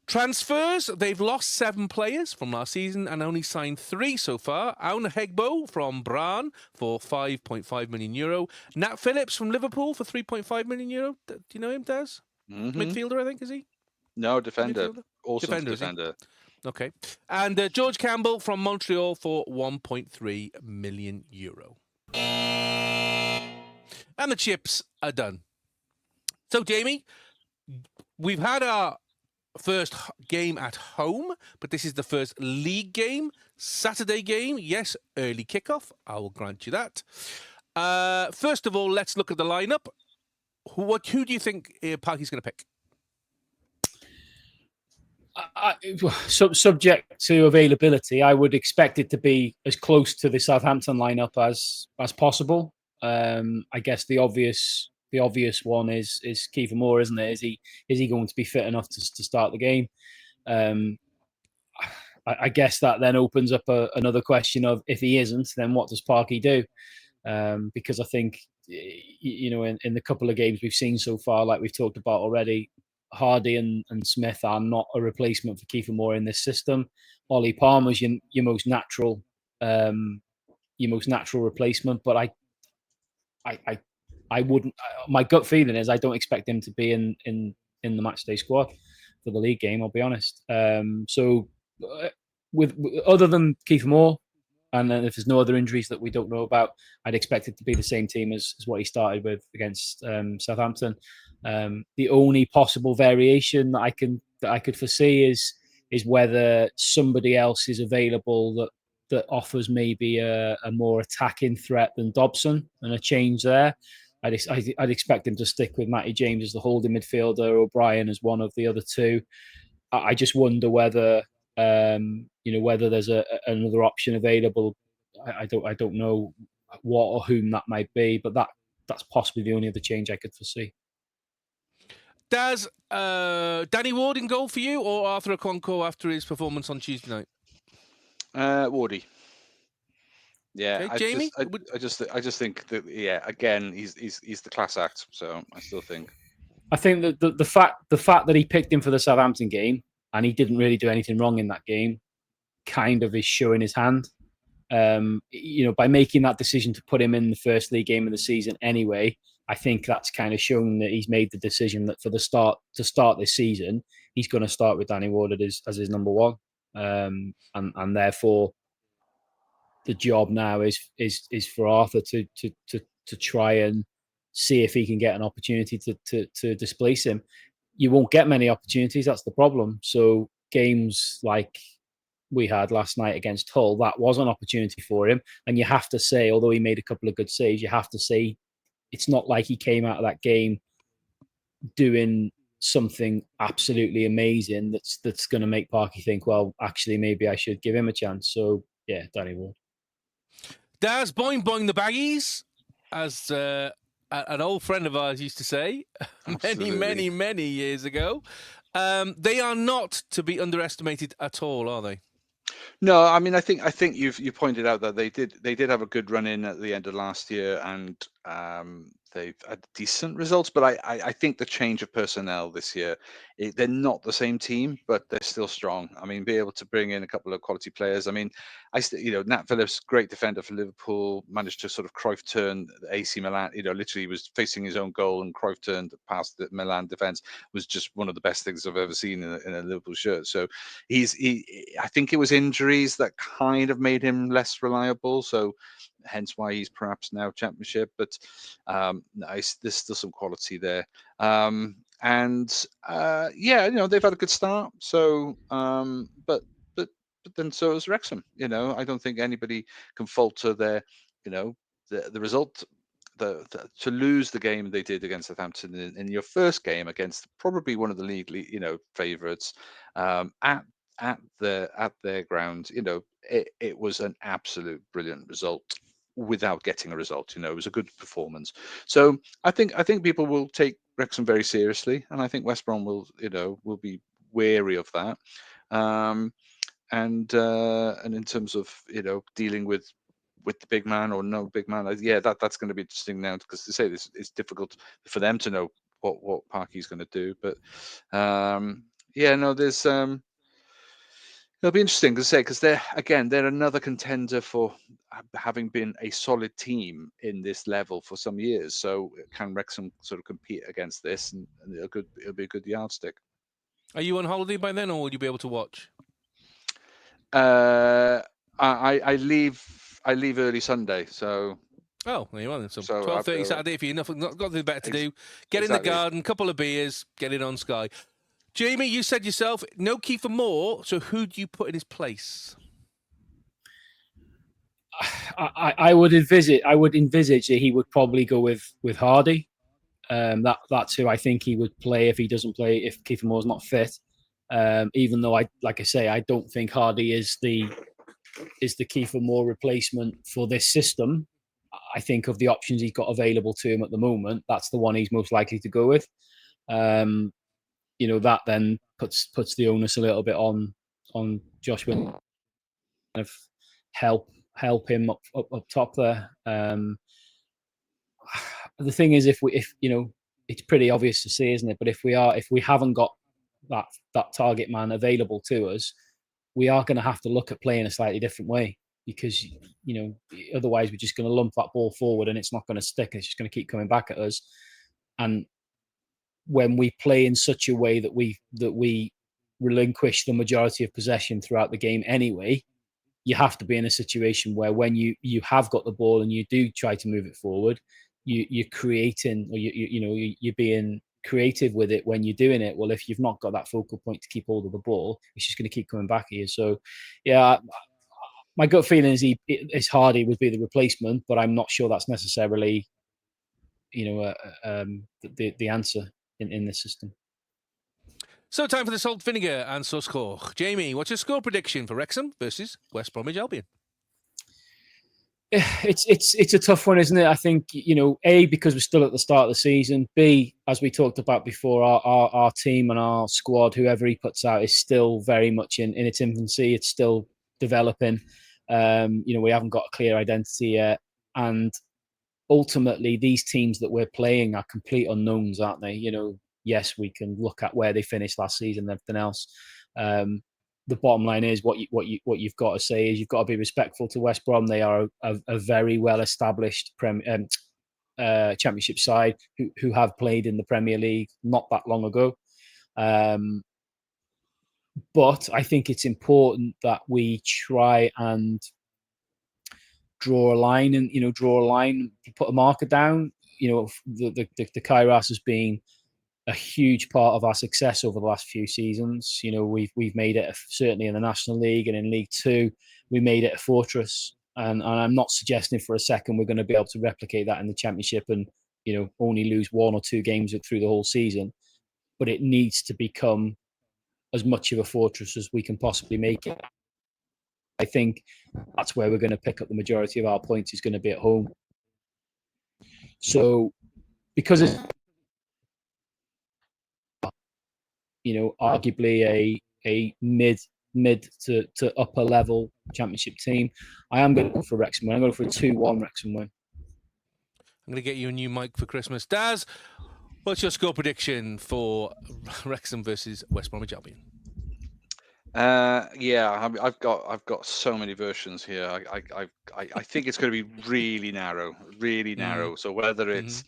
Transfers, they've lost 7 players from last season and only signed 3 so far. Aun Hegbo from Bran for €5.5 million. Nat Phillips from Liverpool for €3.5 million. Do you know him, Daz? Mm-hmm. Midfielder, I think, is he? No, defender. Awesome defender. Okay. And George Campbell from Montreal for €1.3 million. And the chips are done. So, Jamie, we've had our first game at home, but this is the first league game, Saturday game. Yes, early kickoff. I will grant you that. First of all, let's look at the lineup. Who do you think Parky's going to pick? Subject to availability, I would expect it to be as close to the Southampton lineup as possible. I guess the obvious one is Kiefer Moore, isn't it? Is he going to be fit enough to start the game? I guess that then opens up another question of, if he isn't, then what does Parky do? Because I think, in the couple of games we've seen so far, like we've talked about already, Hardy and Smith are not a replacement for Kiefer Moore in this system. Ollie Palmer's your most natural replacement, but I wouldn't. My gut feeling is I don't expect him to be in the matchday squad for the league game. I'll be honest. With other than Kiefer Moore, and then if there's no other injuries that we don't know about, I'd expect it to be the same team as what he started with against Southampton. The only possible variation that I could foresee is whether somebody else is available that offers maybe a more attacking threat than Dobson, and a change there. I'd expect him to stick with Matty James as the holding midfielder, O'Brien as one of the other two. I just wonder whether whether there's another option available. I don't know what or whom that might be, but that's possibly the only other change I could foresee. Does Danny Ward in goal for you, or Arthur Okonkwo after his performance on Tuesday night? Wardy. Yeah, Okay, Jamie? I just think that, again, he's the class act. So I still think. I think that the fact that he picked him for the Southampton game and he didn't really do anything wrong in that game kind of is showing his hand. By making that decision to put him in the first league game of the season anyway, I think that's kind of shown that he's made the decision that to start this season, he's going to start with Danny Ward as his number one, and therefore the job now is for Arthur to try and see if he can get an opportunity to displace him. You won't get many opportunities. That's the problem. So games like we had last night against Hull, that was an opportunity for him. And you have to say, although he made a couple of good saves, you have to say it's not like he came out of that game doing something absolutely amazing that's going to make Parky think, well, actually, maybe I should give him a chance. So, yeah, Danny Ward. Does Boing the Baggies, as an old friend of ours used to say many years ago. They are not to be underestimated at all, are they? No, I mean, I think you pointed out that they did have a good run in at the end of last year, and they've had decent results. But I think the change of personnel this year, they're not the same team, but they're still strong. I mean, be able to bring in a couple of quality players. I mean, Nat Phillips, great defender for Liverpool, managed to sort of Cruyff turn AC Milan. Literally was facing his own goal, and Cruyff turned past the Milan defense. Was just one of the best things I've ever seen in a Liverpool shirt. So I think it was injuries that kind of made him less reliable. So hence why he's perhaps now Championship. But nice, there's still some quality there. They've had a good start. So, but then so is Wrexham. I don't think anybody can falter their, the result. To lose the game they did against Southampton in your first game against probably one of the league favourites at their ground, it was an absolute brilliant result without getting a result. It was a good performance. So I think people will take Wrexham very seriously, and I think West Brom will be wary of that. And in terms of dealing with the big man or no big man, that's going to be interesting now, because to say this, it's difficult for them to know what Parky's going to do. But there's it'll be interesting to say, because they're another contender for having been a solid team in this level for some years. So can Wrexham sort of compete against this, and it'll be a good yardstick. Are you on holiday by then, or will you be able to watch? I leave early Sunday, so. Oh, there you are. So 12:30 Saturday. If you've not got anything better to do, get in the garden, couple of beers, get it on Sky. Jamie, you said yourself, no Kiefer Moore, so who do you put in his place? I would envisage that he would probably go with Hardy. That's who I think he would play if Kiefer Moore's not fit. Even though like I say, I don't think Hardy is the Kiefer Moore replacement for this system. I think of the options he's got available to him at the moment, that's the one he's most likely to go with. That then puts the onus a little bit on Josh Wynn, kind of help him up top there. The thing is, if it's pretty obvious to see, isn't it? But if we haven't got that target man available to us, we are going to have to look at playing a slightly different way, because otherwise we're just going to lump that ball forward and it's not going to stick. It's just going to keep coming back at us. And when we play in such a way that we relinquish the majority of possession throughout the game anyway, you have to be in a situation where when you have got the ball and you do try to move it forward, you're creating, or you're being creative with it when you're doing it. Well, if you've not got that focal point to keep hold of the ball, it's just going to keep coming back at you. So, yeah, my gut feeling is Hardy would be the replacement, but I'm not sure that's necessarily, the answer in this system. So time for the salt, vinegar and sauce score. Jamie, what's your score prediction for Wrexham versus West Bromwich Albion? It's a tough one, isn't it? I think, A, because we're still at the start of the season. B, as we talked about before, our team and our squad, whoever he puts out, is still very much in its infancy. It's still developing. We haven't got a clear identity yet. And ultimately, these teams that we're playing are complete unknowns, aren't they? Yes, we can look at where they finished last season and everything else. The bottom line is what you've got to say is you've got to be respectful to West Brom. They are a very well established Championship side who have played in the Premier League not that long ago. But I think it's important that we try and draw a line put a marker down. The Kairos has been a huge part of our success over the last few seasons. We've made it certainly in the National League, and in League Two, we made it a fortress. And I'm not suggesting for a second we're going to be able to replicate that in the Championship and only lose 1 or 2 games through the whole season. But it needs to become as much of a fortress as we can possibly make it. I think that's where we're going to pick up the majority of our points, is going to be at home. So because it's arguably a mid to upper level Championship team, I am going to go for Wrexham win. I'm going to go for a 2-1 Wrexham win. I'm going to get you a new mic for Christmas. Daz, what's your score prediction for Wrexham versus West Bromwich Albion? I've got so many versions here. I think it's going to be really narrow. So whether it's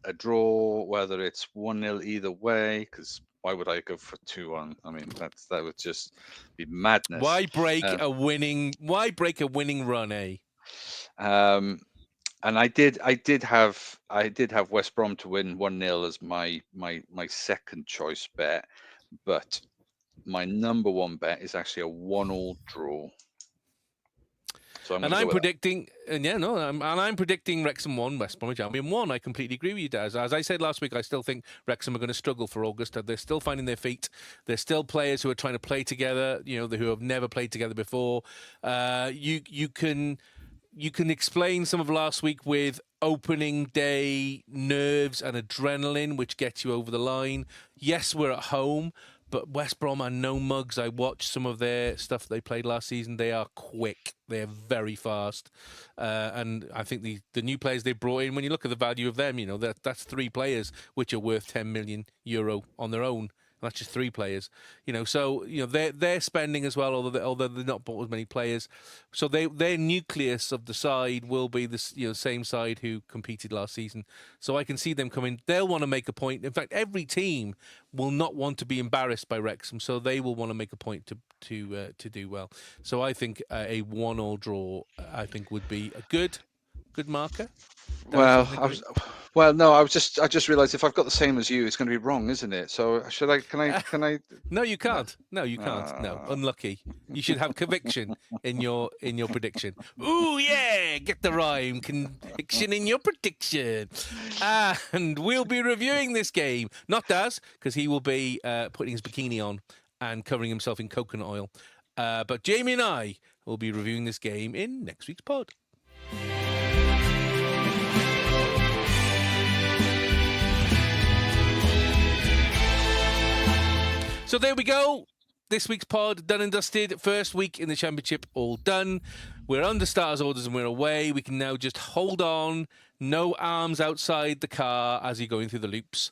a draw, whether it's 1-0 either way, because why would I go for 2-1? I mean, that would just be madness. Why break a winning run, eh? And I did have West Brom to win 1-0 as my second choice bet, but my number one bet is actually a 1-1 draw. So I'm predicting Wrexham 1, West Bromwich Albion 1. I completely agree with you, Daz. As I said last week, I still think Wrexham are going to struggle for August. They're still finding their feet. There's still players who are trying to play together, who have never played together before. You can explain some of last week with opening day nerves and adrenaline, which gets you over the line. Yes, we're at home, but West Brom are no mugs. I watched some of their stuff they played last season. They are quick. They're very fast. And I think the new players they brought in, when you look at the value of them, that's 3 players which are worth €10 million on their own. That's just 3 players, So they're spending as well, although they're not bought as many players. So their nucleus of the side will be the same side who competed last season. So I can see them coming. They'll want to make a point. In fact, every team will not want to be embarrassed by Wrexham, so they will want to make a point to do well. So I think a 1-1 draw, I think, would be a good Good marker. Well, I just realised if I've got the same as you, it's going to be wrong, isn't it? So should I? Can I? No, you can't. No, you can't. No, unlucky. You should have conviction in your prediction. Ooh, yeah, get the rhyme. Conviction in your prediction. And we'll be reviewing this game. Not Daz, because he will be putting his bikini on and covering himself in coconut oil. But Jamie and I will be reviewing this game in next week's pod. So there we go. This week's pod, done and dusted. First week in the Championship, all done. We're under starters' orders and we're away. We can now just hold on. No arms outside the car as you're going through the loops.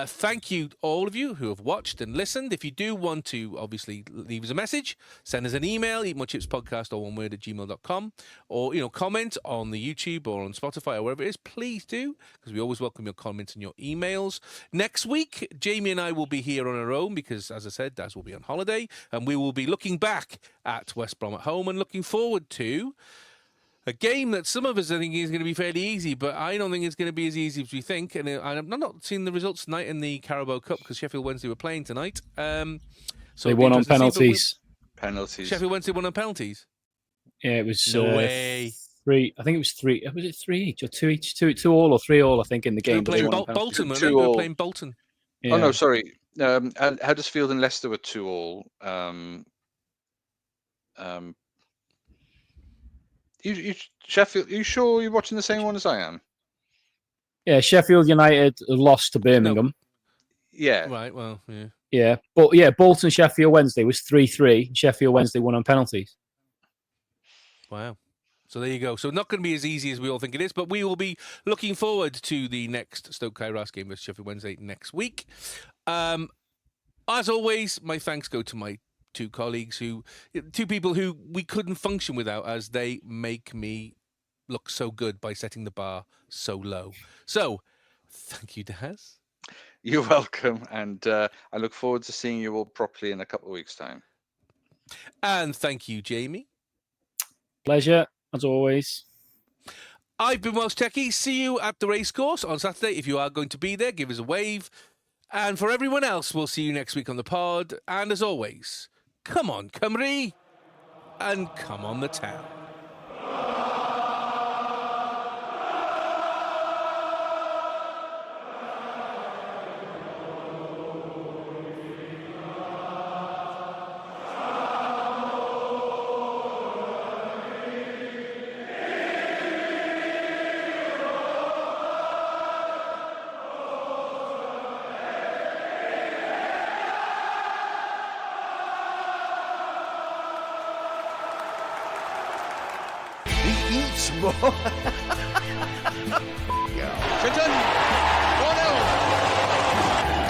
Thank you, all of you who have watched and listened. If you do want to, obviously, leave us a message, send us an email, eatmorechipspodcast, or one word, @gmail.com, or, comment on the YouTube or on Spotify or wherever it is. Please do, because we always welcome your comments and your emails. Next week, Jamie and I will be here on our own because, as I said, Daz will be on holiday, and we will be looking back at West Brom at home and looking forward to a game that some of us think is going to be fairly easy, but I don't think it's going to be as easy as we think. And I'm not seeing the results tonight in the Carabao Cup because Sheffield Wednesday were playing tonight. So they won on penalties. Sheffield Wednesday won on penalties. Yeah, it was no way. 3. I think it was 3. Was it 3 each or 2 each? 2 all or 3 all? I think in the game. They were playing Bolton. They were playing Bolton. Yeah. Oh no, sorry. Huddersfield and Leicester were 2 all. Sheffield, you sure you're watching the same one as I am? Yeah, Sheffield United lost to Birmingham. No. Yeah. Right, well, yeah. Yeah, but Bolton Sheffield Wednesday was 3-3. Sheffield Wednesday won on penalties. Wow. So there you go. So not going to be as easy as we all think it is, but we will be looking forward to the next Stoke Kairos game versus Sheffield Wednesday next week. As always, my thanks go to my 2 colleagues, 2 people who we couldn't function without, as they make me look so good by setting the bar so low. So, thank you, Daz. You're welcome, and I look forward to seeing you all properly in a couple of weeks' time. And thank you, Jamie. Pleasure, as always. I've been Welsh Techie. See you at the Racecourse on Saturday. If you are going to be there, give us a wave. And for everyone else, we'll see you next week on the pod. And as always, come on, Cymru, and come on the town. Clinton, 1-0.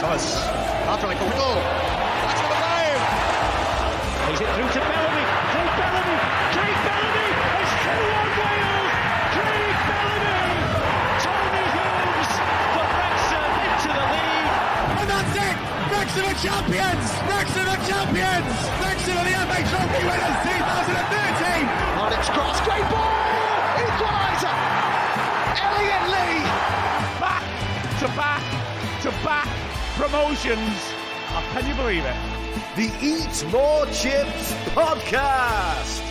Thomas, after like a goal. That's number 5. Plays it through to Bellamy. Craig Bellamy. It's 2-1 Wales. Craig Bellamy. Tony Hughes for Wrexham into the lead. And that's it! Wrexham are champions! Wrexham are champions! Wrexham are the FA Trophy winners 2013! Alex Cross, great ball! Equaliser! Elliot Lee! Back to back to back promotions. Can you believe it? The Eat More Chips Podcast.